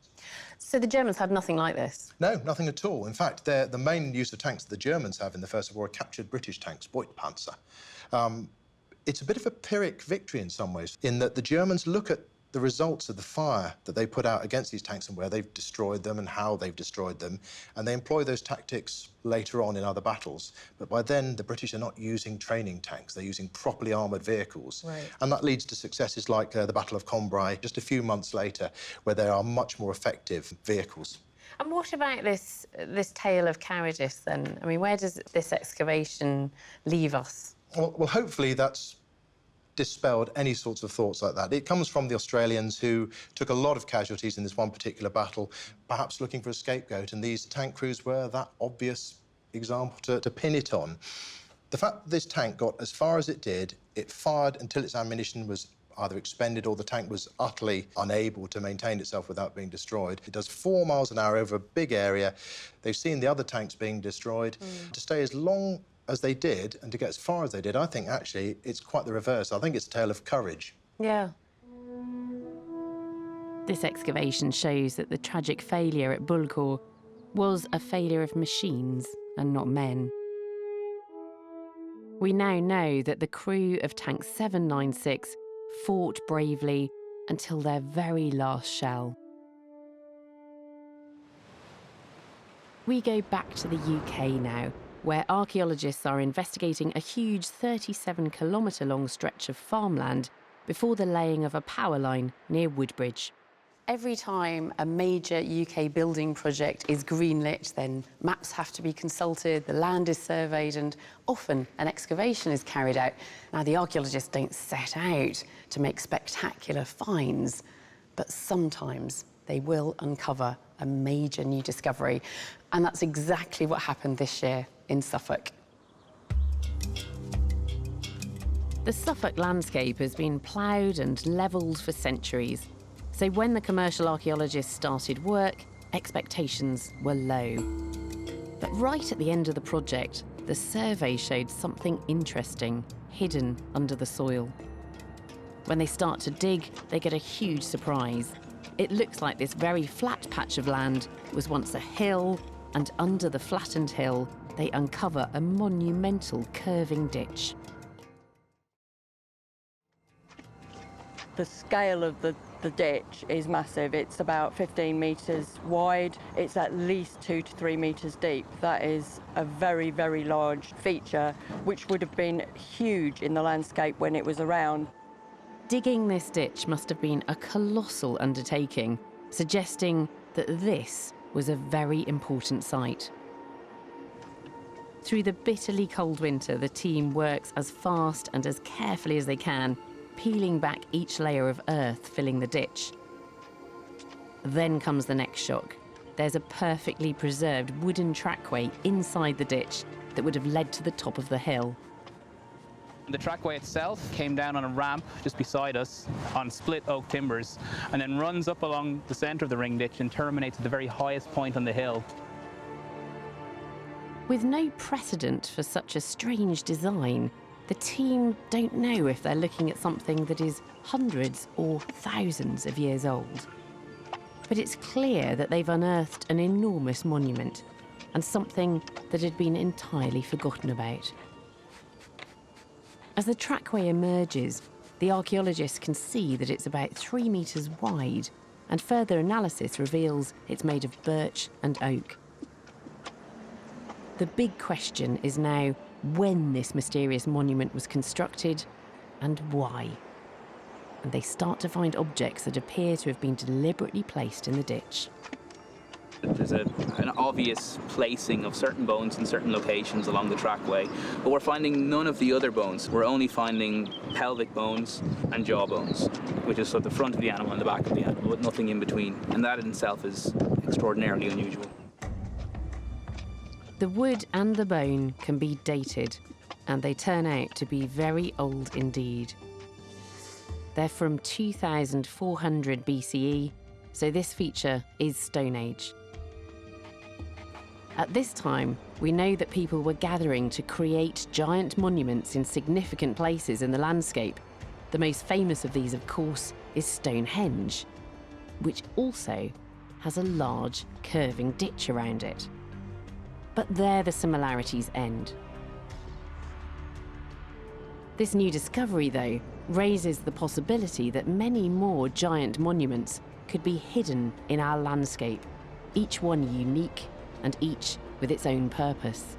So the Germans had nothing like this? No, nothing at all. In fact, the main use of tanks that the Germans have in the First World War are captured British tanks, Beutpanzer. It's a bit of a Pyrrhic victory in some ways, in that the Germans look at the results of the fire that they put out against these tanks and where they've destroyed them and how they've destroyed them, and they employ those tactics later on in other battles. But by then, the British are not using training tanks. They're using properly armoured vehicles. Right. And that leads to successes like the Battle of Cambrai just a few months later, where there are much more effective vehicles. And what about this tale of cowardice, then? I mean, where does this excavation leave us? Well, hopefully that's dispelled any sorts of thoughts like that. It comes from the Australians, who took a lot of casualties in this one particular battle, perhaps looking for a scapegoat, and these tank crews were that obvious example to pin it on. The fact that this tank got as far as it did, it fired until its ammunition was either expended or the tank was utterly unable to maintain itself without being destroyed. It does 4 miles an hour over a big area. They've seen the other tanks being destroyed. To stay as long as they did and to get as far as they did, I think actually it's quite the reverse. I think it's a tale of courage. Yeah. This excavation shows that the tragic failure at Bulgur was a failure of machines and not men. We now know that the crew of Tank 796 fought bravely until their very last shell. We go back to the UK now, where archaeologists are investigating a huge 37-kilometre-long stretch of farmland before the laying of a power line near Woodbridge. Every time a major UK building project is greenlit, then maps have to be consulted, the land is surveyed, and often an excavation is carried out. Now, the archaeologists don't set out to make spectacular finds, but sometimes they will uncover a major new discovery, and that's exactly what happened this year in Suffolk. The Suffolk landscape has been ploughed and levelled for centuries. So when the commercial archaeologists started work, expectations were low. But right at the end of the project, the survey showed something interesting hidden under the soil. When they start to dig, they get a huge surprise. It looks like this very flat patch of land was once a hill, and under the flattened hill, they uncover a monumental curving ditch. The scale of the ditch is massive. It's about 15 metres wide. It's at least 2 to 3 metres deep. That is a very, very large feature, which would have been huge in the landscape when it was around. Digging this ditch must have been a colossal undertaking, suggesting that this was a very important site. Through the bitterly cold winter, the team works as fast and as carefully as they can, peeling back each layer of earth filling the ditch. Then comes the next shock. There's a perfectly preserved wooden trackway inside the ditch that would have led to the top of the hill. The trackway itself came down on a ramp just beside us on split oak timbers and then runs up along the centre of the ring ditch and terminates at the very highest point on the hill. With no precedent for such a strange design, the team don't know if they're looking at something that is hundreds or thousands of years old. But it's clear that they've unearthed an enormous monument and something that had been entirely forgotten about. As the trackway emerges, the archaeologists can see that it's about 3 metres wide, and further analysis reveals it's made of birch and oak. The big question is now when this mysterious monument was constructed and why. And they start to find objects that appear to have been deliberately placed in the ditch. There's an obvious placing of certain bones in certain locations along the trackway, but we're finding none of the other bones. We're only finding pelvic bones and jaw bones, which is sort of the front of the animal and the back of the animal, but nothing in between. And that in itself is extraordinarily unusual. The wood and the bone can be dated, and they turn out to be very old indeed. They're from 2400 BCE, so this feature is Stone Age. At this time, we know that people were gathering to create giant monuments in significant places in the landscape. The most famous of these, of course, is Stonehenge, which also has a large curving ditch around it. But there the similarities end. This new discovery, though, raises the possibility that many more giant monuments could be hidden in our landscape, each one unique and each with its own purpose.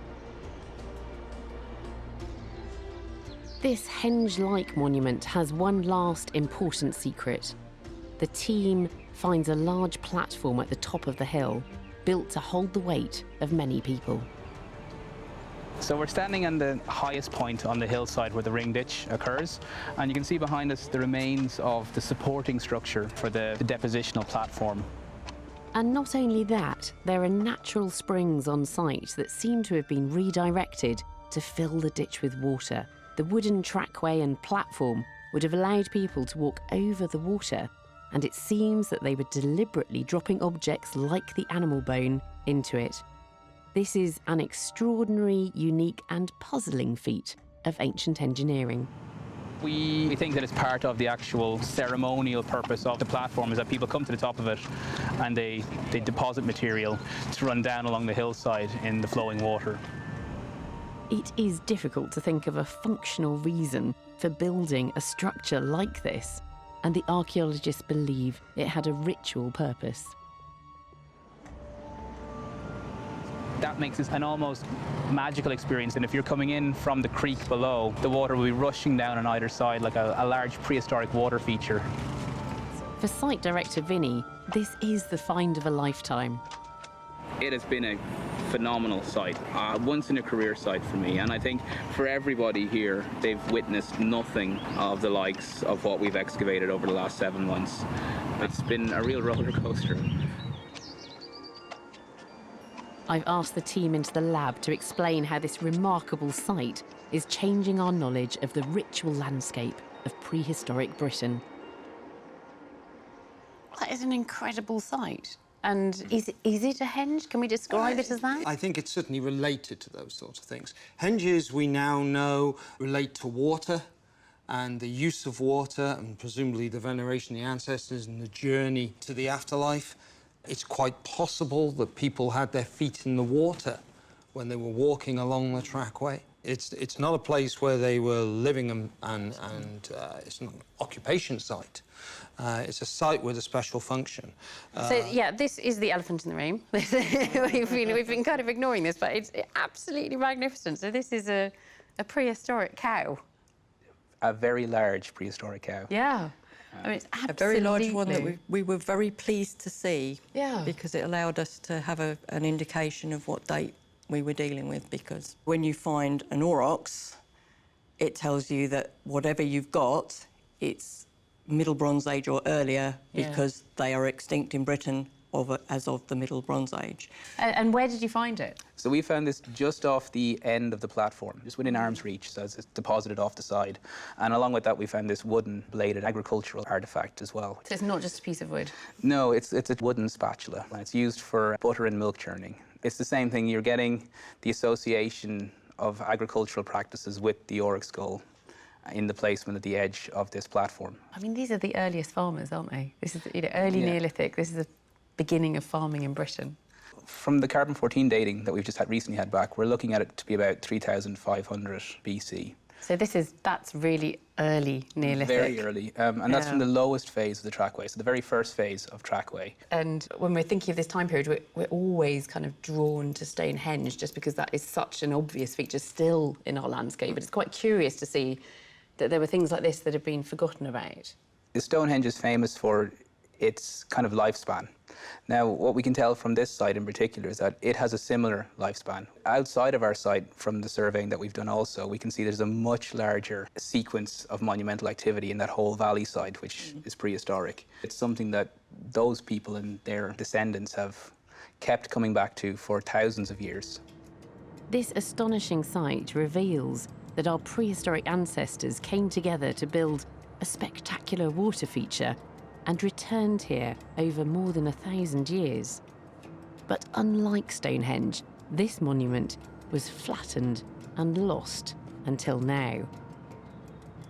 This henge-like monument has one last important secret. The team finds a large platform at the top of the hill, built to hold the weight of many people. So we're standing on the highest point on the hillside where the ring ditch occurs, and you can see behind us the remains of the supporting structure for the depositional platform. And not only that, there are natural springs on site that seem to have been redirected to fill the ditch with water. The wooden trackway and platform would have allowed people to walk over the water, and it seems that they were deliberately dropping objects like the animal bone into it. This is an extraordinary, unique and puzzling feat of ancient engineering. We think that it's part of the actual ceremonial purpose of the platform, is that people come to the top of it and they deposit material to run down along the hillside in the flowing water. It is difficult to think of a functional reason for building a structure like this, and the archaeologists believe it had a ritual purpose. That makes this an almost magical experience, and if you're coming in from the creek below, the water will be rushing down on either side like a large prehistoric water feature. For site director Vinny, this is the find of a lifetime. It has been a phenomenal site, once in a career site for me, and I think for everybody here, they've witnessed nothing of the likes of what we've excavated over the last 7 months. It's been a real roller coaster. I've asked the team into the lab to explain how this remarkable site is changing our knowledge of the ritual landscape of prehistoric Britain. That is an incredible site. And is it a henge? Can we describe it as that? I think it's certainly related to those sorts of things. Henges, we now know, relate to water and the use of water and presumably the veneration of the ancestors and the journey to the afterlife. It's quite possible that people had their feet in the water when they were walking along the trackway. It's not a place where they were living and it's not an occupation site. It's a site with a special function. So, yeah, this is the elephant in the room. we've been kind of ignoring this, but it's absolutely magnificent. So this is a prehistoric cow. A very large prehistoric cow. Yeah. I mean, it's a very large one that absolutely- we were very pleased to see. Yeah. Because it allowed us to have an indication of what date we were dealing with, because when you find an aurochs, it tells you that whatever you've got, it's Middle Bronze Age or earlier, Yeah. because they are extinct in Britain as of the Middle Bronze Age. And where did you find it? So we found this just off the end of the platform, just within arm's reach, so it's deposited off the side. And along with that, we found this wooden bladed agricultural artefact as well. So it's not just a piece of wood? No, it's a wooden spatula, and it's used for butter and milk churning. It's the same thing. You're getting the association of agricultural practices with the auroch skull in the placement at the edge of this platform. I mean, these are the earliest farmers, aren't they? This is early Neolithic. This is the beginning of farming in Britain. From the carbon-14 dating that we've just recently had back, we're looking at it to be about 3,500 BC. So that's really early Neolithic. Very early, and that's from the lowest phase of the trackway, so the very first phase of trackway. And when we're thinking of this time period, we're always kind of drawn to Stonehenge, just because that is such an obvious feature still in our landscape. But it's quite curious to see that there were things like this that have been forgotten about. Stonehenge is famous for its kind of lifespan. Now, what we can tell from this site in particular is that it has a similar lifespan. Outside of our site, from the surveying that we've done also, we can see there's a much larger sequence of monumental activity in that whole valley side, which is prehistoric. It's something that those people and their descendants have kept coming back to for thousands of years. This astonishing site reveals that our prehistoric ancestors came together to build a spectacular water feature and returned here over more than 1,000 years. But unlike Stonehenge, this monument was flattened and lost until now.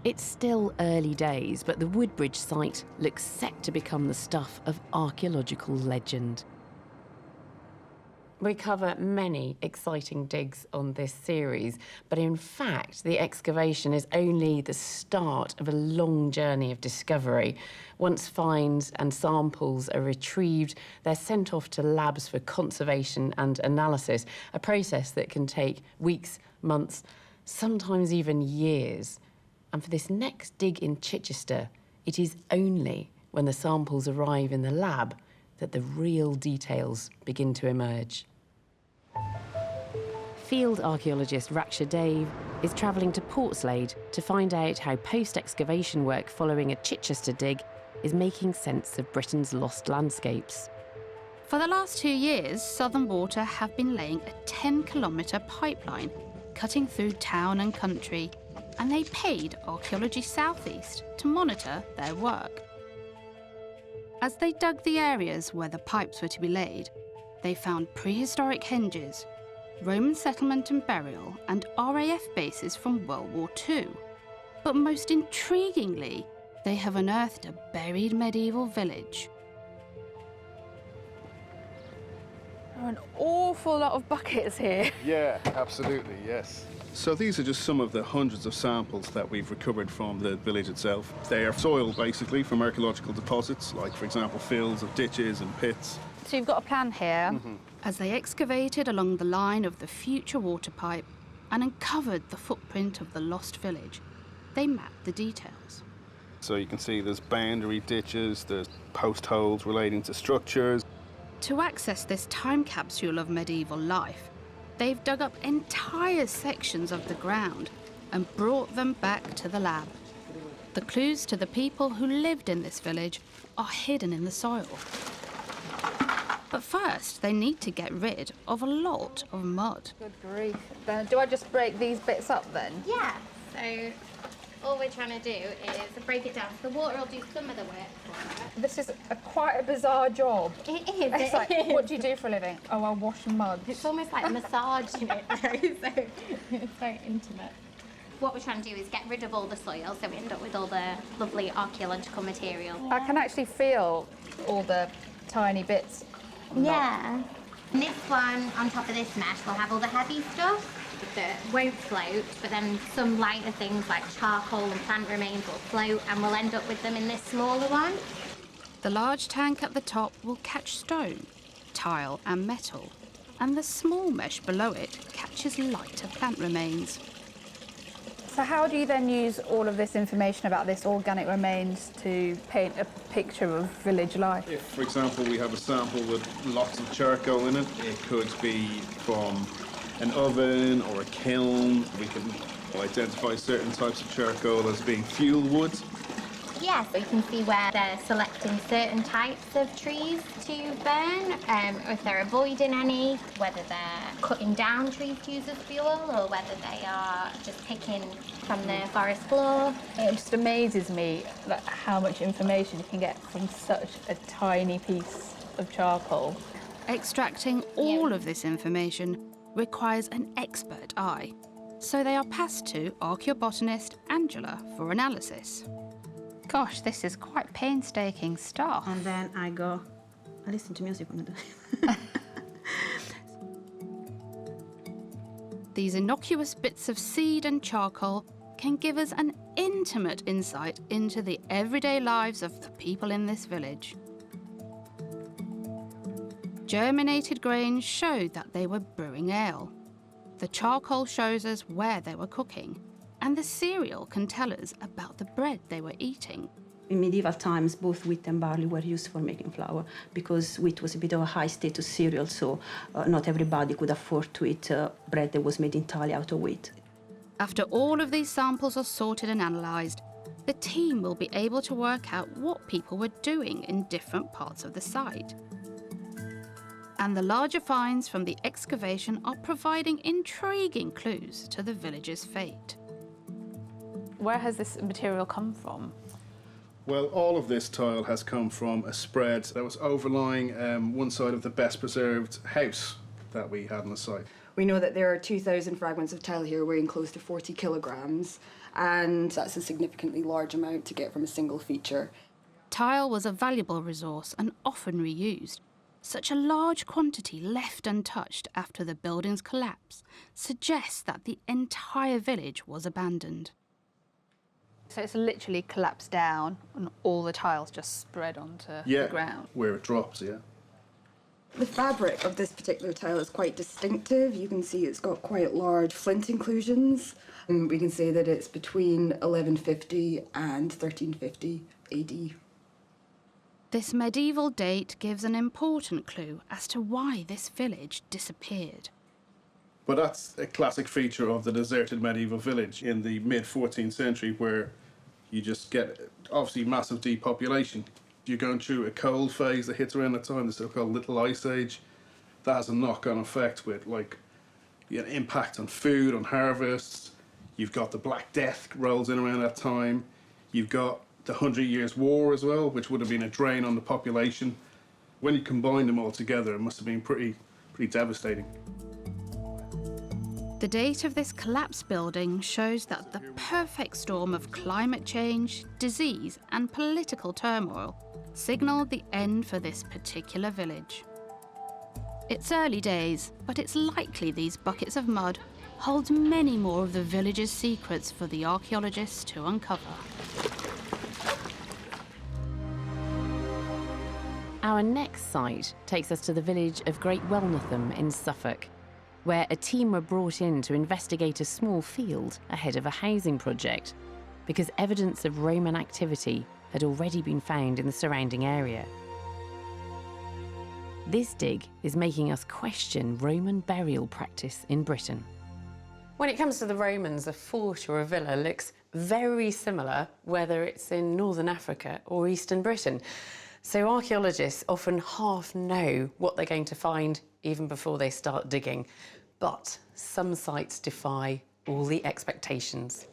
It's still early days, but the Woodbridge site looks set to become the stuff of archaeological legend. We cover many exciting digs on this series, but in fact, the excavation is only the start of a long journey of discovery. Once finds and samples are retrieved, they're sent off to labs for conservation and analysis, a process that can take weeks, months, sometimes even years. And for this next dig in Silchester, it is only when the samples arrive in the lab that the real details begin to emerge. Field archaeologist Raksha Dave is travelling to Portslade to find out how post-excavation work following a Silchester dig is making sense of Britain's lost landscapes. For the last 2 years, Southern Water have been laying a 10-kilometre pipeline, cutting through town and country, and they paid Archaeology Southeast to monitor their work. As they dug the areas where the pipes were to be laid, they found prehistoric henges, Roman settlement and burial, and RAF bases from World War II. But most intriguingly, they have unearthed a buried medieval village. There are an awful lot of buckets here. Yeah, absolutely, yes. So these are just some of the hundreds of samples that we've recovered from the village itself. They are soil, basically, from archaeological deposits, like, for example, fills of ditches and pits. So you've got a plan here. As they excavated along the line of the future water pipe and uncovered the footprint of the lost village, they mapped the details. So you can see there's boundary ditches, there's post holes relating to structures. To access this time capsule of medieval life, they've dug up entire sections of the ground and brought them back to the lab. The clues to the people who lived in this village are hidden in the soil. But first, they need to get rid of a lot of mud. Good grief. Then, do I just break these bits up then? Yeah, so all we're trying to do is break it down. So the water will do some of the work for it. This is quite a bizarre job. It is. It's like, what do you do for a living? Oh, I wash mud. It's almost like massaging it, though, so it's very intimate. What we're trying to do is get rid of all the soil, so we end up with all the lovely archaeological material. I can actually feel all the tiny bits. Yeah. And this one, on top of this mesh, will have all the heavy stuff that won't float, but then some lighter things like charcoal and plant remains will float, and we'll end up with them in this smaller one. The large tank at the top will catch stone, tile and metal, and the small mesh below it catches lighter plant remains. So how do you then use all of this information about this organic remains to paint a picture of village life? If, for example, we have a sample with lots of charcoal in it, it could be from an oven or a kiln. We can identify certain types of charcoal as being fuel wood. Yeah, so you can see where they're selecting certain types of trees to burn, or if they're avoiding any, whether they're cutting down trees to use as fuel, or whether they are just picking from the forest floor. It just amazes me that how much information you can get from such a tiny piece of charcoal. Extracting all of this information requires an expert eye, so they are passed to archaeobotanist Angela for analysis. Gosh, this is quite painstaking stuff. And then I listen to music when I do. These innocuous bits of seed and charcoal can give us an intimate insight into the everyday lives of the people in this village. Germinated grains showed that they were brewing ale. The charcoal shows us where they were cooking, and the cereal can tell us about the bread they were eating. In medieval times, both wheat and barley were used for making flour because wheat was a bit of a high-status cereal, so not everybody could afford to eat bread that was made entirely out of wheat. After all of these samples are sorted and analysed, the team will be able to work out what people were doing in different parts of the site. And the larger finds from the excavation are providing intriguing clues to the village's fate. Where has this material come from? Well, all of this tile has come from a spread that was overlying one side of the best preserved house that we had on the site. We know that there are 2,000 fragments of tile here weighing close to 40 kilograms, and that's a significantly large amount to get from a single feature. Tile was a valuable resource and often reused. Such a large quantity left untouched after the building's collapse suggests that the entire village was abandoned. So it's literally collapsed down and all the tiles just spread onto the ground? Where it drops, yeah. The fabric of this particular tile is quite distinctive. You can see it's got quite large flint inclusions. And we can say that it's between 1150 and 1350 AD. This medieval date gives an important clue as to why this village disappeared. But that's a classic feature of the deserted medieval village in the mid-14th century, where you just get, obviously, massive depopulation. You're going through a cold phase that hits around the time, the so-called Little Ice Age. That has a knock-on effect with, like, an impact on food, on harvests. You've got the Black Death rolls in around that time. You've got the 100 Years' War as well, which would have been a drain on the population. When you combine them all together, it must have been pretty devastating. The date of this collapsed building shows that the perfect storm of climate change, disease, and political turmoil signalled the end for this particular village. It's early days, but it's likely these buckets of mud hold many more of the village's secrets for the archaeologists to uncover. Our next site takes us to the village of Great Wellnotham in Suffolk, where a team were brought in to investigate a small field ahead of a housing project, because evidence of Roman activity had already been found in the surrounding area. This dig is making us question Roman burial practice in Britain. When it comes to the Romans, a fort or a villa looks very similar whether it's in northern Africa or eastern Britain. So archaeologists often half know what they're going to find even before they start digging. But some sites defy all the expectations.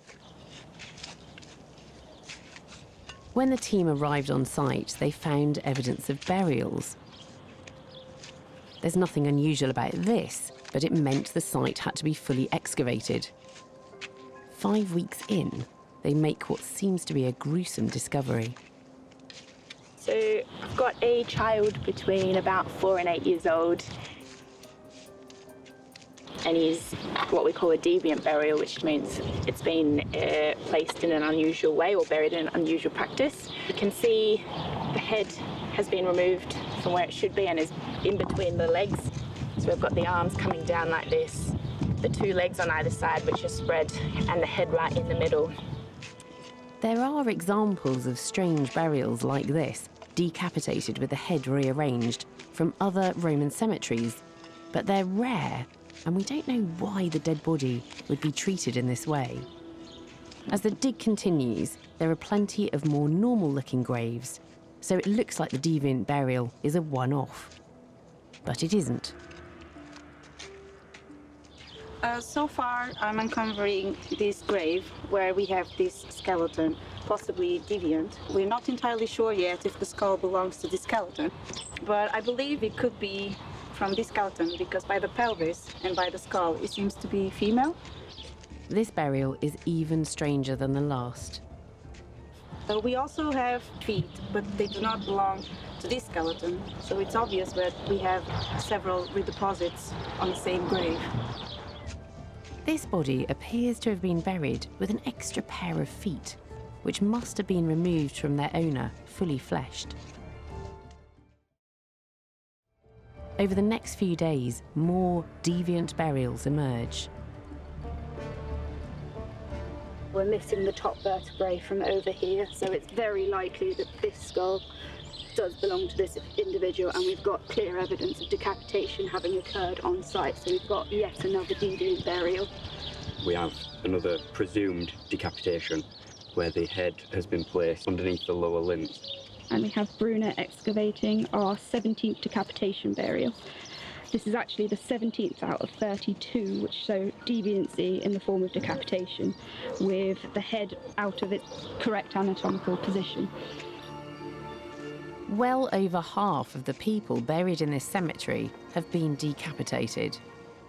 When the team arrived on site, they found evidence of burials. There's nothing unusual about this, but it meant the site had to be fully excavated. 5 weeks in, they make what seems to be a gruesome discovery. So I've got a child between about 4 and 8 years old. And he's what we call a deviant burial, which means it's been placed in an unusual way or buried in an unusual practice. You can see the head has been removed from where it should be and is in between the legs. So we've got the arms coming down like this, the 2 legs on either side which are spread, and the head right in the middle. There are examples of strange burials like this, decapitated with the head rearranged, from other Roman cemeteries, but they're rare, and we don't know why the dead body would be treated in this way. As the dig continues, there are plenty of more normal-looking graves, so it looks like the deviant burial is a one-off. But it isn't. So far, I'm uncovering this grave where we have this skeleton, possibly deviant. We're not entirely sure yet if the skull belongs to the skeleton, but I believe it could be from this skeleton because by the pelvis and by the skull, it seems to be female. This burial is even stranger than the last. So we also have feet, but they do not belong to this skeleton, so it's obvious that we have several redeposits on the same grave. This body appears to have been buried with an extra pair of feet, which must have been removed from their owner, fully fleshed. Over the next few days, more deviant burials emerge. We're missing the top vertebrae from over here, so it's very likely that this skull does belong to this individual, and we've got clear evidence of decapitation having occurred on site, so we've got yet another deviant burial. We have another presumed decapitation where the head has been placed underneath the lower limbs. And we have Brunner excavating our 17th decapitation burial. This is actually the 17th out of 32 which show deviancy in the form of decapitation, with the head out of its correct anatomical position. Well over half of the people buried in this cemetery have been decapitated,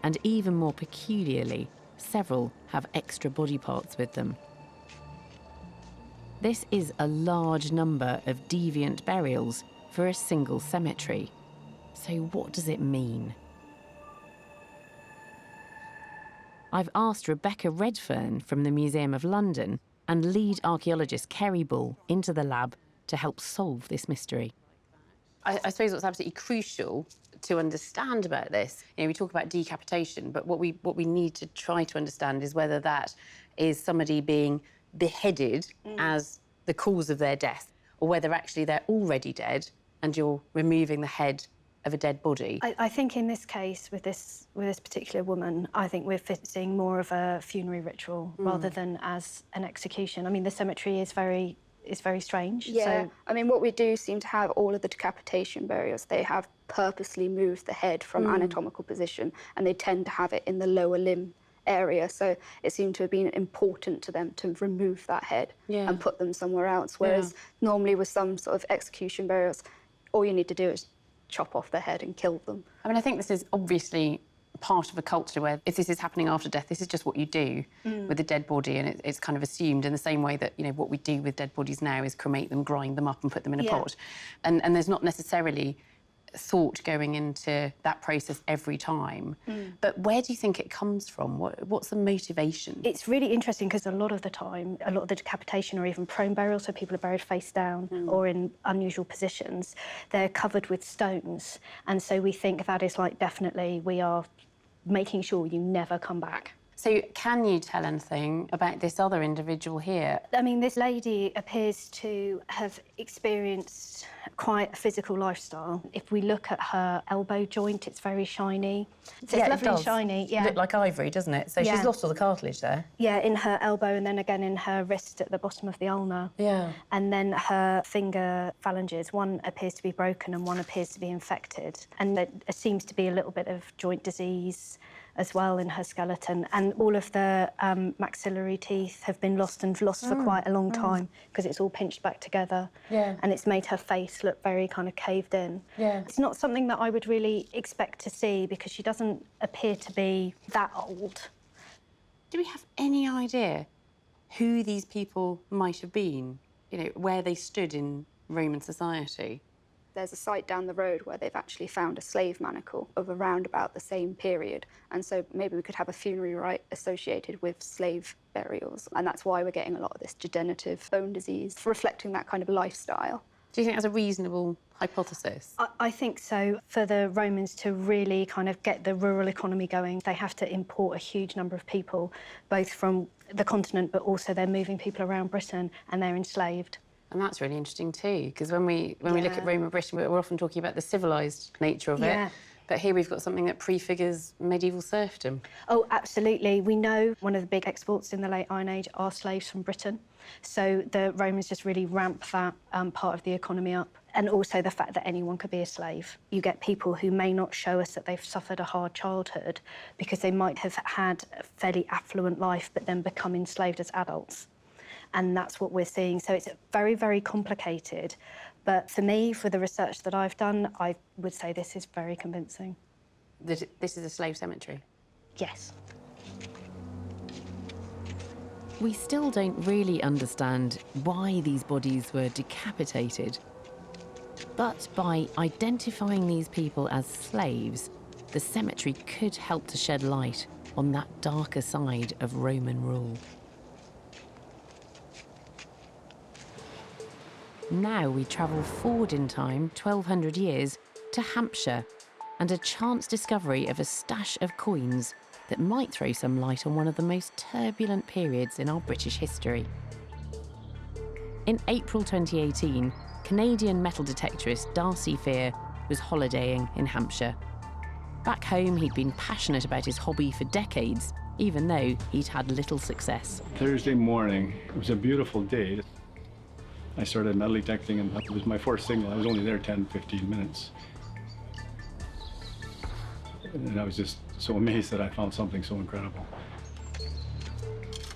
and even more peculiarly, several have extra body parts with them. This is a large number of deviant burials for a single cemetery. So what does it mean? I've asked Rebecca Redfern from the Museum of London and lead archaeologist Kerry Bull into the lab to help solve this mystery. I suppose what's absolutely crucial to understand about this, we talk about decapitation, but what we need to try to understand is whether that is somebody being beheaded as the cause of their death, or whether actually they're already dead and you're removing the head of a dead body. I think in this case, with this particular woman, I think we're fitting more of a funerary ritual rather than as an execution. I mean, the cemetery is very strange. Yeah, So, I mean, what we do seem to have all of the decapitation burials, they have purposely moved the head from anatomical position, and they tend to have it in the lower limb area, so it seemed to have been important to them to remove that head and put them somewhere else, whereas normally with some sort of execution burials, all you need to do is chop off the head and kill them. I mean, I think this is obviously part of a culture where if this is happening after death, this is just what you do with a dead body, and it's kind of assumed in the same way that, you know, what we do with dead bodies now is cremate them, grind them up and put them in a pot. And there's not necessarily thought going into that process every time. But where do you think it comes from? What's the motivation? It's really interesting because a lot of the time, a lot of the decapitation or even prone burials, so people are buried face down or in unusual positions, they're covered with stones. And so we think that is like definitely we are making sure you never come back. So can you tell anything about this other individual here? I mean, this lady appears to have experienced quite a physical lifestyle. If we look at her elbow joint, it's very shiny. So it's lovely and shiny, Look like ivory, doesn't it? So she's lost all the cartilage there. Yeah, in her elbow and then again in her wrist at the bottom of the ulna. Yeah. And then her finger phalanges, one appears to be broken and one appears to be infected. And there seems to be a little bit of joint disease as well in her skeleton, and all of the maxillary teeth have been lost for quite a long time because it's all pinched back together, and it's made her face look very kind of caved in. It's not something that I would really expect to see because she doesn't appear to be that old. Do we have any idea who these people might have been? You know, where they stood in Roman society? There's a site down the road where they've actually found a slave manacle of around about the same period. And so maybe we could have a funerary rite associated with slave burials. And that's why we're getting a lot of this degenerative bone disease, reflecting that kind of lifestyle. Do you think that's a reasonable hypothesis? I think so. For the Romans to really kind of get the rural economy going, they have to import a huge number of people, both from the continent, but also they're moving people around Britain and they're enslaved. And that's really interesting too, because when we look at Roman Britain, we're often talking about the civilised nature of it. But here we've got something that prefigures medieval serfdom. Oh, absolutely. We know one of the big exports in the late Iron Age are slaves from Britain. So the Romans just really ramp that part of the economy up. And also the fact that anyone could be a slave. You get people who may not show us that they've suffered a hard childhood because they might have had a fairly affluent life but then become enslaved as adults. And that's what we're seeing. So it's very, very complicated. But for me, for the research that I've done, I would say this is very convincing. This is a slave cemetery? Yes. We still don't really understand why these bodies were decapitated. But by identifying these people as slaves, the cemetery could help to shed light on that darker side of Roman rule. Now we travel forward in time 1,200 years to Hampshire and a chance discovery of a stash of coins that might throw some light on one of the most turbulent periods in our British history. In April 2018, Canadian metal detectorist Darcy Fear was holidaying in Hampshire. Back home, he'd been passionate about his hobby for decades, even though he'd had little success. Thursday morning, it was a beautiful day. I started metal detecting, and it was my first signal. I was only there 10, 15 minutes. And I was just so amazed that I found something so incredible.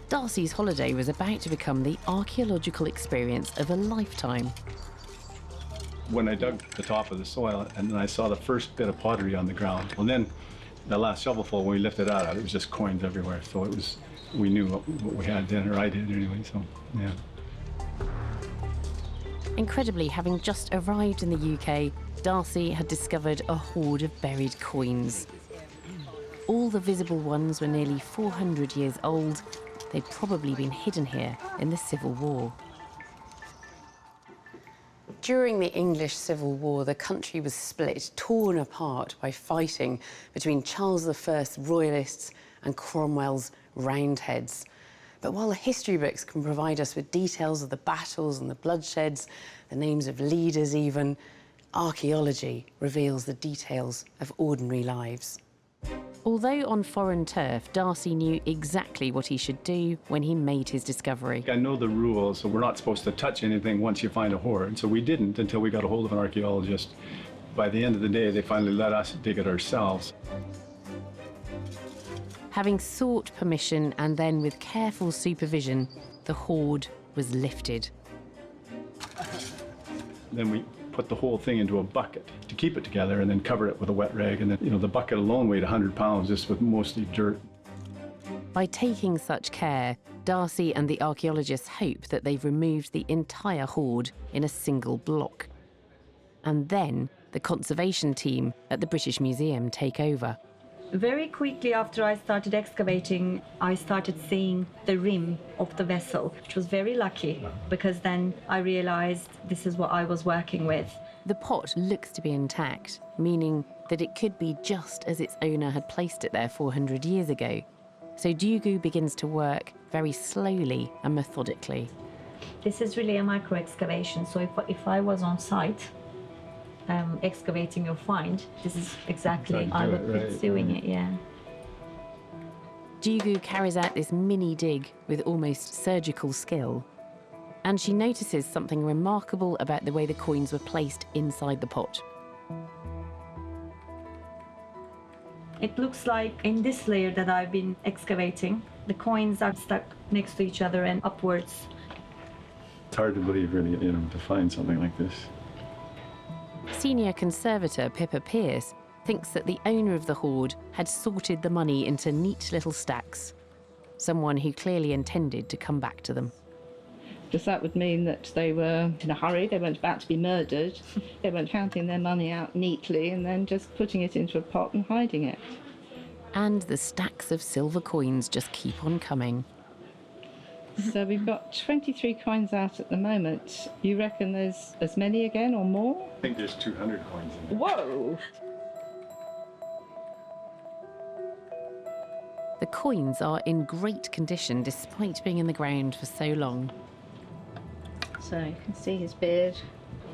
Darcy's holiday was about to become the archaeological experience of a lifetime. When I dug the top of the soil, and then I saw the first bit of pottery on the ground. Well, then the last shovelful, when we lifted it out, it was just coins everywhere. So it was, we knew what we had then, or I did anyway, so yeah. Incredibly, having just arrived in the UK, Darcy had discovered a hoard of buried coins. All the visible ones were nearly 400 years old. They'd probably been hidden here in the Civil War. During the English Civil War, the country was split, torn apart by fighting between Charles I's Royalists and Cromwell's Roundheads. But while the history books can provide us with details of the battles and the bloodsheds, the names of leaders even, archaeology reveals the details of ordinary lives. Although on foreign turf, Darcy knew exactly what he should do when he made his discovery. I know the rules, so we're not supposed to touch anything once you find a hoard. So we didn't until we got a hold of an archaeologist. By the end of the day, they finally let us dig it ourselves. Having sought permission and then with careful supervision, the hoard was lifted. Then we put the whole thing into a bucket to keep it together and then cover it with a wet rag. And then, you know, the bucket alone weighed 100 pounds, just with mostly dirt. By taking such care, Darcy and the archaeologists hope that they've removed the entire hoard in a single block. And then the conservation team at the British Museum take over. Very quickly after I started excavating, I started seeing the rim of the vessel, which was very lucky, because then I realized this is what I was working with. The pot looks to be intact, meaning that it could be just as its owner had placed it there 400 years ago. So Dugu begins to work very slowly and methodically. This is really a micro-excavation, so if I was on site excavating your find, this is exactly I would be doing it, yeah. Dugu carries out this mini dig with almost surgical skill. And she notices something remarkable about the way the coins were placed inside the pot. It looks like in this layer that I've been excavating, the coins are stuck next to each other and upwards. It's hard to believe, really, you know, to find something like this. Senior conservator Pippa Pearce thinks that the owner of the hoard had sorted the money into neat little stacks. Someone who clearly intended to come back to them. Because that would mean that they were in a hurry, they weren't about to be murdered, they weren't counting their money out neatly and then just putting it into a pot and hiding it. And the stacks of silver coins just keep on coming. So we've got 23 coins out at the moment. You reckon there's as many again or more? I think there's 200 coins in there. Whoa! The coins are in great condition despite being in the ground for so long. So you can see his beard.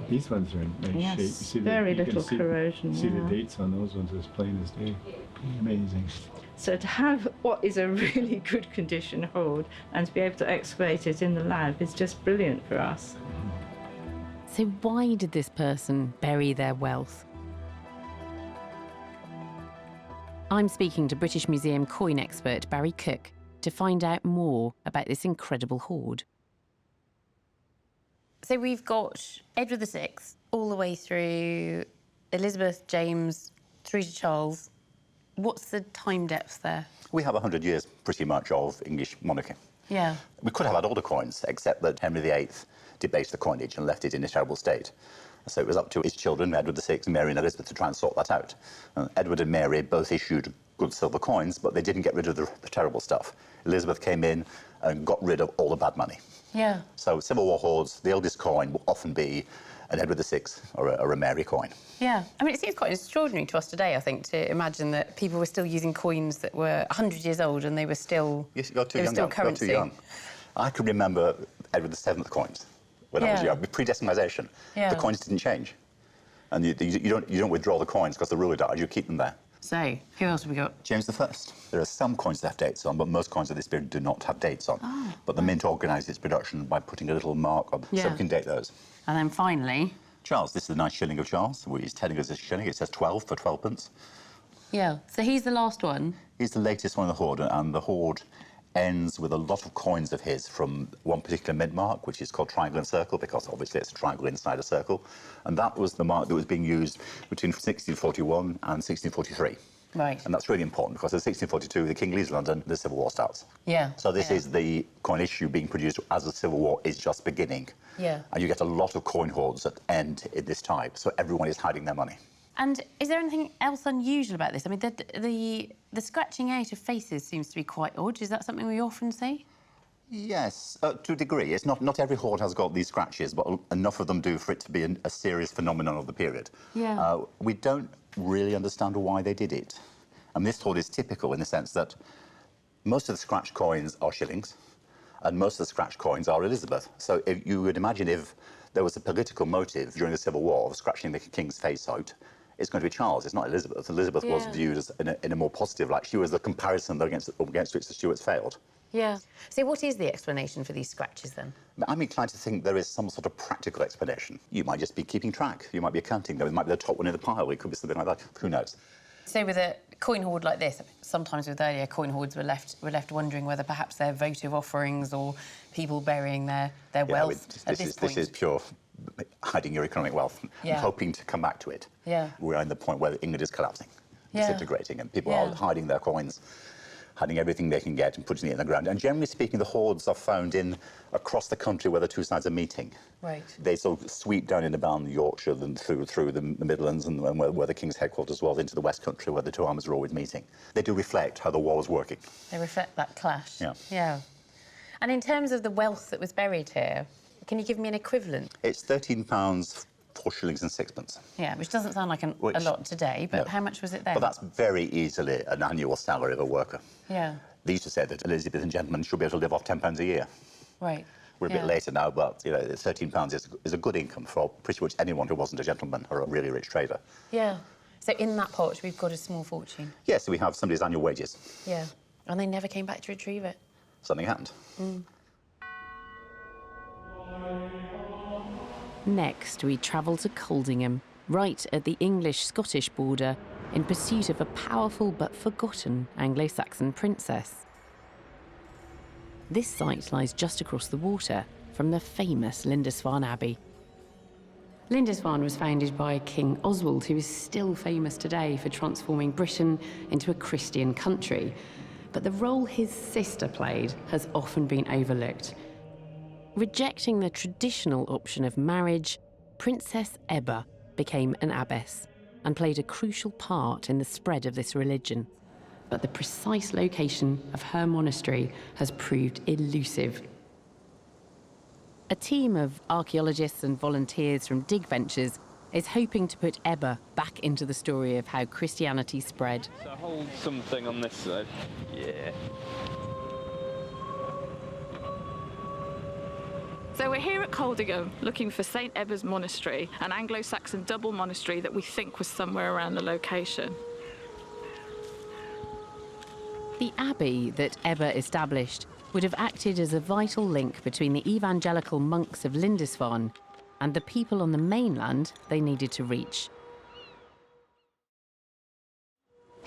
These ones are in nice Yes, shape. You see very you little can corrosion, See the yeah. dates on those ones as plain as day. Amazing. So to have what is a really good condition hoard and to be able to excavate it in the lab is just brilliant for us. So why did this person bury their wealth? I'm speaking to British Museum coin expert Barry Cook to find out more about this incredible hoard. So we've got Edward VI all the way through Elizabeth, James, through to Charles. What's the time depth there? We have 100 years, pretty much, of English monarchy. Yeah. We could have had older coins, except that Henry VIII debased the coinage and left it in a terrible state. So it was up to his children, Edward VI, Mary and Elizabeth, to try and sort that out. Edward and Mary both issued good silver coins, but they didn't get rid of the terrible stuff. Elizabeth came in and got rid of all the bad money. Yeah. So Civil War hoards, the oldest coin will often be an Edward VI or a Mary coin. Yeah. I mean, it seems quite extraordinary to us today, I think, to imagine that people were still using coins that were 100 years old and they were still, Yes, you're too they were young. still You're currency. too young. I can remember Edward VII coins when I was young, with pre-decimalisation. Yeah. The coins didn't change. And you don't withdraw the coins because the ruler died, you keep them there. So, who else have we got? James I. There are some coins that have dates on, but most coins of this period do not have dates on. Oh. But the mint organised its production by putting a little mark on, so Yeah. we can date those. And then finally... Charles, this is a nice shilling of Charles. He's telling us this shilling. It says 12 for 12 pence. Yeah, so he's the last one. He's the latest one in the hoard, and the hoard ends with a lot of coins of his from one particular mint mark, which is called triangle and circle, because obviously it's a triangle inside a circle. And that was the mark that was being used between 1641 and 1643. Right. And that's really important, because in 1642, the King leaves London, the Civil War starts. Yeah. So this is the coin issue being produced as the Civil War is just beginning. Yeah. And you get a lot of coin hoards that end at this time, so everyone is hiding their money. And is there anything else unusual about this? I mean, the scratching out of faces seems to be quite odd. Is that something we often see? Yes, to a degree. It's not every hoard has got these scratches, but enough of them do for it to be a serious phenomenon of the period. Yeah. We don't really understand why they did it. And this hoard is typical in the sense that most of the scratch coins are shillings, and most of the scratch coins are Elizabeth. So if you would imagine if there was a political motive during the Civil War of scratching the King's face out, it's going to be Charles, it's not Elizabeth. Elizabeth was viewed as in a more positive light. She was the comparison against which the Stuarts failed. Yeah. So what is the explanation for these scratches, then? I'm inclined to think there is some sort of practical explanation. You might just be keeping track. You might be accounting them. It might be the top one in the pile. It could be something like that. Who knows? So with a coin hoard like this, sometimes with earlier coin hoards, we're left wondering whether perhaps they're votive offerings or people burying their wealth at this point. This is pure hiding your economic wealth and hoping to come back to it. Yeah. We're in the point where England is collapsing, disintegrating, and people are hiding their coins, hiding everything they can get and putting it in the ground. And generally speaking, the hoards are found across the country where the two sides are meeting. Right. They sort of sweep down into Down Yorkshire and through the Midlands and where the King's headquarters was into the West Country where the two armies were always meeting. They do reflect how the war was working. They reflect that clash. Yeah. Yeah. And in terms of the wealth that was buried here, can you give me an equivalent? It's £13, 4 shillings and sixpence. Yeah, which doesn't sound like a lot today, but how much was it then? But that's very easily an annual salary of a worker. Yeah. They used to say that Elizabethan gentlemen should be able to live off £10 a year. Right. We're a bit later now, but you know, £13 is a good income for pretty much anyone who wasn't a gentleman or a really rich trader. Yeah. So in that pot, we've got a small fortune. Yes, so we have somebody's annual wages. Yeah. And they never came back to retrieve it. Something happened. Next, we travel to Coldingham, right at the English-Scottish border, in pursuit of a powerful but forgotten Anglo-Saxon princess. This site lies just across the water from the famous Lindisfarne Abbey. Lindisfarne was founded by King Oswald, who is still famous today for transforming Britain into a Christian country. But the role his sister played has often been overlooked. Rejecting the traditional option of marriage, Princess Ebba became an abbess and played a crucial part in the spread of this religion. But the precise location of her monastery has proved elusive. A team of archaeologists and volunteers from Dig Ventures is hoping to put Ebba back into the story of how Christianity spread. So hold something on this side. Yeah. So we're here at Coldingham looking for St Ebba's Monastery, an Anglo-Saxon double monastery that we think was somewhere around the location. The abbey that Ebba established would have acted as a vital link between the evangelical monks of Lindisfarne and the people on the mainland they needed to reach.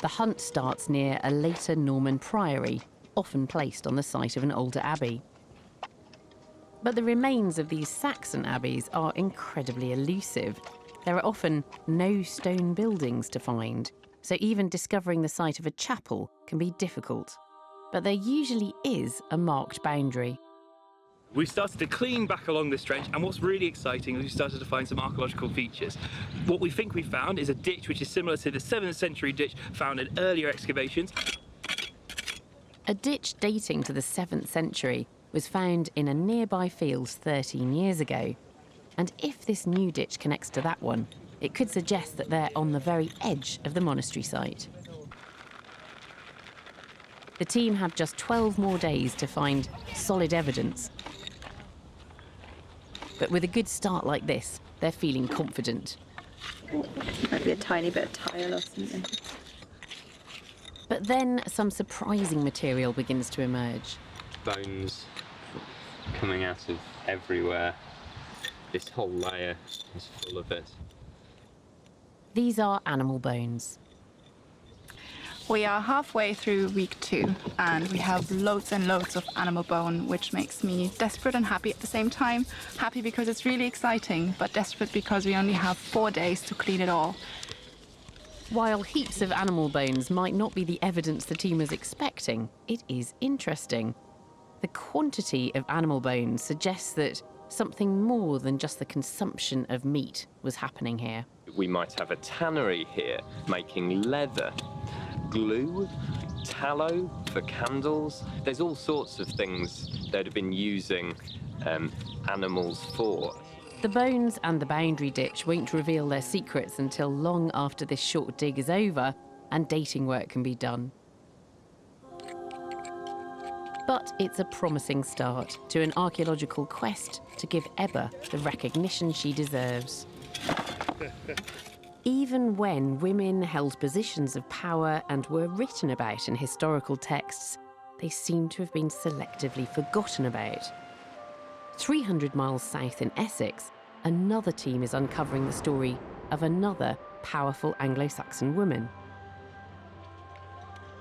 The hunt starts near a later Norman priory, often placed on the site of an older abbey. But the remains of these Saxon abbeys are incredibly elusive. There are often no stone buildings to find, so even discovering the site of a chapel can be difficult. But there usually is a marked boundary. We started to clean back along this trench, and what's really exciting is we started to find some archaeological features. What we think we found is a ditch which is similar to the 7th century ditch found in earlier excavations. A ditch dating to the 7th century was found in a nearby field 13 years ago. And if this new ditch connects to that one, it could suggest that they're on the very edge of the monastery site. The team have just 12 more days to find solid evidence. But with a good start like this, they're feeling confident. Might be a tiny bit of tile or something. But then some surprising material begins to emerge. Bones coming out of everywhere. This whole layer is full of it. These are animal bones. We are halfway through week 2 and we have loads and loads of animal bone, which makes me desperate and happy at the same time. Happy because it's really exciting, but desperate because we only have 4 days to clean it all. While heaps of animal bones might not be the evidence the team was expecting, it is interesting. The quantity of animal bones suggests that something more than just the consumption of meat was happening here. We might have a tannery here making leather, glue, tallow for candles. There's all sorts of things they'd have been using animals for. The bones and the boundary ditch won't reveal their secrets until long after this short dig is over and dating work can be done. But it's a promising start to an archaeological quest to give Ebba the recognition she deserves. Even when women held positions of power and were written about in historical texts, they seem to have been selectively forgotten about. 300 miles south in Essex, another team is uncovering the story of another powerful Anglo-Saxon woman.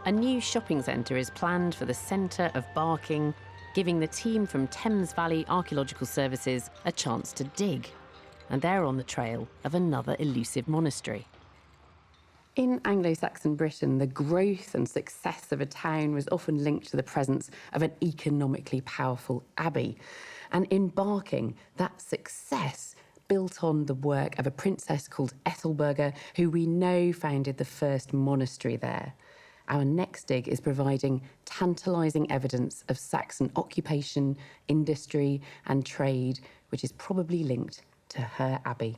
A new shopping centre is planned for the centre of Barking, giving the team from Thames Valley Archaeological Services a chance to dig. And they're on the trail of another elusive monastery. In Anglo-Saxon Britain, the growth and success of a town was often linked to the presence of an economically powerful abbey. And in Barking, that success built on the work of a princess called Ethelberga, who we know founded the first monastery there. Our next dig is providing tantalising evidence of Saxon occupation, industry and trade, which is probably linked to her abbey.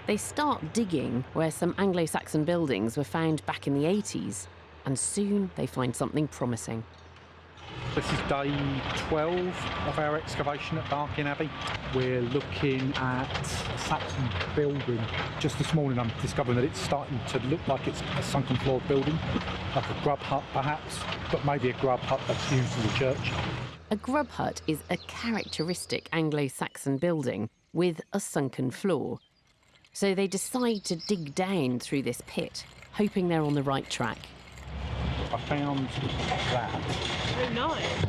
They start digging where some Anglo-Saxon buildings were found back in the 80s, and soon they find something promising. This is day 12 of our excavation at Barking Abbey. We're looking at a Saxon building. Just this morning I'm discovering that it's starting to look like it's a sunken floor building, like a grub hut perhaps, but maybe a grub hut that's used as a church. A grub hut is a characteristic Anglo-Saxon building with a sunken floor. So they decide to dig down through this pit, hoping they're on the right track. I found that. Oh, nice.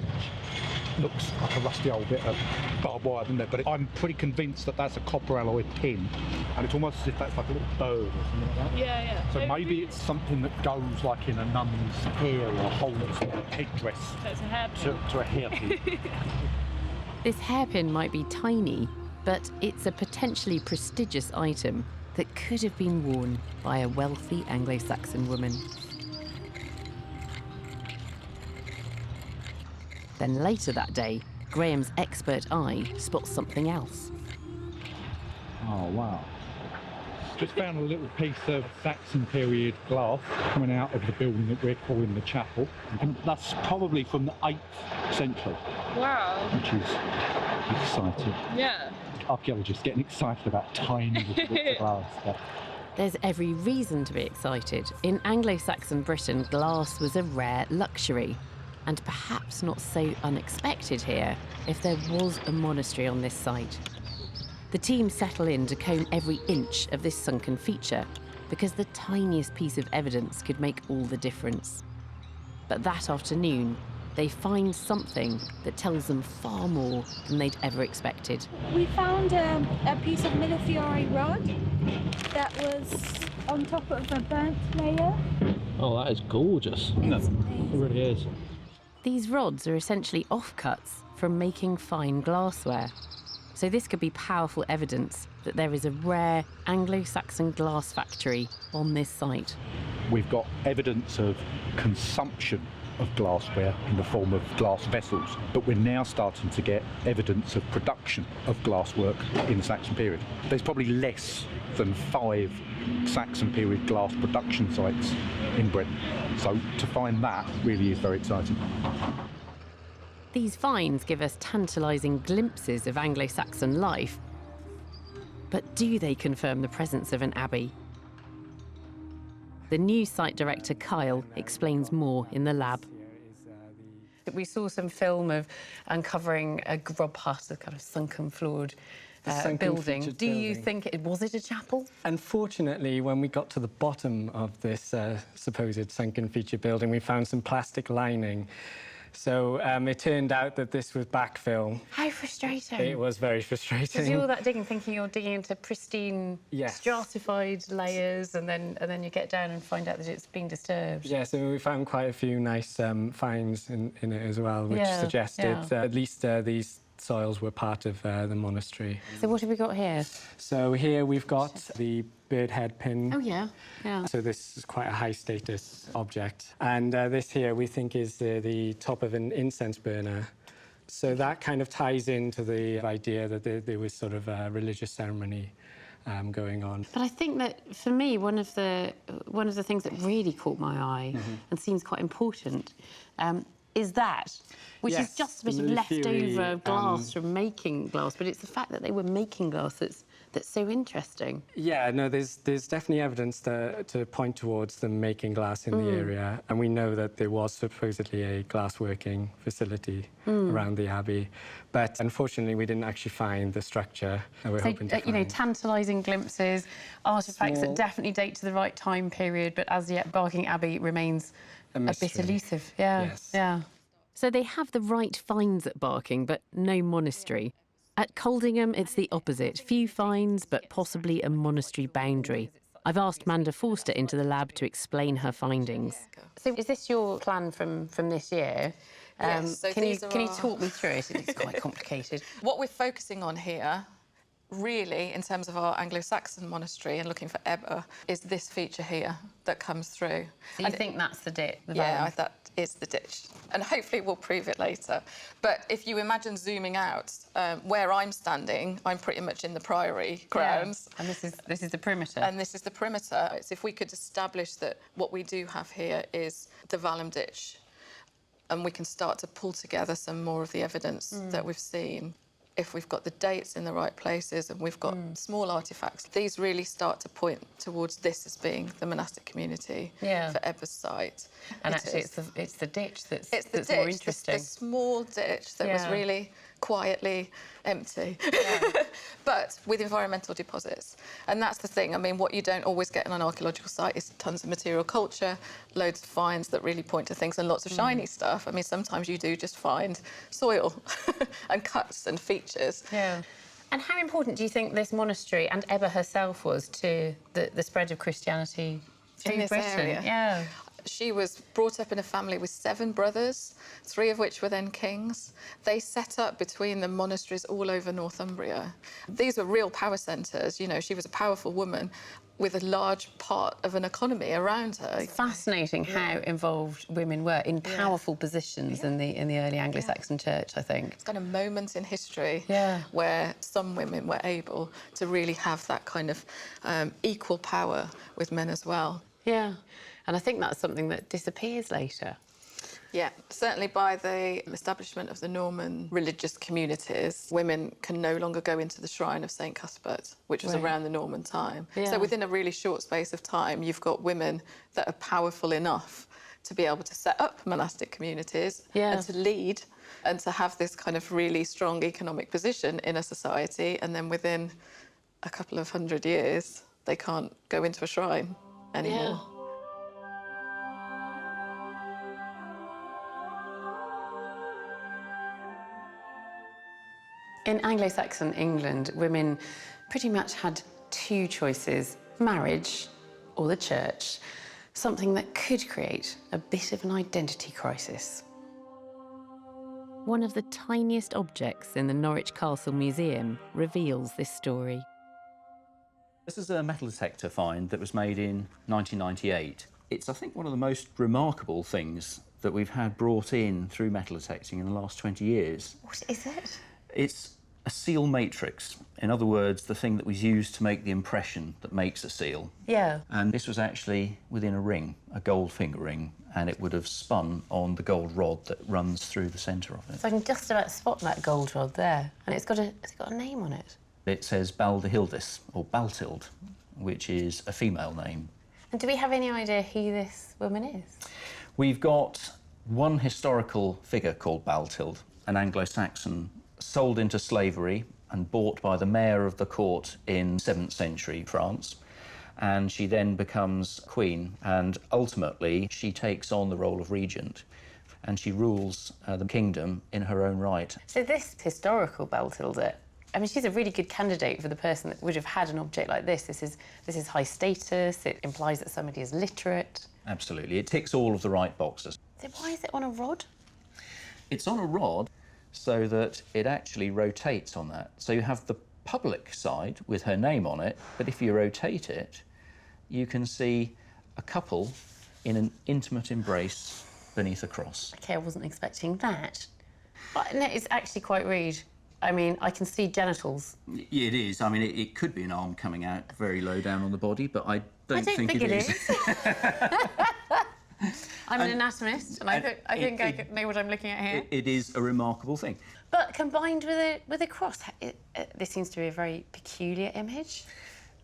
Looks like a rusty old bit of barbed wire, doesn't it? But I'm pretty convinced that that's a copper alloy pin, and it's almost as if that's like a little bird or something like that. Yeah, yeah. So maybe it's something that goes like in a nun's hair or a whole sort of headdress. So it's a hairpin. To a hairpin. This hairpin might be tiny, but it's a potentially prestigious item that could have been worn by a wealthy Anglo-Saxon woman. Then later that day, Graham's expert eye spots something else. Oh, wow. Just found a little piece of Saxon period glass coming out of the building that we're calling the chapel. And that's probably from the 8th century. Wow. Which is exciting. Yeah. Archaeologists getting excited about tiny little bits of glass stuff. There's every reason to be excited. In Anglo-Saxon Britain, glass was a rare luxury. And perhaps not so unexpected here if there was a monastery on this site. The team settle in to comb every inch of this sunken feature because the tiniest piece of evidence could make all the difference. But that afternoon, they find something that tells them far more than they'd ever expected. We found a piece of Millefiori rod that was on top of a burnt layer. Oh, that is gorgeous. It really is. These rods are essentially offcuts from making fine glassware. So this could be powerful evidence that there is a rare Anglo-Saxon glass factory on this site. We've got evidence of consumption of glassware in the form of glass vessels, but we're now starting to get evidence of production of glasswork in the Saxon period. There's probably less than 5 Saxon period glass production sites in Britain. So to find that really is very exciting. These finds give us tantalising glimpses of Anglo-Saxon life, but do they confirm the presence of an abbey? The new site director, Kyle, explains more in the lab. We saw some film of uncovering a grub hut, a kind of sunken floored building. Do you think was it a chapel? Unfortunately, when we got to the bottom of this supposed sunken feature building, we found some plastic lining. So it turned out that this was backfill. How frustrating. It was very frustrating. You do all that digging, thinking you're digging into pristine, stratified layers, and then you get down and find out that it's been disturbed. Yeah, so we found quite a few nice finds in it as well, which suggested at least these soils were part of the monastery. So what have we got here? So here we've got the bird head pin. Oh, yeah. So this is quite a high status object. And this here we think is the top of an incense burner. So that kind of ties into the idea that there was sort of a religious ceremony going on. But I think that for me, one of the things that really caught my eye and seems quite important is that, which is just a bit of leftover glass from making glass, but it's the fact that they were making glass that's that's so interesting. Yeah, no, there's definitely evidence to point towards them making glass in the area, and we know that there was supposedly a glassworking facility around the abbey, but unfortunately we didn't actually find the structure that we're hoping to find. You know, tantalising glimpses, artefacts Small. that definitely date to the right time period, but as yet Barking Abbey remains a bit elusive. Yeah, Yes. yeah. So they have the right finds at Barking, but no monastery. At Coldingham, it's the opposite. Few finds, but possibly a monastery boundary. I've asked Manda Forster into the lab to explain her findings. So is this your plan from this year? Yes, so can you these are talk me through it? It's quite complicated. What we're focusing on here, really, in terms of our Anglo-Saxon monastery and looking for Ebba, is this feature here that comes through. So you think that's the ditch? Yeah, that is the ditch. And hopefully we'll prove it later. But if you imagine zooming out, where I'm standing, I'm pretty much in the priory grounds. Yeah. And this is the perimeter. And this is the perimeter. It's if we could establish that what we do have here is the Valum ditch, and we can start to pull together some more of the evidence that we've seen. If we've got the dates in the right places and we've got small artefacts, these really start to point towards this as being the monastic community for Ebba's site. And actually, it's the ditch that's ditch, more interesting. The small ditch that was really quietly empty, but with environmental deposits. And that's the thing. I mean, what you don't always get on an archaeological site is tons of material culture, loads of finds that really point to things, and lots of shiny stuff. I mean, sometimes you do just find soil and cuts and features. Yeah. And how important do you think this monastery and Ebba herself was to the spread of Christianity through in this Britain? area? Yeah. She was brought up in a family with 7 brothers, 3 of which were then kings. They set up between them monasteries all over Northumbria. These were real power centres. You know, she was a powerful woman with a large part of an economy around her. It's fascinating how involved women were in powerful positions in the early Anglo-Saxon church, I think. It's kind of moments in history where some women were able to really have that kind of equal power with men as well. Yeah, and I think that's something that disappears later. Yeah, certainly by the establishment of the Norman religious communities, women can no longer go into the shrine of St Cuthbert, which was around the Norman time. Yeah. So within a really short space of time, you've got women that are powerful enough to be able to set up monastic communities and to lead and to have this kind of really strong economic position in a society. And then within a couple of 100 years, they can't go into a shrine anymore. In Anglo-Saxon England, women pretty much had 2 choices: marriage or the church, something that could create a bit of an identity crisis. One of the tiniest objects in the Norwich Castle Museum reveals this story. This is a metal detector find that was made in 1998. It's, I think, one of the most remarkable things that we've had brought in through metal detecting in the last 20 years. What is it? It's a seal matrix. In other words, the thing that was used to make the impression that makes a seal. Yeah. And this was actually within a ring, a gold finger ring, and it would have spun on the gold rod that runs through the centre of it. So I can just about spot that gold rod there, and it's got a name on it. It says Baldehildis, or Baltild, which is a female name. And do we have any idea who this woman is? We've got one historical figure called Baltild, an Anglo-Saxon, sold into slavery and bought by the mayor of the court in 7th century France. And she then becomes queen, and ultimately she takes on the role of regent, and she rules the kingdom in her own right. So this historical Baltilda, I mean, she's a really good candidate for the person that would have had an object like this. This is high status. It implies that somebody is literate. Absolutely, it ticks all of the right boxes. So why is it on a rod? It's on a rod so that it actually rotates on that. So you have the public side with her name on it, but if you rotate it, you can see a couple in an intimate embrace beneath a cross. OK, I wasn't expecting that. But no, it's actually quite rude. I mean, I can see genitals. Yeah, it is. I mean, it could be an arm coming out very low down on the body, but I don't think it is. I'm an anatomist, and I think I know what I'm looking at here. It is a remarkable thing. But combined with a cross, this seems to be a very peculiar image.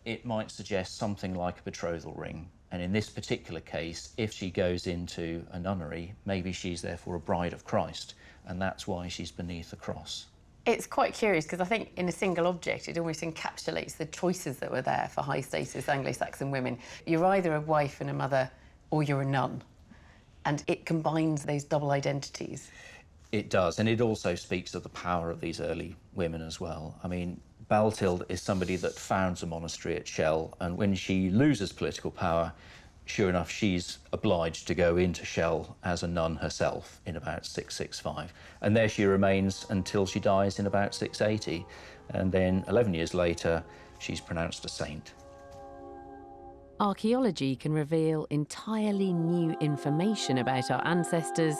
It might suggest something like a betrothal ring. And in this particular case, if she goes into a nunnery, maybe she's therefore a bride of Christ, and that's why she's beneath the cross. It's quite curious because I think in a single object it almost encapsulates the choices that were there for high-status Anglo-Saxon women. You're either a wife and a mother or you're a nun, and it combines those double identities. It does, and it also speaks of the power of these early women as well. I mean, Baltild is somebody that founds a monastery at Shell, and when she loses political power, sure enough, she's obliged to go into Shell as a nun herself in about 665. And there she remains until she dies in about 680. And then 11 years later, she's pronounced a saint. Archaeology can reveal entirely new information about our ancestors,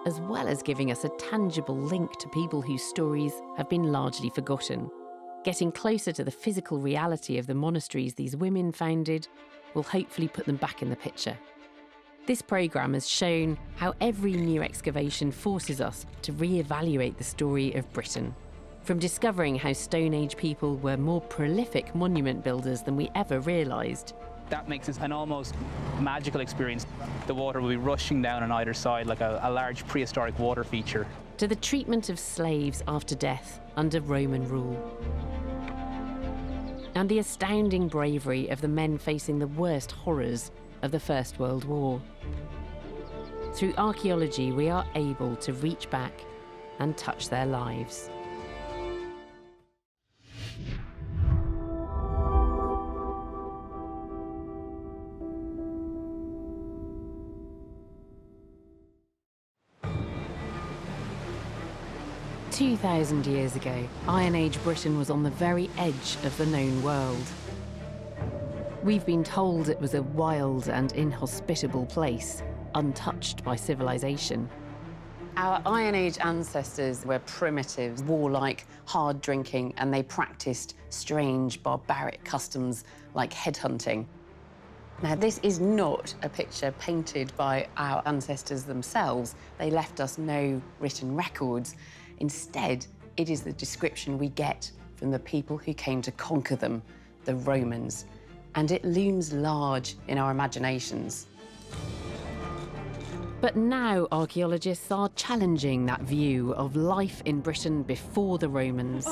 as well as giving us a tangible link to people whose stories have been largely forgotten. Getting closer to the physical reality of the monasteries these women founded will hopefully put them back in the picture. This programme has shown how every new excavation forces us to re-evaluate the story of Britain. From discovering how Stone Age people were more prolific monument builders than we ever realised. That makes it an almost magical experience. The water will be rushing down on either side like a large prehistoric water feature. To the treatment of slaves after death under Roman rule. And the astounding bravery of the men facing the worst horrors of the First World War. Through archaeology, we are able to reach back and touch their lives. "2,000 years ago, Iron Age Britain was on the very edge of the known world. We've been told it was a wild and inhospitable place, untouched by civilization. Our Iron Age ancestors were primitive, warlike, hard-drinking, and they practiced strange, barbaric customs like headhunting. Now, this is not a picture painted by our ancestors themselves. They left us no written records. Instead, it is the description we get from the people who came to conquer them, the Romans, and it looms large in our imaginations. But now archaeologists are challenging that view of life in Britain before the Romans.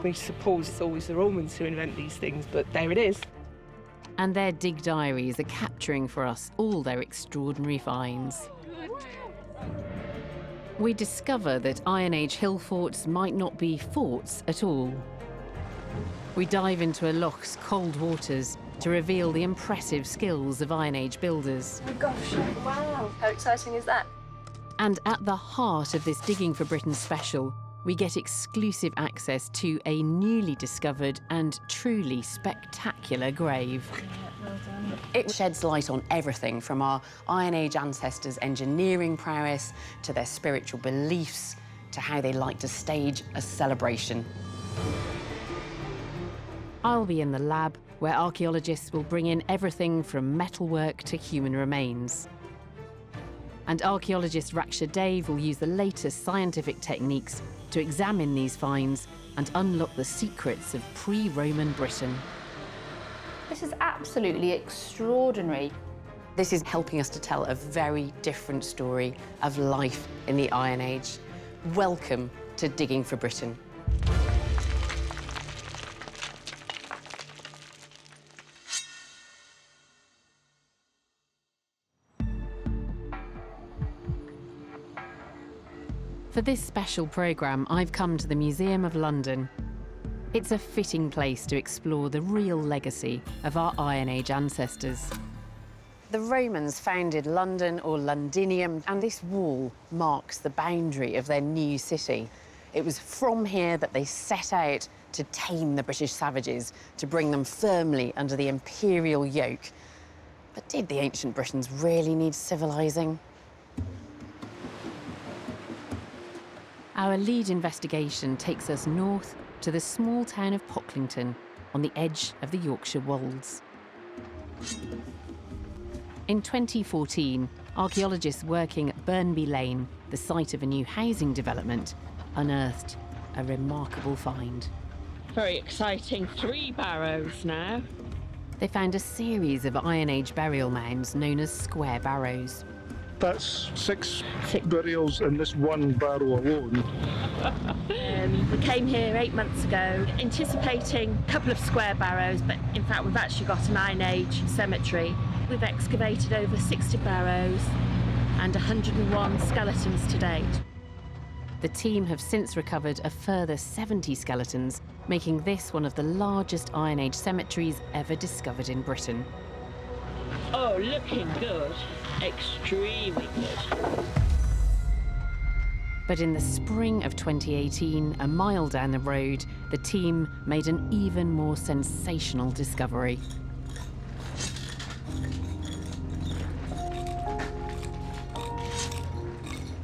We suppose it's always the Romans who invent these things, but there it is. And their dig diaries are capturing for us all their extraordinary finds. We discover that Iron Age hill forts might not be forts at all. We dive into a loch's cold waters to reveal the impressive skills of Iron Age builders. Oh my gosh, wow, how exciting is that? And at the heart of this Digging for Britain special, we get exclusive access to a newly discovered and truly spectacular grave. It sheds light on everything from our Iron Age ancestors' engineering prowess to their spiritual beliefs to how they like to stage a celebration. I'll be in the lab where archaeologists will bring in everything from metalwork to human remains. And archaeologist Raksha Dave will use the latest scientific techniques to examine these finds and unlock the secrets of pre-Roman Britain. This is absolutely extraordinary. This is helping us to tell a very different story of life in the Iron Age. Welcome to Digging for Britain. For this special programme, I've come to the Museum of London. It's a fitting place to explore the real legacy of our Iron Age ancestors. The Romans founded London or Londinium, and this wall marks the boundary of their new city. It was from here that they set out to tame the British savages, to bring them firmly under the imperial yoke. But did the ancient Britons really need civilising? Our lead investigation takes us north to the small town of Pocklington on the edge of the Yorkshire Wolds. In 2014, archaeologists working at Burnby Lane, the site of a new housing development, unearthed a remarkable find. Very exciting. 3 barrows now. They found a series of Iron Age burial mounds known as square barrows. That's six burials in this one barrow alone. We came here 8 months ago, anticipating a couple of square barrows, but in fact we've actually got an Iron Age cemetery. We've excavated over 60 barrows and 101 skeletons to date. The team have since recovered a further 70 skeletons, making this one of the largest Iron Age cemeteries ever discovered in Britain. Oh, looking good. Extremely good. But in the spring of 2018, a mile down the road, the team made an even more sensational discovery.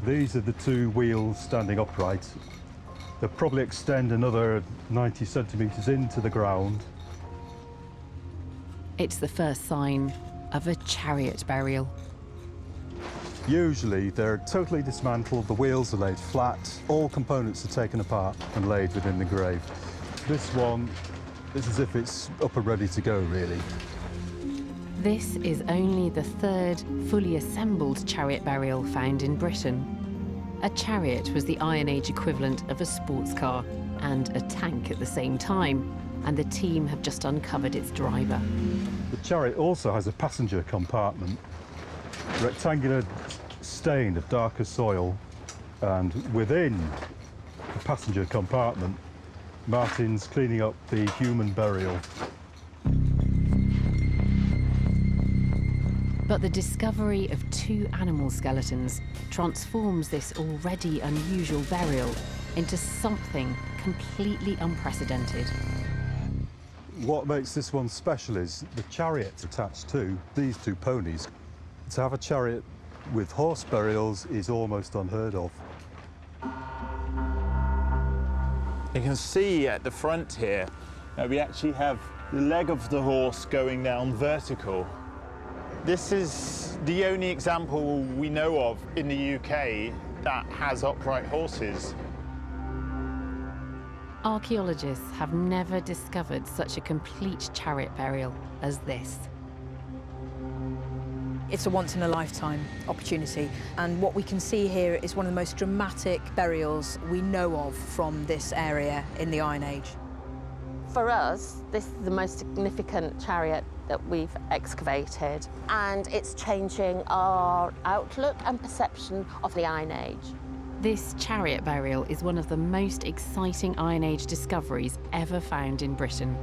These are the 2 wheels standing upright. They'll probably extend another 90 centimetres into the ground. It's the first sign of a chariot burial. Usually they're totally dismantled, the wheels are laid flat, all components are taken apart and laid within the grave. This one is as if it's up and ready to go, really. This is only the 3rd fully assembled chariot burial found in Britain. A chariot was the Iron Age equivalent of a sports car and a tank at the same time, and the team have just uncovered its driver. The chariot also has a passenger compartment, rectangular stain of darker soil, and within the passenger compartment, Martin's cleaning up the human burial. But the discovery of 2 animal skeletons transforms this already unusual burial into something completely unprecedented. What makes this one special is the chariot attached to these 2 ponies. To have a chariot with horse burials is almost unheard of. You can see at the front here, we actually have the leg of the horse going down vertical. This is the only example we know of in the UK that has upright horses. Archaeologists have never discovered such a complete chariot burial as this. It's a once-in-a-lifetime opportunity, and what we can see here is one of the most dramatic burials we know of from this area in the Iron Age. For us, this is the most significant chariot that we've excavated, and it's changing our outlook and perception of the Iron Age. This chariot burial is one of the most exciting Iron Age discoveries ever found in Britain.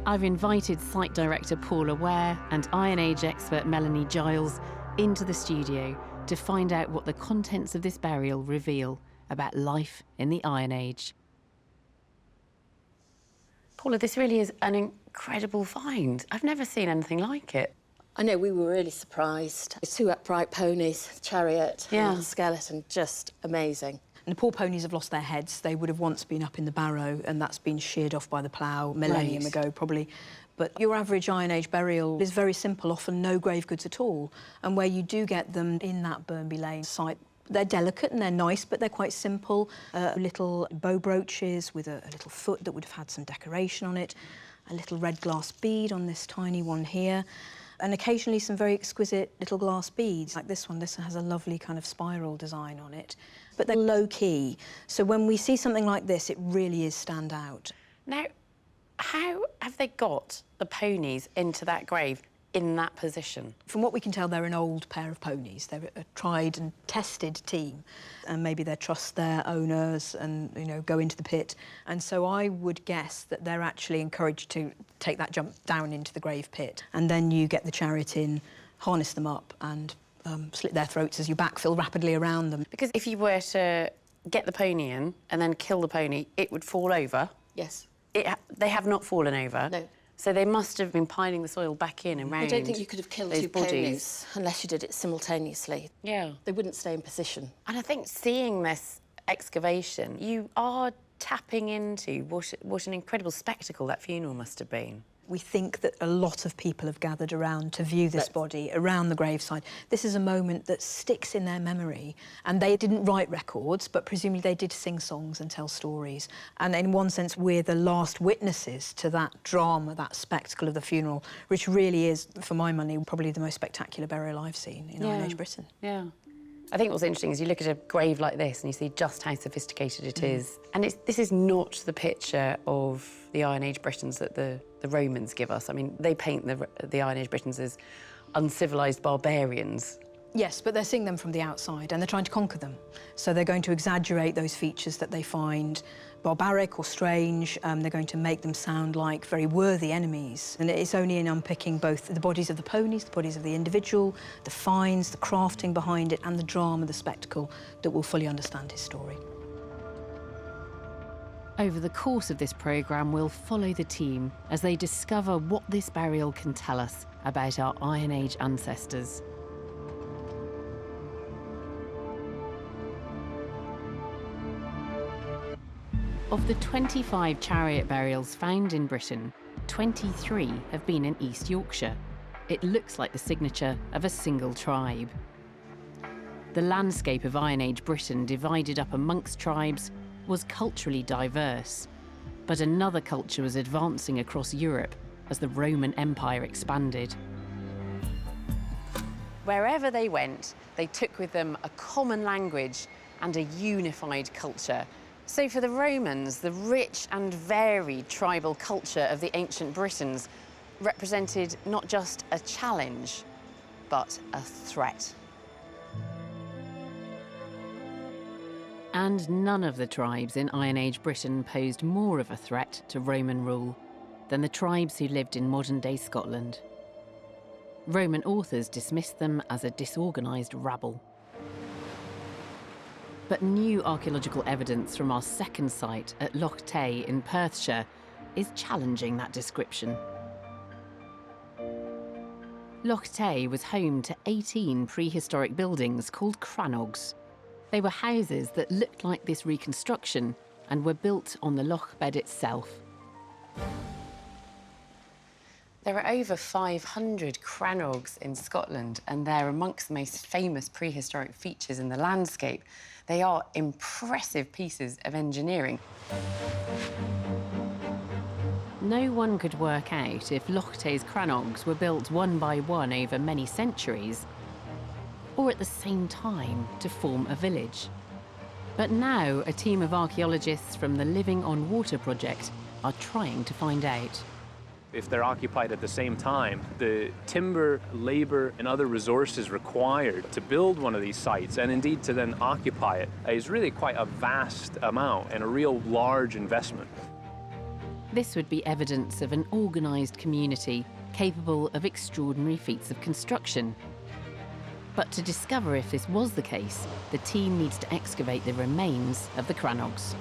I've invited site director Paula Ware and Iron Age expert Melanie Giles into the studio to find out what the contents of this burial reveal about life in the Iron Age. Paula, this really is an incredible find. I've never seen anything like it. I know, we were really surprised. 2 upright ponies, chariot, and the skeleton, just amazing. And the poor ponies have lost their heads. They would have once been up in the barrow, and that's been sheared off by the plough millennium ago, probably. But your average Iron Age burial is very simple, often no grave goods at all. And where you do get them in that Burnby Lane site, they're delicate and they're nice, but they're quite simple. Little bow brooches with a little foot that would have had some decoration on it, a little red glass bead on this tiny one here, and occasionally some very exquisite little glass beads, like this one. This one has a lovely kind of spiral design on it. But they're low-key, so when we see something like this, it really is stand out. Now, how have they got the ponies into that grave in that position? From what we can tell, they're an old pair of ponies. They're a tried and tested team, and maybe they trust their owners and, you know, go into the pit. And so I would guess that they're actually encouraged to take that jump down into the grave pit, and then you get the chariot in, harness them up, and slit their throats as you backfill rapidly around them. Because if you were to get the pony in and then kill the pony, it would fall over. Yes. They have not fallen over. No. So they must have been piling the soil back in and round. I don't think you could have killed those 2 bodies ponies unless you did it simultaneously. Yeah. They wouldn't stay in position. And I think seeing this excavation, you are tapping into what an incredible spectacle that funeral must have been. We think that a lot of people have gathered around to view this body, around the graveside. This is a moment that sticks in their memory, and they didn't write records, but presumably they did sing songs and tell stories. And in one sense, we're the last witnesses to that drama, that spectacle of the funeral, which really is, for my money, probably the most spectacular burial I've seen in Iron Age Britain. Yeah. I think what's interesting is you look at a grave like this and you see just how sophisticated it is. And this is not the picture of the Iron Age Britons that the Romans give us. I mean, they paint the Iron Age Britons as uncivilised barbarians. Yes, but they're seeing them from the outside and they're trying to conquer them. So they're going to exaggerate those features that they find barbaric or strange. They're going to make them sound like very worthy enemies. And it's only in unpicking both the bodies of the ponies, the bodies of the individual, the finds, the crafting behind it, and the drama, the spectacle, that we'll fully understand his story. Over the course of this programme, we'll follow the team as they discover what this burial can tell us about our Iron Age ancestors. Of the 25 chariot burials found in Britain, 23 have been in East Yorkshire. It looks like the signature of a single tribe. The landscape of Iron Age Britain, divided up amongst tribes, was culturally diverse. But another culture was advancing across Europe as the Roman Empire expanded. Wherever they went, they took with them a common language and a unified culture. So for the Romans, the rich and varied tribal culture of the ancient Britons represented not just a challenge, but a threat. And none of the tribes in Iron Age Britain posed more of a threat to Roman rule than the tribes who lived in modern-day Scotland. Roman authors dismissed them as a disorganised rabble. But new archaeological evidence from our second site at Loch Tay in Perthshire is challenging that description. Loch Tay was home to 18 prehistoric buildings called crannogs. They were houses that looked like this reconstruction and were built on the loch bed itself. There are over 500 crannogs in Scotland, and they're amongst the most famous prehistoric features in the landscape. They are impressive pieces of engineering. No one could work out if Loch Tay's crannogs were built one by one over many centuries, or at the same time to form a village. But now a team of archaeologists from the Living on Water project are trying to find out. If they're occupied at the same time, the timber, labour and other resources required to build one of these sites, and indeed to then occupy it, is really quite a vast amount and a real large investment. This would be evidence of an organised community capable of extraordinary feats of construction. But to discover if this was the case, the team needs to excavate the remains of the crannogs.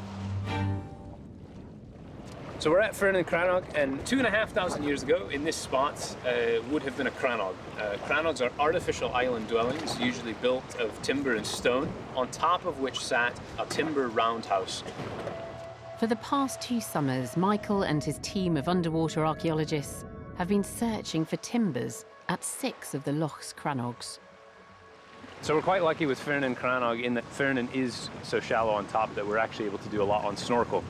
So we're at Fernan Crannog, and 2,500 years ago in this spot would have been a crannog. Crannogs are artificial island dwellings, usually built of timber and stone, on top of which sat a timber roundhouse. For the past 2 summers, Michael and his team of underwater archaeologists have been searching for timbers at 6 of the loch's crannogs. So we're quite lucky with Fernan Crannog in that Fernan is so shallow on top that we're actually able to do a lot on snorkel.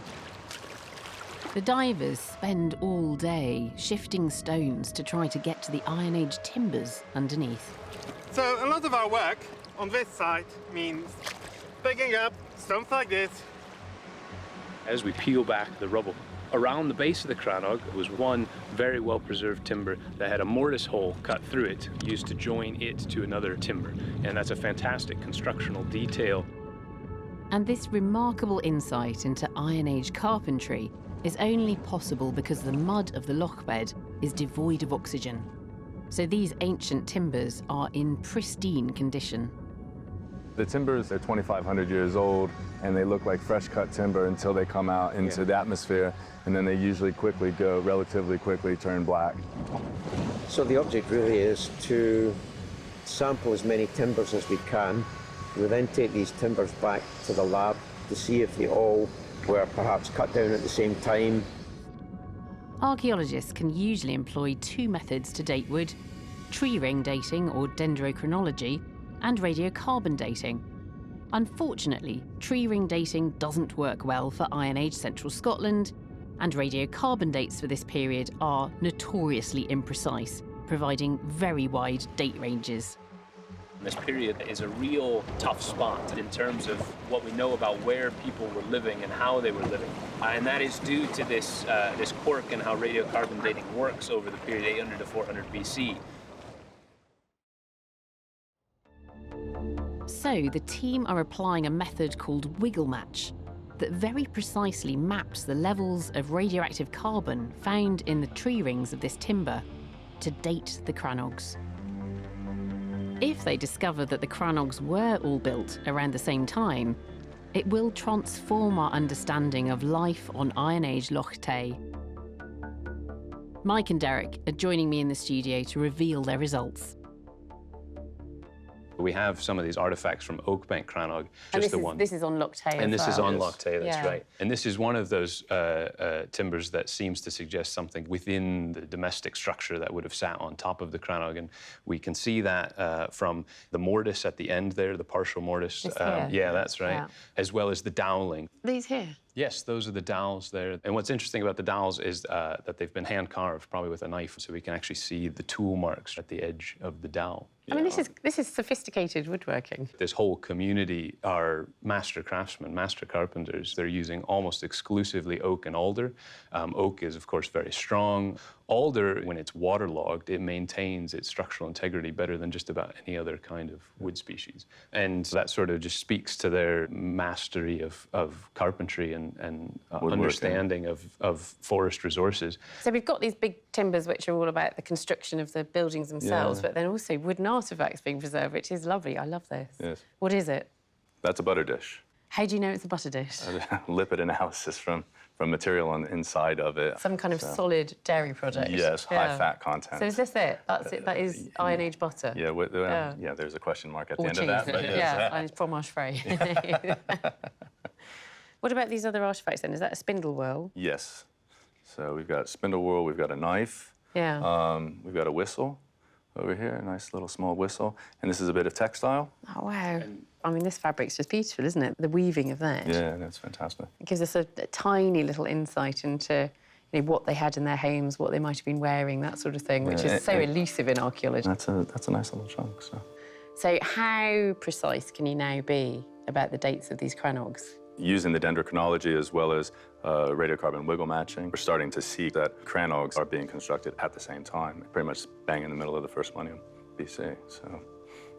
The divers spend all day shifting stones to try to get to the Iron Age timbers underneath. So a lot of our work on this site means picking up stones like this. As we peel back the rubble, around the base of the crannog was one very well preserved timber that had a mortise hole cut through it, used to join it to another timber. And that's a fantastic constructional detail. And this remarkable insight into Iron Age carpentry is only possible because the mud of the loch bed is devoid of oxygen. So these ancient timbers are in pristine condition. The timbers are 2,500 years old, and they look like fresh cut timber until they come out into the atmosphere, and then they usually relatively quickly turn black. So the object really is to sample as many timbers as we can. We then take these timbers back to the lab to see if they all were perhaps cut down at the same time. Archaeologists can usually employ two methods to date wood: tree ring dating or dendrochronology, and radiocarbon dating. Unfortunately, tree ring dating doesn't work well for Iron Age Central Scotland, and radiocarbon dates for this period are notoriously imprecise, providing very wide date ranges. This period is a real tough spot in terms of what we know about where people were living and how they were living. And that is due to this quirk in how radiocarbon dating works over the period 800 to 400 BC. So the team are applying a method called wiggle match that very precisely maps the levels of radioactive carbon found in the tree rings of this timber to date the cranogs. If they discover that the cranogs were all built around the same time, it will transform our understanding of life on Iron Age Loch Tay. Mike and Derek are joining me in the studio to reveal their results. We have some of these artifacts from Oakbank Cranog, just the one. This is on Loch Tay. And this is on Yes. Loch Tay, that's right. And this is one of those timbers that seems to suggest something within the domestic structure that would have sat on top of the cranog. And we can see that from the mortise at the end there, the partial mortise. Yeah, that's right. Yeah. As well as the dowling. These here? Yes, those are the dowels there. And what's interesting about the dowels is that they've been hand-carved, probably with a knife, so we can actually see the tool marks at the edge of the dowel. I mean, this is sophisticated woodworking. This whole community are master craftsmen, master carpenters. They're using almost exclusively oak and alder. Oak is, of course, very strong. Alder, when it's waterlogged, it maintains its structural integrity better than just about any other kind of wood species. And that sort of just speaks to their mastery of carpentry and understanding of forest resources. So we've got these big timbers which are all about the construction of the buildings themselves, but then also wooden artefacts being preserved, which is lovely. I love this. Yes. What is it? That's a butter dish. How do you know it's a butter dish? Lipid analysis from material on the inside of it. Some kind of solid dairy product. Yes, high fat content. So is this it? That's it. That is Iron Age butter. Yeah, yeah. There's a question mark at the end cheese. of that. But yeah, and it's fromage free. What about these other artifacts then? Is that a spindle whorl? Yes. So we've got spindle whorl. We've got a knife. Yeah. We've got a whistle over here, a nice little small whistle, and this is a bit of textile. Oh wow. I mean, this fabric's just beautiful, isn't it? The weaving of that. Yeah, that's fantastic. It gives us a tiny little insight into what they had in their homes, what they might have been wearing, that sort of thing, which is so elusive in archaeology. That's a nice little chunk. So how precise can you now be about the dates of these cranogs? Using the dendrochronology as well as radiocarbon wiggle matching, we're starting to see that cranogs are being constructed at the same time, pretty much bang in the middle of the first millennium BC. So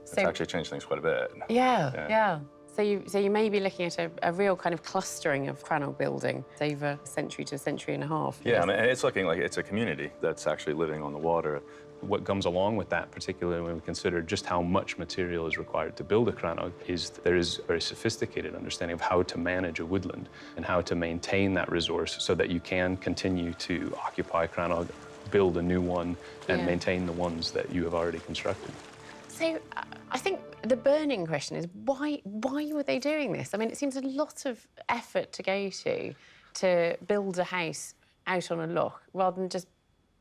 it's actually changed things quite a bit. Yeah. So you may be looking at a real kind of clustering of cranog building over a century to a century and a half. Yeah, I mean, it's looking like it's a community that's actually living on the water. What comes along with that, particularly when we consider just how much material is required to build a cranog, is there is a very sophisticated understanding of how to manage a woodland and how to maintain that resource so that you can continue to occupy cranog, build a new one, and maintain the ones that you have already constructed. So I think the burning question is why were they doing this? I mean, it seems a lot of effort to go to build a house out on a loch rather than just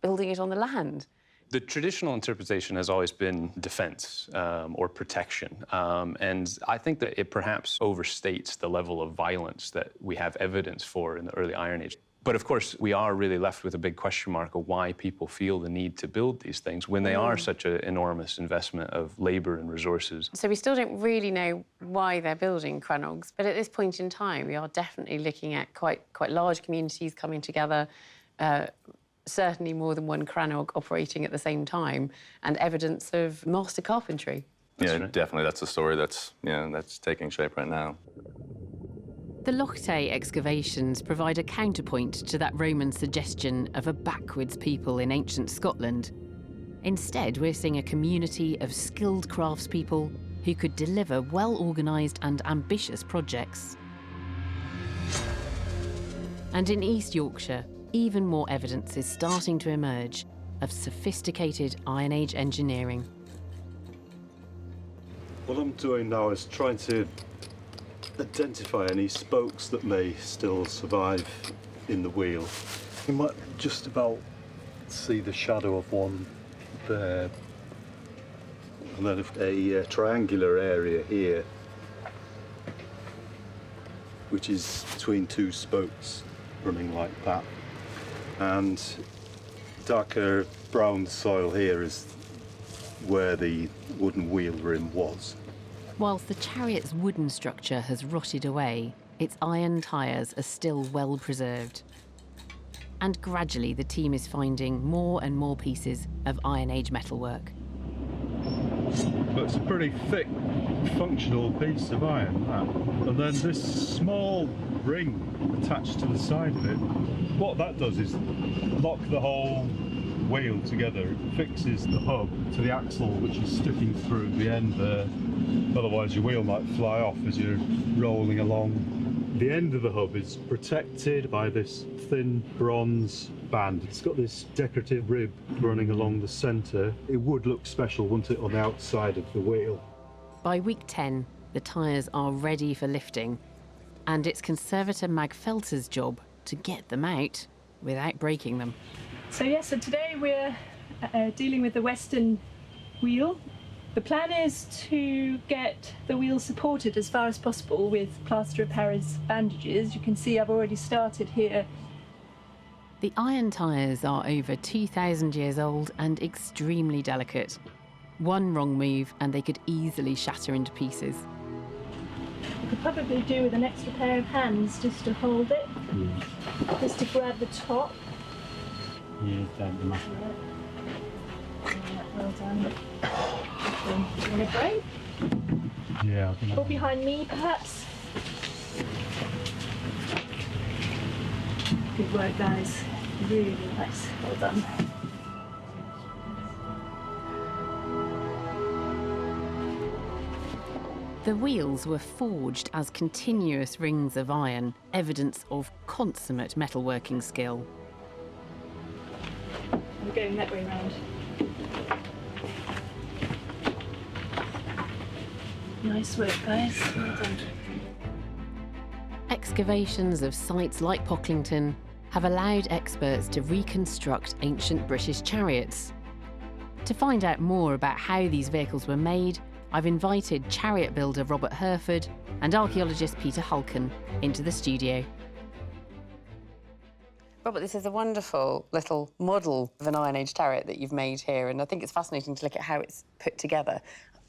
building it on the land. The traditional interpretation has always been defense or protection. And I think that it perhaps overstates the level of violence that we have evidence for in the early Iron Age. But of course, we are really left with a big question mark of why people feel the need to build these things when they are such an enormous investment of labor and resources. So we still don't really know why they're building cranogs, but at this point in time, we are definitely looking at quite large communities coming together, certainly more than one cranog operating at the same time, and evidence of master carpentry. Definitely. That's a story that's taking shape right now. The Loch Tay excavations provide a counterpoint to that Roman suggestion of a backwards people in ancient Scotland. Instead, we're seeing a community of skilled craftspeople who could deliver well-organised and ambitious projects. And in East Yorkshire, even more evidence is starting to emerge of sophisticated Iron Age engineering. What I'm doing now is trying to identify any spokes that may still survive in the wheel. You might just about see the shadow of one there. And then a triangular area here, which is between two spokes running like that. And darker brown soil here is where the wooden wheel rim was. Whilst the chariot's wooden structure has rotted away, its iron tyres are still well preserved. And gradually the team is finding more and more pieces of Iron Age metalwork. But it's a pretty thick, functional piece of iron, that. And then this small ring attached to the side of it, what that does is lock the whole wheel together. It fixes the hub to the axle, which is sticking through the end there. Otherwise your wheel might fly off as you're rolling along. The end of the hub is protected by this thin bronze band. It's got this decorative rib running along the centre. It would look special, wouldn't it, on the outside of the wheel? By week 10, the tyres are ready for lifting, and it's conservator Mag Felter's job to get them out without breaking them. So today we're dealing with the western wheel. The plan is to get the wheel supported as far as possible with plaster of Paris bandages. You can see I've already started here. The iron tyres are over 2,000 years old and extremely delicate. One wrong move and they could easily shatter into pieces. You could probably do with an extra pair of hands just to hold it, just to grab the top. Yeah, don't matter. Well done. Do you want a break? Yeah, I think Or behind me, perhaps? Good work, guys. Really nice. Well done. The wheels were forged as continuous rings of iron, evidence of consummate metalworking skill. We're going that way round. Nice work, guys. Well done. Excavations of sites like Pocklington have allowed experts to reconstruct ancient British chariots. To find out more about how these vehicles were made, I've invited chariot builder Robert Herford and archaeologist Peter Hulken into the studio. Robert, this is a wonderful little model of an Iron Age chariot that you've made here, and I think it's fascinating to look at how it's put together.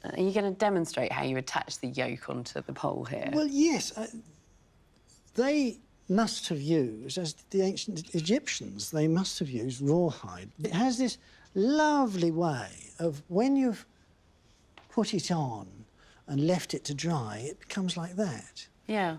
Are you going to demonstrate how you attach the yoke onto the pole here? Well, yes. They must have used, as the ancient Egyptians, they must have used rawhide. It has this lovely way of when you've put it on and left it to dry, it becomes like that. Yeah.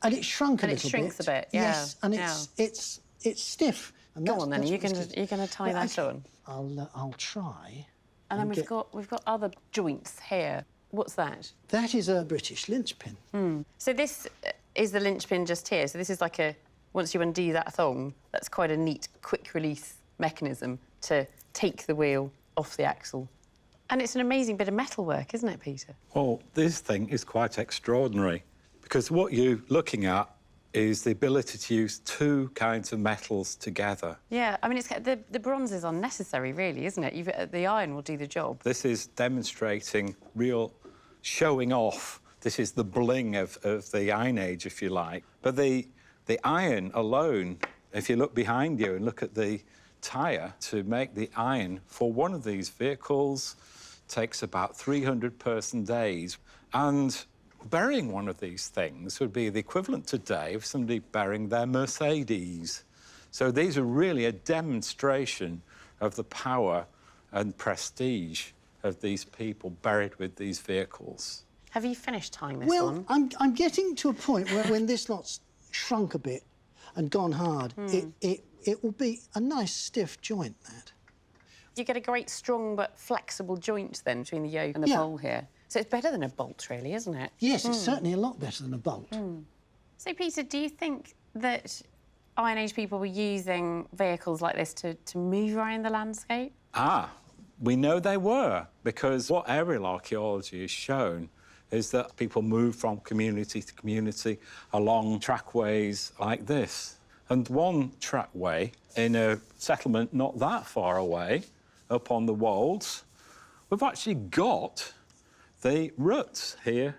And it shrunk a little bit. And it shrinks a bit, yeah. Yes, and it's stiff. And Go on then, you're going to tie that on? I'll try. And then we've got other joints here. What's that? That is a British linchpin. So this is the linchpin just here. So this is like once you undo that thong, that's quite a neat, quick-release mechanism to take the wheel off the axle. And it's an amazing bit of metalwork, isn't it, Peter? Well, this thing is quite extraordinary because what you're looking at is the ability to use two kinds of metals together. Yeah, I mean, the bronze is unnecessary, really, isn't it? The iron will do the job. This is demonstrating real showing off. This is the bling of the Iron Age, if you like. But the iron alone, if you look behind you and look at the tyre, to make the iron for one of these vehicles takes about 300 person days. And burying one of these things would be the equivalent today of somebody burying their Mercedes. So these are really a demonstration of the power and prestige of these people buried with these vehicles. Have you finished tying this on? Well, I'm getting to a point where when this lot's shrunk a bit and gone hard, it will be a nice stiff joint, that. You get a great strong but flexible joint then between the yoke and the pole here. So it's better than a bolt, really, isn't it? Yes, it's certainly a lot better than a bolt. So, Peter, do you think that Iron Age people were using vehicles like this to move around the landscape? We know they were, because what aerial archaeology has shown is that people move from community to community along trackways like this. And one trackway in a settlement not that far away, up on the Wolds, we've actually got the ruts here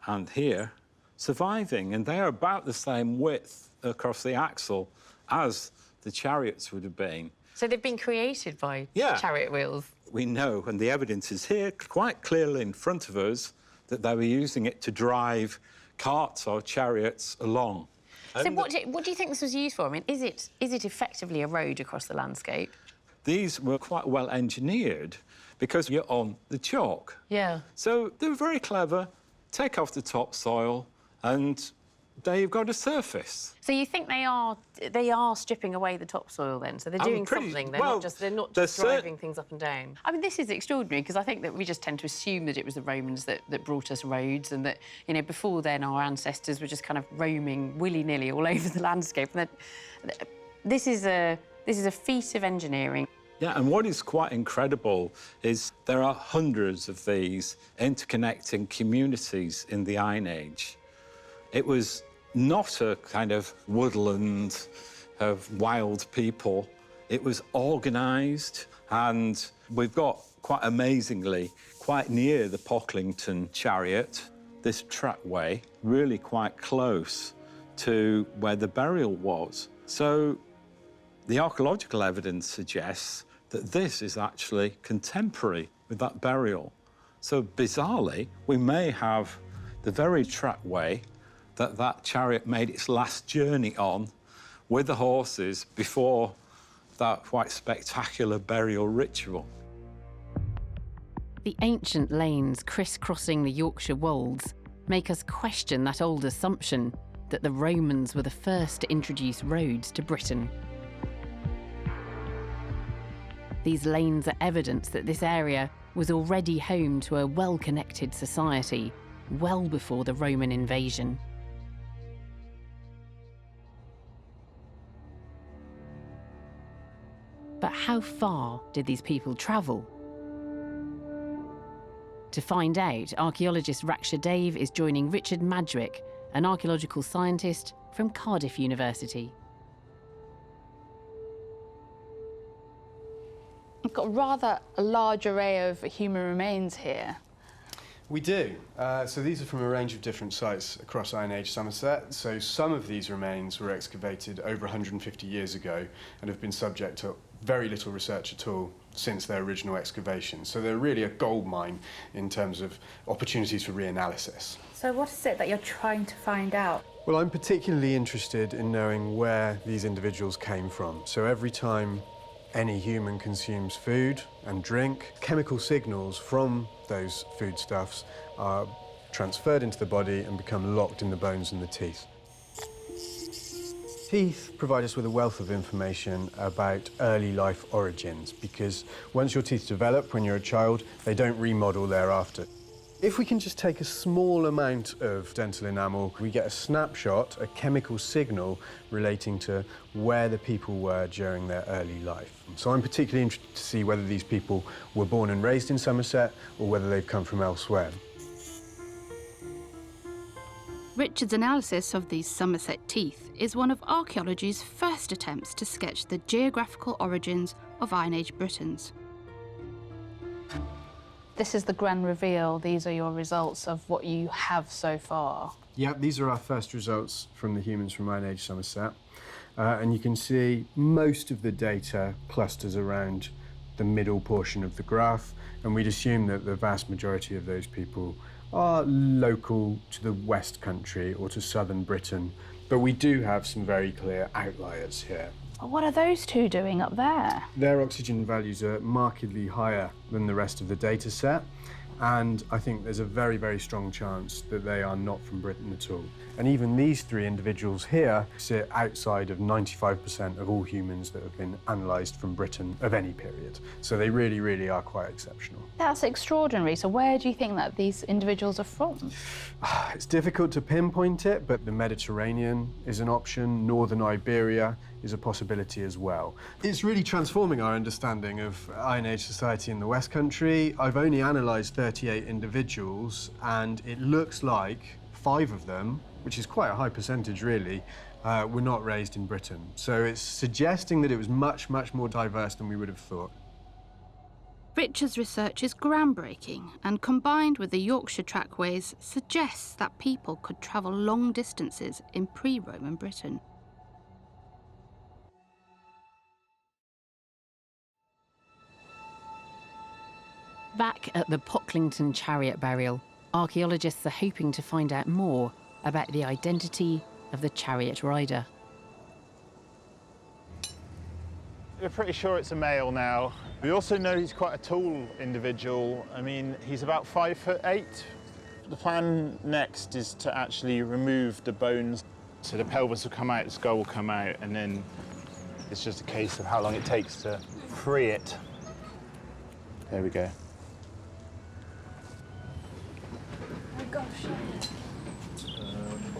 and here surviving, and they're about the same width across the axle as the chariots would have been. So they've been created by chariot wheels? We know, and the evidence is here quite clearly in front of us, that they were using it to drive carts or chariots along. So what do you think this was used for? I mean, is it effectively a road across the landscape? These were quite well engineered because you're on the chalk. Yeah. So they were very clever, take off the topsoil, and there you've got a surface. So you think they are stripping away the topsoil then? So they're doing something. They're not just driving things up and down. I mean, this is extraordinary because I think that we just tend to assume that it was the Romans that brought us roads, and that, you know, before then our ancestors were just kind of roaming willy-nilly all over the landscape. And that this is a feat of engineering. Yeah, and what is quite incredible is there are hundreds of these interconnecting communities in the Iron Age. It was not a kind of woodland of wild people. It was organised, and we've got, quite amazingly, quite near the Pocklington chariot, this trackway, really quite close to where the burial was. So the archaeological evidence suggests that this is actually contemporary with that burial. So bizarrely, we may have the very trackway that chariot made its last journey on with the horses before that quite spectacular burial ritual. The ancient lanes crisscrossing the Yorkshire wolds make us question that old assumption that the Romans were the first to introduce roads to Britain. These lanes are evidence that this area was already home to a well-connected society well before the Roman invasion. But how far did these people travel? To find out, archaeologist Raksha Dave is joining Richard Madgwick, an archaeological scientist from Cardiff University. We've got rather a large array of human remains here. We do. So these are from a range of different sites across Iron Age Somerset. So some of these remains were excavated over 150 years ago and have been subject to very little research at all since their original excavation. So they're really a gold mine in terms of opportunities for reanalysis. So what is it that you're trying to find out? Well, I'm particularly interested in knowing where these individuals came from. So every time any human consumes food and drink, chemical signals from those foodstuffs are transferred into the body and become locked in the bones and the teeth. Teeth provide us with a wealth of information about early life origins, because once your teeth develop when you're a child, they don't remodel thereafter. If we can just take a small amount of dental enamel, we get a snapshot, a chemical signal relating to where the people were during their early life. So I'm particularly interested to see whether these people were born and raised in Somerset or whether they've come from elsewhere. Richard's analysis of these Somerset teeth is one of archaeology's first attempts to sketch the geographical origins of Iron Age Britons. This is the grand reveal. These are your results of what you have so far. Yep, these are our first results from the humans from Iron Age Somerset. And you can see most of the data clusters around the middle portion of the graph, and we'd assume that the vast majority of those people are local to the West Country or to southern Britain, but we do have some very clear outliers here. What are those two doing up there? Their oxygen values are markedly higher than the rest of the data set, and I think there's a very, very strong chance that they are not from Britain at all. And even these three individuals here sit outside of 95% of all humans that have been analysed from Britain of any period. So they really, really are quite exceptional. That's extraordinary. So where do you think that these individuals are from? It's difficult to pinpoint it, but the Mediterranean is an option. Northern Iberia is a possibility as well. It's really transforming our understanding of Iron Age society in the West Country. I've only analysed 38 individuals, and it looks like 5 of them, which is quite a high percentage really, were not raised in Britain. So it's suggesting that it was much, much more diverse than we would have thought. Richard's research is groundbreaking and, combined with the Yorkshire trackways, suggests that people could travel long distances in pre-Roman Britain. Back at the Pocklington chariot burial, archaeologists are hoping to find out more about the identity of the chariot rider. We're pretty sure it's a male now. We also know he's quite a tall individual. I mean, he's about 5'8". The plan next is to actually remove the bones. So the pelvis will come out, the skull will come out, and then it's just a case of how long it takes to free it. There we go. Oh gosh.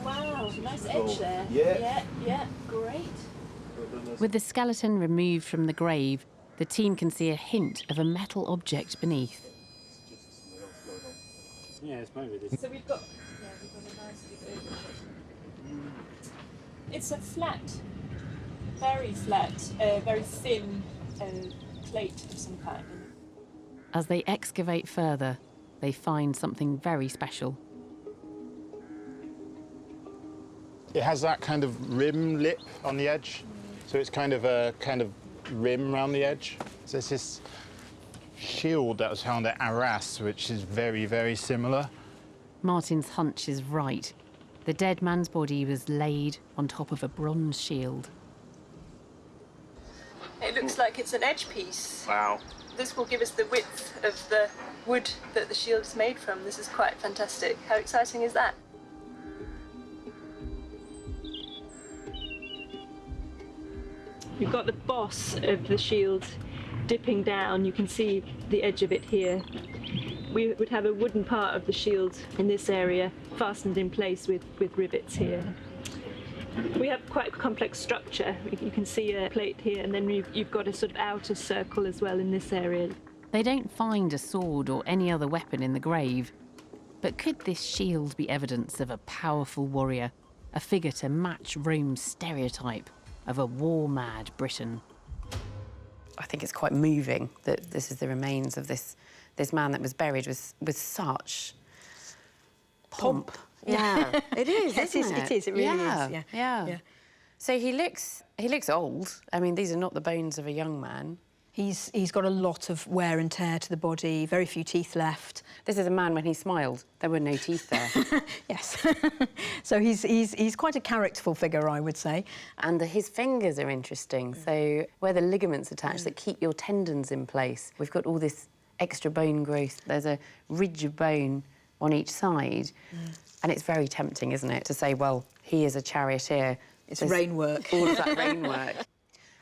Wow, nice edge there. Yeah, great. With the skeleton removed from the grave, the team can see a hint of a metal object beneath. Yeah, it's maybe this. So we've got a nice big oval. It's a flat, very thin plate of some kind. As they excavate further, they find something very special. It has that kind of rim lip on the edge. So it's kind of a rim around the edge. So it's this shield that was found at Arras, which is very, very similar. Martin's hunch is right. The dead man's body was laid on top of a bronze shield. It looks like it's an edge piece. Wow. This will give us the width of the wood that the shield is made from. This is quite fantastic. How exciting is that? You've got the boss of the shield dipping down. You can see the edge of it here. We would have a wooden part of the shield in this area fastened in place with rivets here. We have quite a complex structure. You can see a plate here, and then you've got a sort of outer circle as well in this area. They don't find a sword or any other weapon in the grave. But could this shield be evidence of a powerful warrior, a figure to match Rome's stereotype of a war-mad Briton? I think it's quite moving that this is the remains of this man that was buried with such pomp. Yeah, it is, Yes, isn't it? It is, it really yeah. is. Yeah. So he looks old. I mean, these are not the bones of a young man. He's got a lot of wear and tear to the body, very few teeth left. This is a man when he smiled. There were no teeth there. Yes. So he's quite a characterful figure, I would say. And his fingers are interesting. So where the ligaments attach that keep your tendons in place, we've got all this extra bone growth. There's a ridge of bone on each side. And it's very tempting, isn't it, to say, well, he is a charioteer. It's rain work. All of that rain work.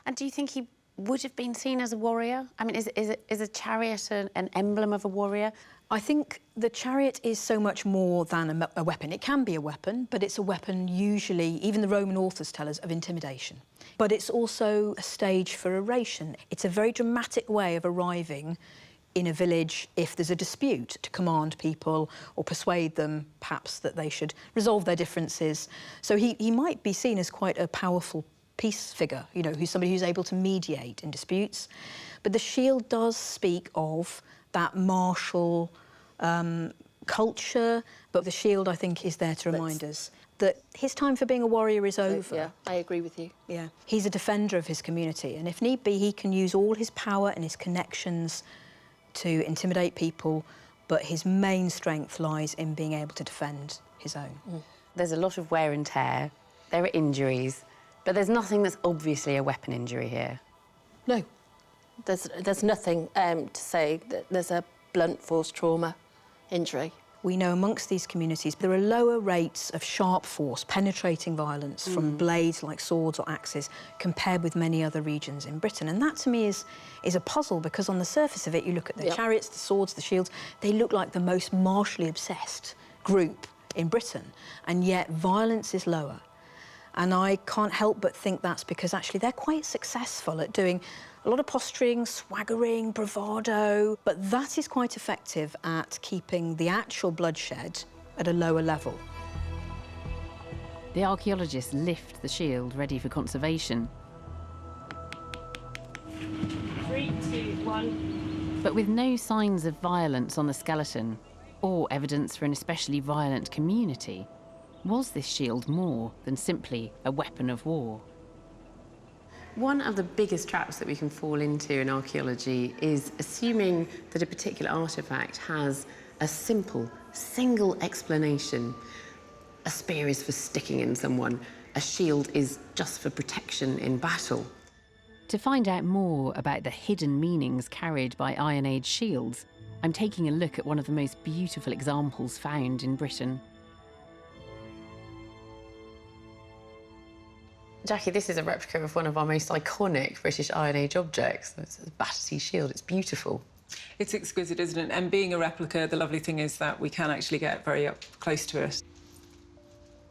And do you think he would have been seen as a warrior? I mean, is a chariot an emblem of a warrior? I think the chariot is so much more than a weapon. It can be a weapon, but it's a weapon usually, even the Roman authors tell us, of intimidation. But it's also a stage for oration. It's a very dramatic way of arriving in a village if there's a dispute, to command people or persuade them, perhaps, that they should resolve their differences. So he might be seen as quite a powerful peace figure, you know, who's somebody who's able to mediate in disputes. But the shield does speak of that martial culture, but the shield, I think, is there to remind us that his time for being a warrior is over. Yeah, I agree with you. Yeah. He's a defender of his community, and if need be, he can use all his power and his connections to intimidate people, but his main strength lies in being able to defend his own. There's a lot of wear and tear. There are injuries. But there's nothing that's obviously a weapon injury here. No, there's nothing to say that there's a blunt force trauma injury. We know amongst these communities there are lower rates of sharp force, penetrating violence from blades like swords or axes compared with many other regions in Britain. And that, to me, is a puzzle, because on the surface of it, you look at the chariots, the swords, the shields, they look like the most martially obsessed group in Britain, and yet violence is lower. And I can't help but think that's because actually they're quite successful at doing a lot of posturing, swaggering, bravado, but that is quite effective at keeping the actual bloodshed at a lower level. The archaeologists lift the shield ready for conservation. 3, 2, 1. But with no signs of violence on the skeleton, or evidence for an especially violent community, was this shield more than simply a weapon of war? One of the biggest traps that we can fall into in archaeology is assuming that a particular artefact has a simple, single explanation. A spear is for sticking in someone, a shield is just for protection in battle. To find out more about the hidden meanings carried by Iron Age shields, I'm taking a look at one of the most beautiful examples found in Britain. Jackie, this is a replica of one of our most iconic British Iron Age objects. It's a Battersea shield. It's beautiful. It's exquisite, isn't it? And being a replica, the lovely thing is that we can actually get very up close to it.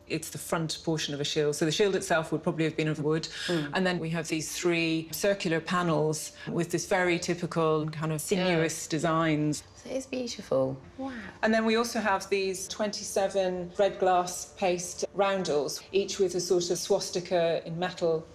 It's the front portion of a shield. So the shield itself would probably have been of wood. And then we have these 3 circular panels with this very typical kind of sinuous designs. It is beautiful. Wow. And then we also have these 27 red glass paste roundels, each with a sort of swastika in metal.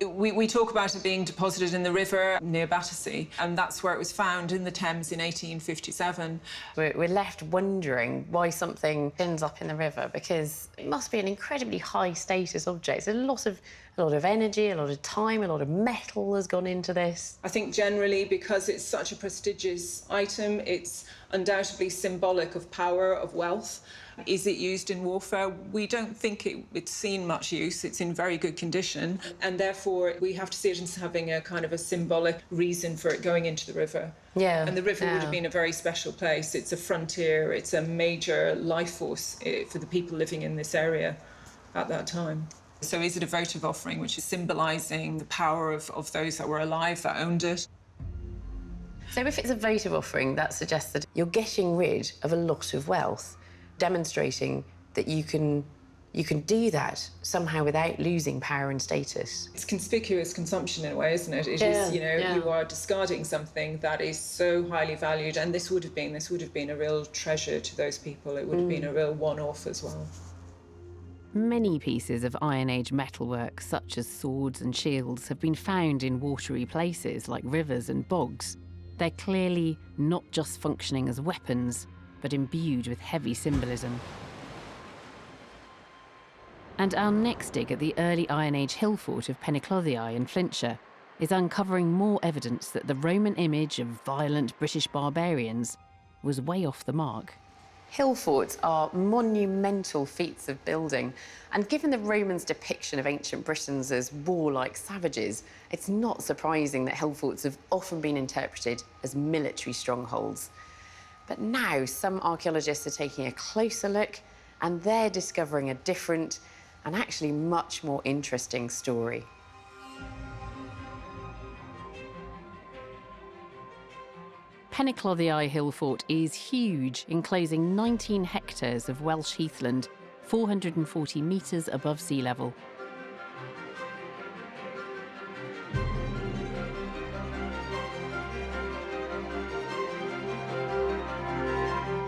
We talk about it being deposited in the river near Battersea, and that's where it was found in the Thames in 1857. We're left wondering why something ends up in the river, because it must be an incredibly high-status object. There's a lot of energy, a lot of time, a lot of metal has gone into this. I think generally because it's such a prestigious item, it's undoubtedly symbolic of power, of wealth. Is it used in warfare? We don't think it's seen much use. It's in very good condition, and therefore we have to see it as having a kind of a symbolic reason for it going into the river. Yeah. And the river would have been a very special place. It's a frontier. It's a major life force for the people living in this area at that time. So is it a votive offering, which is symbolising the power of those that were alive, that owned it? So if it's a votive offering, that suggests that you're getting rid of a lot of wealth, demonstrating that you can do that somehow without losing power and status. It's conspicuous consumption in a way, isn't it? It is, you know, you are discarding something that is so highly valued, and this would have been a real treasure to those people. It would have been a real one-off as well. Many pieces of Iron Age metalwork, such as swords and shields, have been found in watery places like rivers and bogs. They're clearly not just functioning as weapons, but imbued with heavy symbolism. And our next dig at the early Iron Age hill fort of Peniclothii in Flintshire is uncovering more evidence that the Roman image of violent British barbarians was way off the mark. Hill forts are monumental feats of building, and given the Romans' depiction of ancient Britons as warlike savages, it's not surprising that hill forts have often been interpreted as military strongholds. But now some archaeologists are taking a closer look, and they're discovering a different and actually much more interesting story. Peniclothii hill fort is huge, enclosing 19 hectares of Welsh heathland, 440 metres above sea level.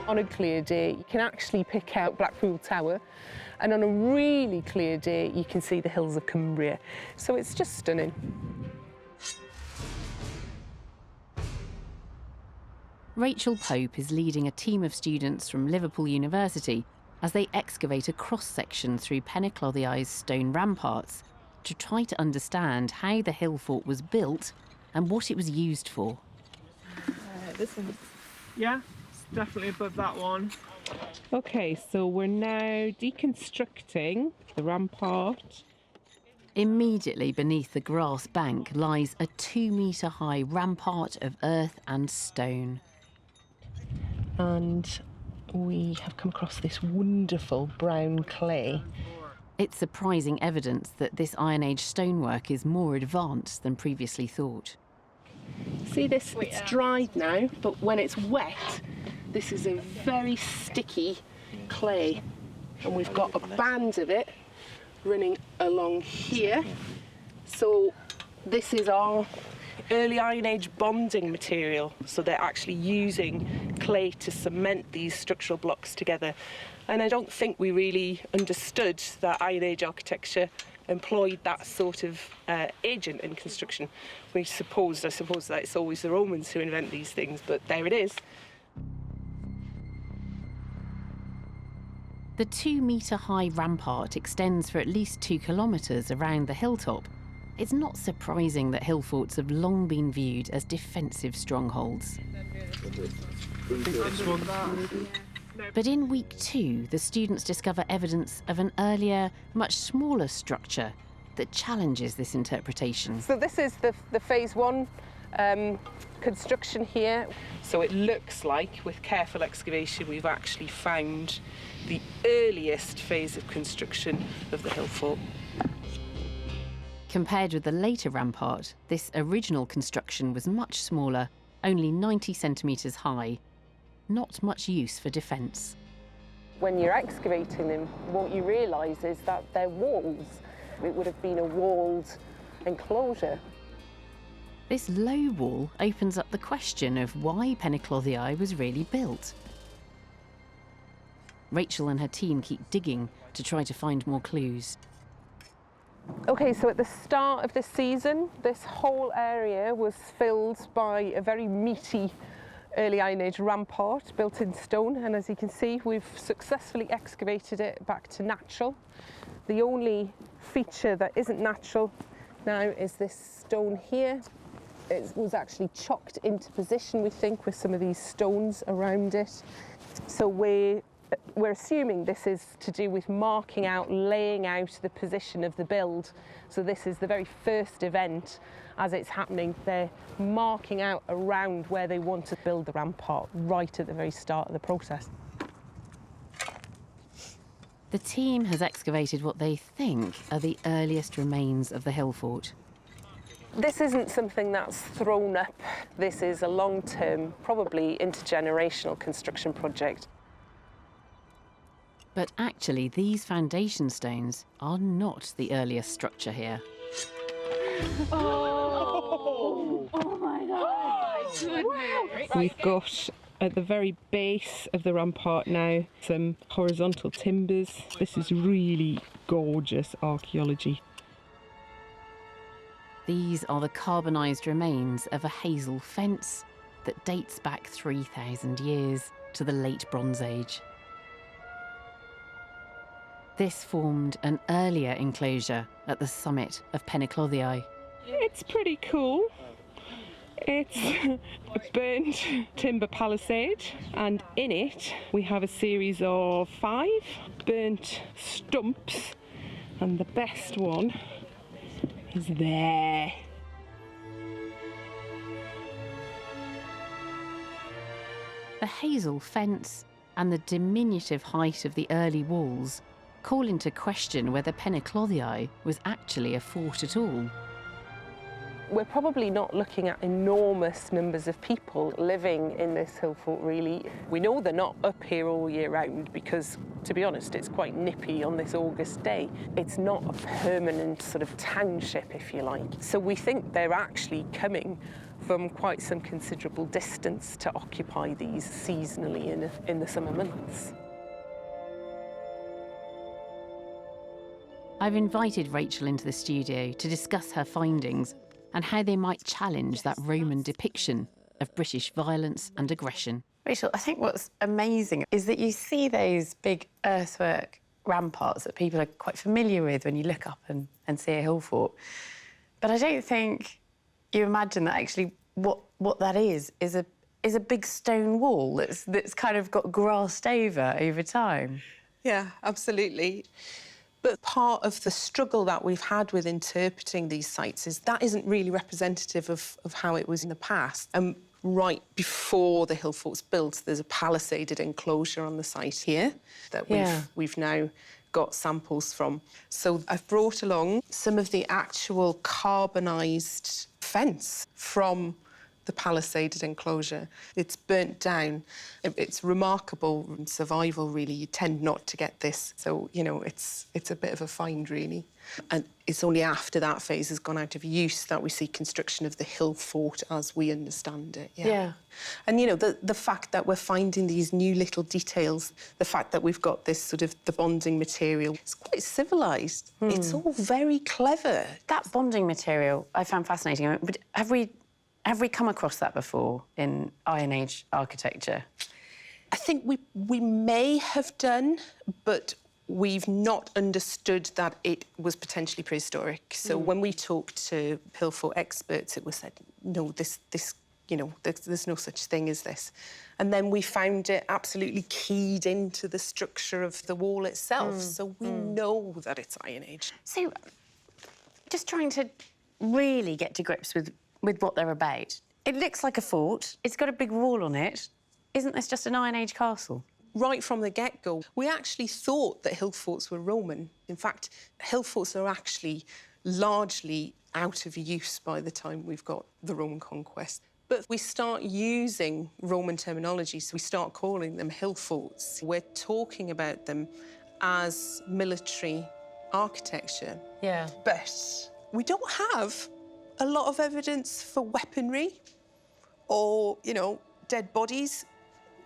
On a clear day, you can actually pick out Blackpool Tower, and on a really clear day, you can see the hills of Cumbria. So it's just stunning. Rachel Pope is leading a team of students from Liverpool University as they excavate a cross-section through Peniclothii's stone ramparts to try to understand how the hill fort was built and what it was used for. This one. Yeah, it's definitely above that one. OK, so we're now deconstructing the rampart. Immediately beneath the grass bank lies a 2-metre-high rampart of earth and stone. And we have come across this wonderful brown clay. It's surprising evidence that this Iron Age stonework is more advanced than previously thought. See this? It's dried now, but when it's wet, this is a very sticky clay. And we've got a band of it running along here. So this is our early Iron Age bonding material, so they're actually using clay to cement these structural blocks together. And I don't think we really understood that Iron Age architecture employed that sort of agent in construction. I suppose that it's always the Romans who invent these things, but there it is. The 2-metre-high rampart extends for at least 2 kilometres around the hilltop. It's not surprising that hill forts have long been viewed as defensive strongholds. But in week 2, the students discover evidence of an earlier, much smaller structure that challenges this interpretation. So this is the phase 1 construction here. So it looks like, with careful excavation, we've actually found the earliest phase of construction of the hill fort. Compared with the later rampart, this original construction was much smaller, only 90 centimetres high. Not much use for defence. When you're excavating them, what you realise is that they're walls. It would have been a walled enclosure. This low wall opens up the question of why Penaclothiae was really built. Rachel and her team keep digging to try to find more clues. OK, so at the start of this season, this whole area was filled by a very meaty early Iron Age rampart built in stone, and as you can see, we've successfully excavated it back to natural. The only feature that isn't natural now is this stone here. It was actually chocked into position, we think, with some of these stones around it. So we're assuming this is to do with marking out, laying out the position of the build. So this is the very first event as it's happening. They're marking out around where they want to build the rampart right at the very start of the process. The team has excavated what they think are the earliest remains of the hill fort. This isn't something that's thrown up. This is a long-term, probably intergenerational construction project. But actually, these foundation stones are not the earliest structure here. Oh my God! We've got at the very base of the rampart now some horizontal timbers. This is really gorgeous archaeology. These are the carbonised remains of a hazel fence that dates back 3,000 years to the late Bronze Age. This formed an earlier enclosure at the summit of Penaclothiae. It's pretty cool. It's a burnt timber palisade, and in it we have a series of 5 burnt stumps, and the best one is there. The hazel fence and the diminutive height of the early walls call into question whether Penaclothiae was actually a fort at all. We're probably not looking at enormous numbers of people living in this hill fort, really. We know they're not up here all year round because, to be honest, it's quite nippy on this August day. It's not a permanent sort of township, if you like. So we think they're actually coming from quite some considerable distance to occupy these seasonally in the summer months. I've invited Rachel into the studio to discuss her findings and how they might challenge that Roman depiction of British violence and aggression. Rachel, I think what's amazing is that you see those big earthwork ramparts that people are quite familiar with when you look up and see a hill fort. But I don't think you imagine that actually what that is a big stone wall that's kind of got grassed over time. Yeah, absolutely. But part of the struggle that we've had with interpreting these sites is that isn't really representative of how it was in the past. And right before the hill fort's built, there's a palisaded enclosure on the site here that we've now got samples from. So I've brought along some of the actual carbonised fence from the palisaded enclosure. It's burnt down. It's remarkable survival, really. You tend not to get this. So, you know, it's a bit of a find, really. And it's only after that phase has gone out of use that we see construction of the hill fort as we understand it. Yeah. And, you know, the fact that we're finding these new little details, the fact that we've got this sort of the bonding material, it's quite civilised. It's all very clever. That bonding material I found fascinating. But have we come across that before in Iron Age architecture? I think we may have done, but we've not understood that it was potentially prehistoric. So when we talked to hill fort experts, it was said, no, this you know, there's no such thing as this. And then we found it absolutely keyed into the structure of the wall itself. So we know that it's Iron Age. So, just trying to really get to grips with what they're about. It looks like a fort. It's got a big wall on it. Isn't this just an Iron Age castle? Right from the get-go, we actually thought that hill forts were Roman. In fact, hill forts are actually largely out of use by the time we've got the Roman conquest. But we start using Roman terminology, so we start calling them hill forts. We're talking about them as military architecture. Yeah. But we don't have a lot of evidence for weaponry or, you know, dead bodies.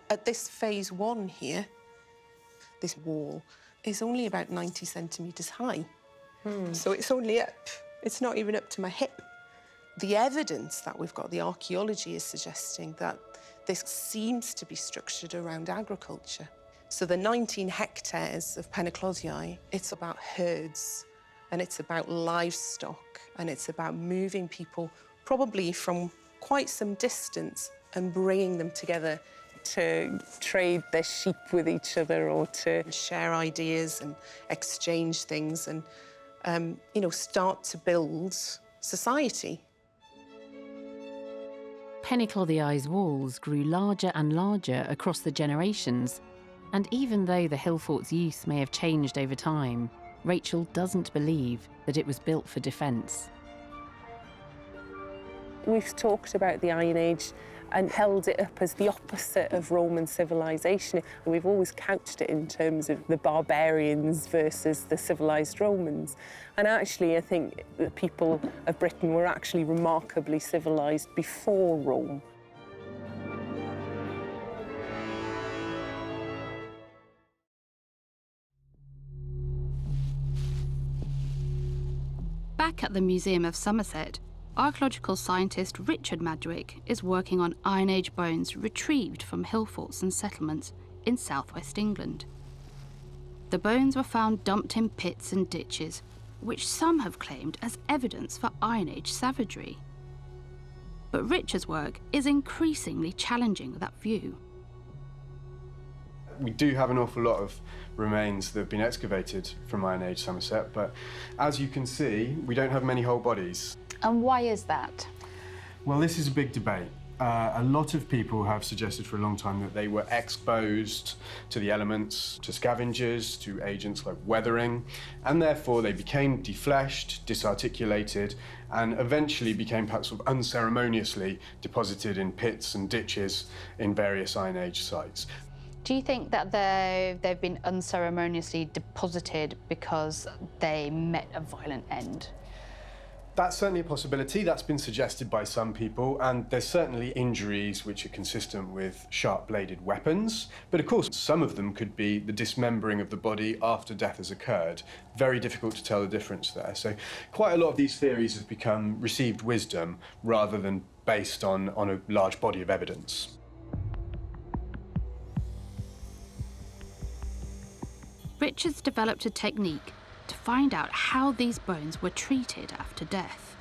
At this phase 1 here, this wall is only about 90 centimetres high. So it's only up. It's not even up to my hip. The evidence that we've got, the archaeology, is suggesting that this seems to be structured around agriculture. So the 19 hectares of Penaclodii, it's about herds, and it's about livestock, and it's about moving people probably from quite some distance and bringing them together to trade their sheep with each other or to share ideas and exchange things and, you know, start to build society. Penaclodii's walls grew larger and larger across the generations, and even though the hill fort's use may have changed over time, Rachel doesn't believe that it was built for defence. We've talked about the Iron Age and held it up as the opposite of Roman civilization. We've always couched it in terms of the barbarians versus the civilized Romans. And actually, I think the people of Britain were actually remarkably civilized before Rome. Back at the Museum of Somerset, archaeological scientist Richard Madrick is working on Iron Age bones retrieved from hill forts and settlements in southwest England. The bones were found dumped in pits and ditches, which some have claimed as evidence for Iron Age savagery. But Richard's work is increasingly challenging that view. We do have an awful lot of remains that have been excavated from Iron Age Somerset, but as you can see, we don't have many whole bodies. And why is that? Well, this is a big debate. A lot of people have suggested for a long time that they were exposed to the elements, to scavengers, to agents like weathering, and therefore they became defleshed, disarticulated, and eventually became perhaps sort of unceremoniously deposited in pits and ditches in various Iron Age sites. Do you think that they've been unceremoniously deposited because they met a violent end? That's certainly a possibility. That's been suggested by some people, and there's certainly injuries which are consistent with sharp-bladed weapons. But of course, some of them could be the dismembering of the body after death has occurred. Very difficult to tell the difference there. So quite a lot of these theories have become received wisdom rather than based on a large body of evidence. Richard's developed a technique to find out how these bones were treated after death.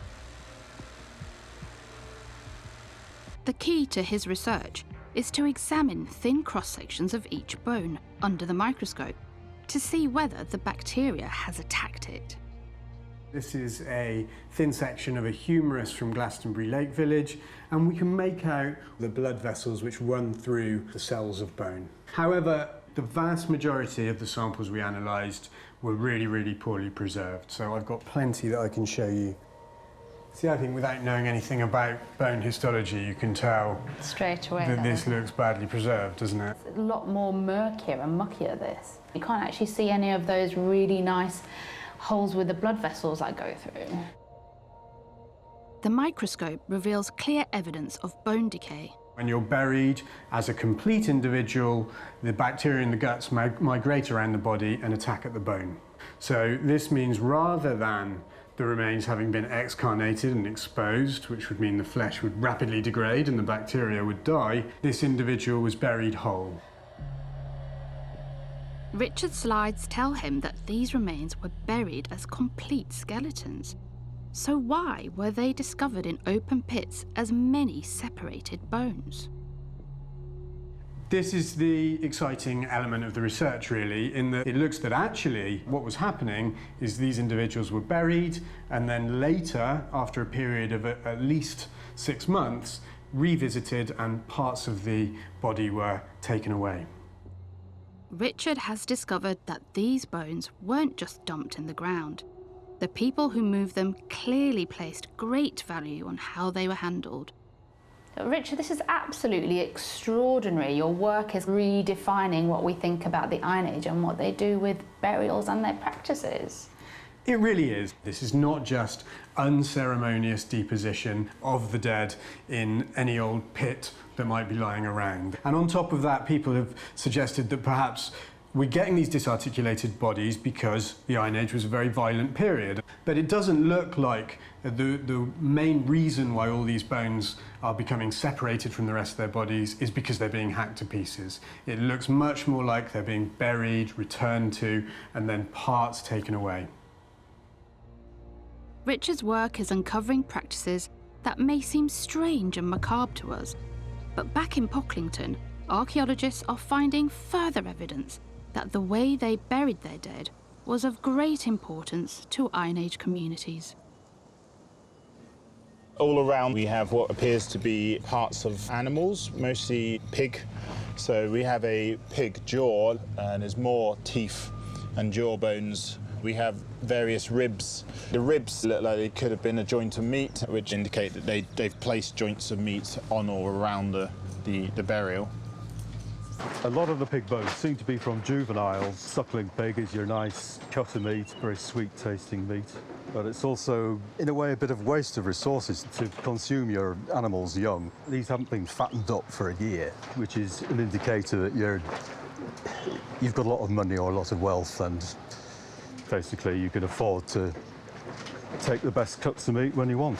The key to his research is to examine thin cross-sections of each bone under the microscope to see whether the bacteria has attacked it. This is a thin section of a humerus from Glastonbury Lake Village, and we can make out the blood vessels which run through the cells of bone. However, the vast majority of the samples we analysed were really, really poorly preserved, so I've got plenty that I can show you. See, I think without knowing anything about bone histology, you can tell straight away that this looks badly preserved, doesn't it? It's a lot more murkier and muckier, this. You can't actually see any of those really nice holes with the blood vessels that go through. The microscope reveals clear evidence of bone decay. When you're buried as a complete individual, the bacteria in the guts migrate around the body and attack at the bone. So this means rather than the remains having been excarnated and exposed, which would mean the flesh would rapidly degrade and the bacteria would die, this individual was buried whole. Richard's slides tell him that these remains were buried as complete skeletons. So why were they discovered in open pits as many separated bones? This is the exciting element of the research, really, in that it looks that actually what was happening is these individuals were buried and then later, after a period of at least 6 months, revisited and parts of the body were taken away. Richard has discovered that these bones weren't just dumped in the ground. The people who moved them clearly placed great value on how they were handled. Richard, this is absolutely extraordinary. Your work is redefining what we think about the Iron Age and what they do with burials and their practices. It really is. This is not just unceremonious deposition of the dead in any old pit that might be lying around. And on top of that, people have suggested that perhaps we're getting these disarticulated bodies because the Iron Age was a very violent period. But it doesn't look like the main reason why all these bones are becoming separated from the rest of their bodies is because they're being hacked to pieces. It looks much more like they're being buried, returned to, and then parts taken away. Richard's work is uncovering practices that may seem strange and macabre to us. But back in Pocklington, archaeologists are finding further evidence that the way they buried their dead was of great importance to Iron Age communities. All around we have what appears to be parts of animals, mostly pig. So we have a pig jaw and there's more teeth and jaw bones. We have various ribs. The ribs look like they could have been a joint of meat, which indicate that they've placed joints of meat on or around the burial. A lot of the pig bones seem to be from juveniles. Suckling pig is your nice cut of meat, very sweet tasting meat. But it's also, in a way, a bit of waste of resources to consume your animals young. These haven't been fattened up for a year, which is an indicator that you've got a lot of money or a lot of wealth, and basically you can afford to take the best cuts of meat when you want.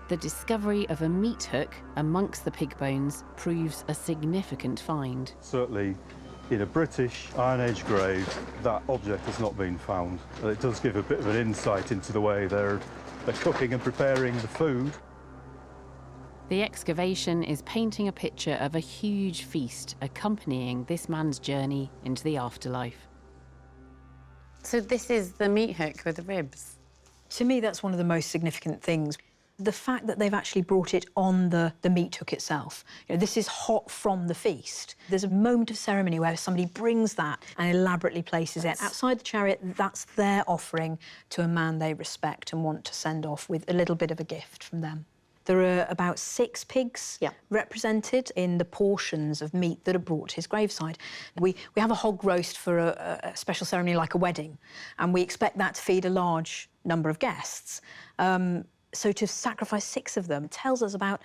The discovery of a meat hook amongst the pig bones proves a significant find. Certainly, in a British Iron Age grave, that object has not been found. And it does give a bit of an insight into the way they're cooking and preparing the food. The excavation is painting a picture of a huge feast accompanying this man's journey into the afterlife. So this is the meat hook with the ribs? To me, that's one of the most significant things. The fact that they've actually brought it on the meat hook itself. You know, this is hot from the feast. There's a moment of ceremony where somebody brings that and elaborately places it outside the chariot. That's their offering to a man they respect and want to send off with a little bit of a gift from them. There are about 6 pigs represented in the portions of meat that are brought to his graveside. We have a hog roast for a special ceremony like a wedding, and we expect that to feed a large number of guests. So to sacrifice 6 of them tells us about,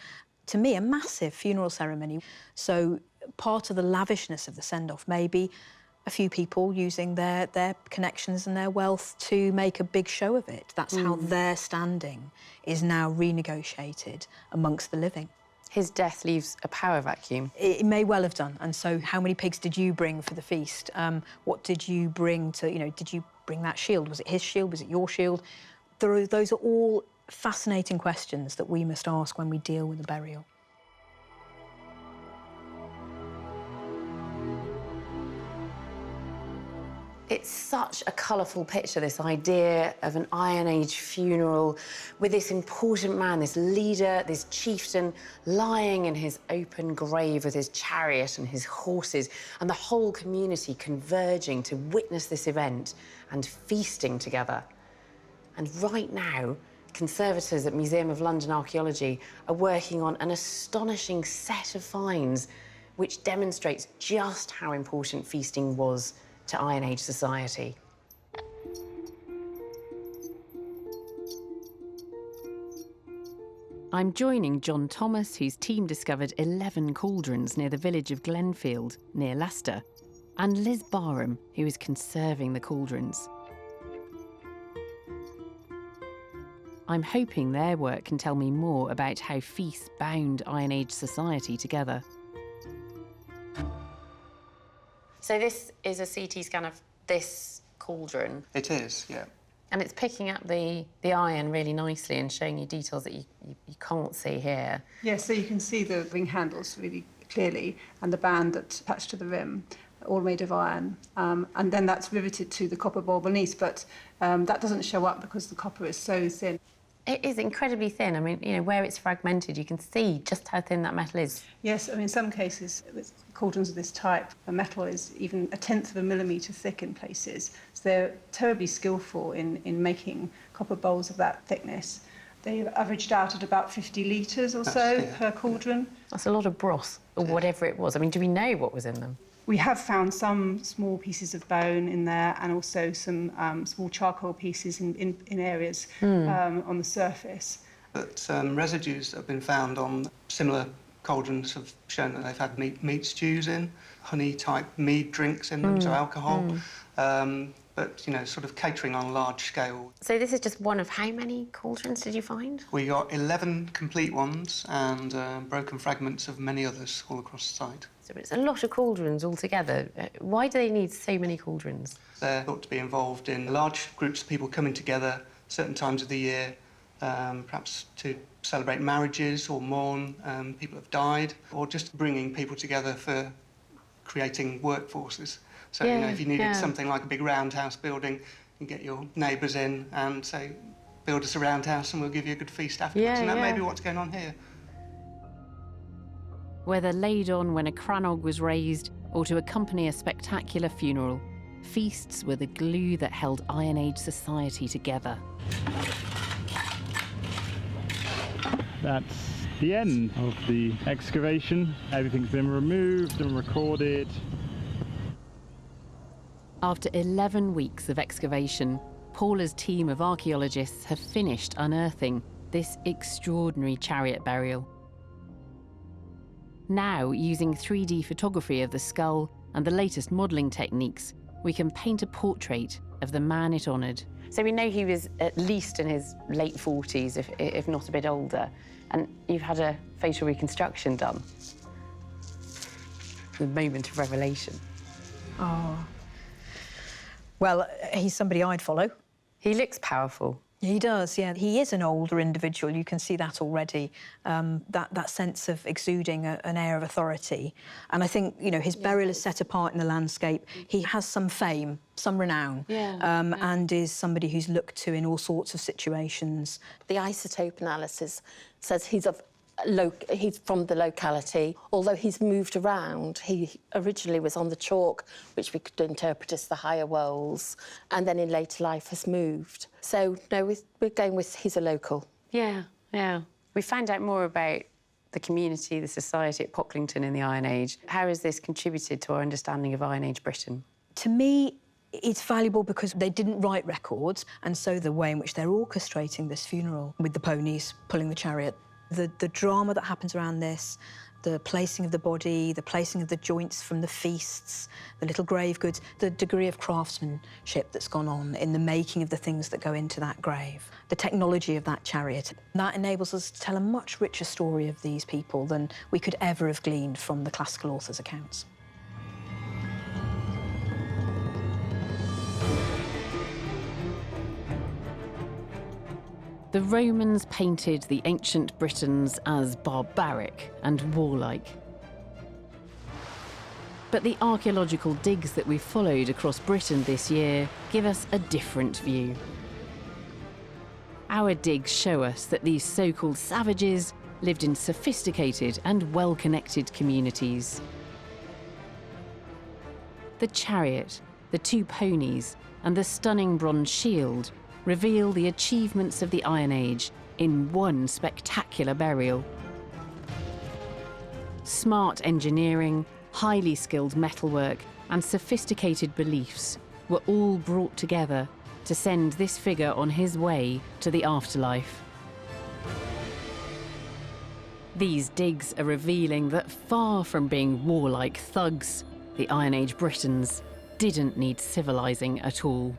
to me, a massive funeral ceremony. So part of the lavishness of the send-off may be a few people using their connections and their wealth to make a big show of it. That's how their standing is now renegotiated amongst the living. His death leaves a power vacuum. It may well have done. And so how many pigs did you bring for the feast? What did you bring to, did you bring that shield? Was it his shield? Was it your shield? Those are all fascinating questions that we must ask when we deal with the burial. It's such a colourful picture, this idea of an Iron Age funeral with this important man, this leader, this chieftain, lying in his open grave with his chariot and his horses, and the whole community converging to witness this event and feasting together. And right now, conservators at Museum of London Archaeology are working on an astonishing set of finds which demonstrates just how important feasting was to Iron Age society. I'm joining John Thomas, whose team discovered 11 cauldrons near the village of Glenfield, near Leicester, and Liz Barham, who is conserving the cauldrons. I'm hoping their work can tell me more about how feasts bound Iron Age society together. So this is a CT scan of this cauldron. It is, yeah. And it's picking up the iron really nicely and showing you details that you can't see here. Yeah, so you can see the ring handles really clearly and the band that's attached to the rim, all made of iron. And then that's riveted to the copper bowl beneath, but that doesn't show up because the copper is so thin. It is incredibly thin. I mean, you know, where it's fragmented, you can see just how thin that metal is. Yes, I mean, in some cases, with cauldrons of this type, the metal is even 1/10 of a millimetre thick in places. So they're terribly skillful in making copper bowls of that thickness. They've averaged out at about 50 litres or so per cauldron. That's a lot of broth, or whatever it was. I mean, do we know what was in them? We have found some small pieces of bone in there and also some small charcoal pieces in areas on the surface. But residues that have been found on similar cauldrons have shown that they've had meat stews in, honey-type mead drinks in them, so alcohol. But, you know, sort of catering on a large scale. So this is just one of how many cauldrons did you find? We got 11 complete ones and broken fragments of many others all across the site. So it's a lot of cauldrons altogether. Why do they need so many cauldrons? They're thought to be involved in large groups of people coming together certain times of the year, perhaps to celebrate marriages or mourn people have died, or just bringing people together for creating workforces. So, you know, if you needed something like a big roundhouse building, you get your neighbours in and say, build us a roundhouse and we'll give you a good feast afterwards. And that may be what's going on here. Whether laid on when a crannog was raised or to accompany a spectacular funeral, feasts were the glue that held Iron Age society together. That's the end of the excavation. Everything's been removed and recorded. After 11 weeks of excavation, Paula's team of archaeologists have finished unearthing this extraordinary chariot burial. Now, using 3D photography of the skull and the latest modelling techniques, we can paint a portrait of the man it honoured. So we know he was at least in his late 40s, if not a bit older, and you've had a facial reconstruction done. The moment of revelation. Oh. Well, he's somebody I'd follow. He looks powerful. He does, yeah. He is an older individual, you can see that already, that sense of exuding an air of authority. And I think, you know, his burial is set apart in the landscape. He has some fame, some renown, and is somebody who's looked to in all sorts of situations. The isotope analysis says he's from the locality, although he's moved around. He originally was on the chalk, which we could interpret as the higher worlds, and then in later life has moved. So, no, we're going with he's a local. Yeah. We found out more about the community, the society at Pocklington in the Iron Age. How has this contributed to our understanding of Iron Age Britain? To me, it's valuable because they didn't write records, and so the way in which they're orchestrating this funeral with the ponies pulling the chariot, the drama that happens around this, the placing of the body, the placing of the joints from the feasts, the little grave goods, the degree of craftsmanship that's gone on in the making of the things that go into that grave, the technology of that chariot. That enables us to tell a much richer story of these people than we could ever have gleaned from the classical authors' accounts. The Romans painted the ancient Britons as barbaric and warlike. But the archaeological digs that we've followed across Britain this year give us a different view. Our digs show us that these so-called savages lived in sophisticated and well-connected communities. The chariot, the 2 ponies, and the stunning bronze shield reveal the achievements of the Iron Age in one spectacular burial. Smart engineering, highly skilled metalwork, and sophisticated beliefs were all brought together to send this figure on his way to the afterlife. These digs are revealing that far from being warlike thugs, the Iron Age Britons didn't need civilizing at all.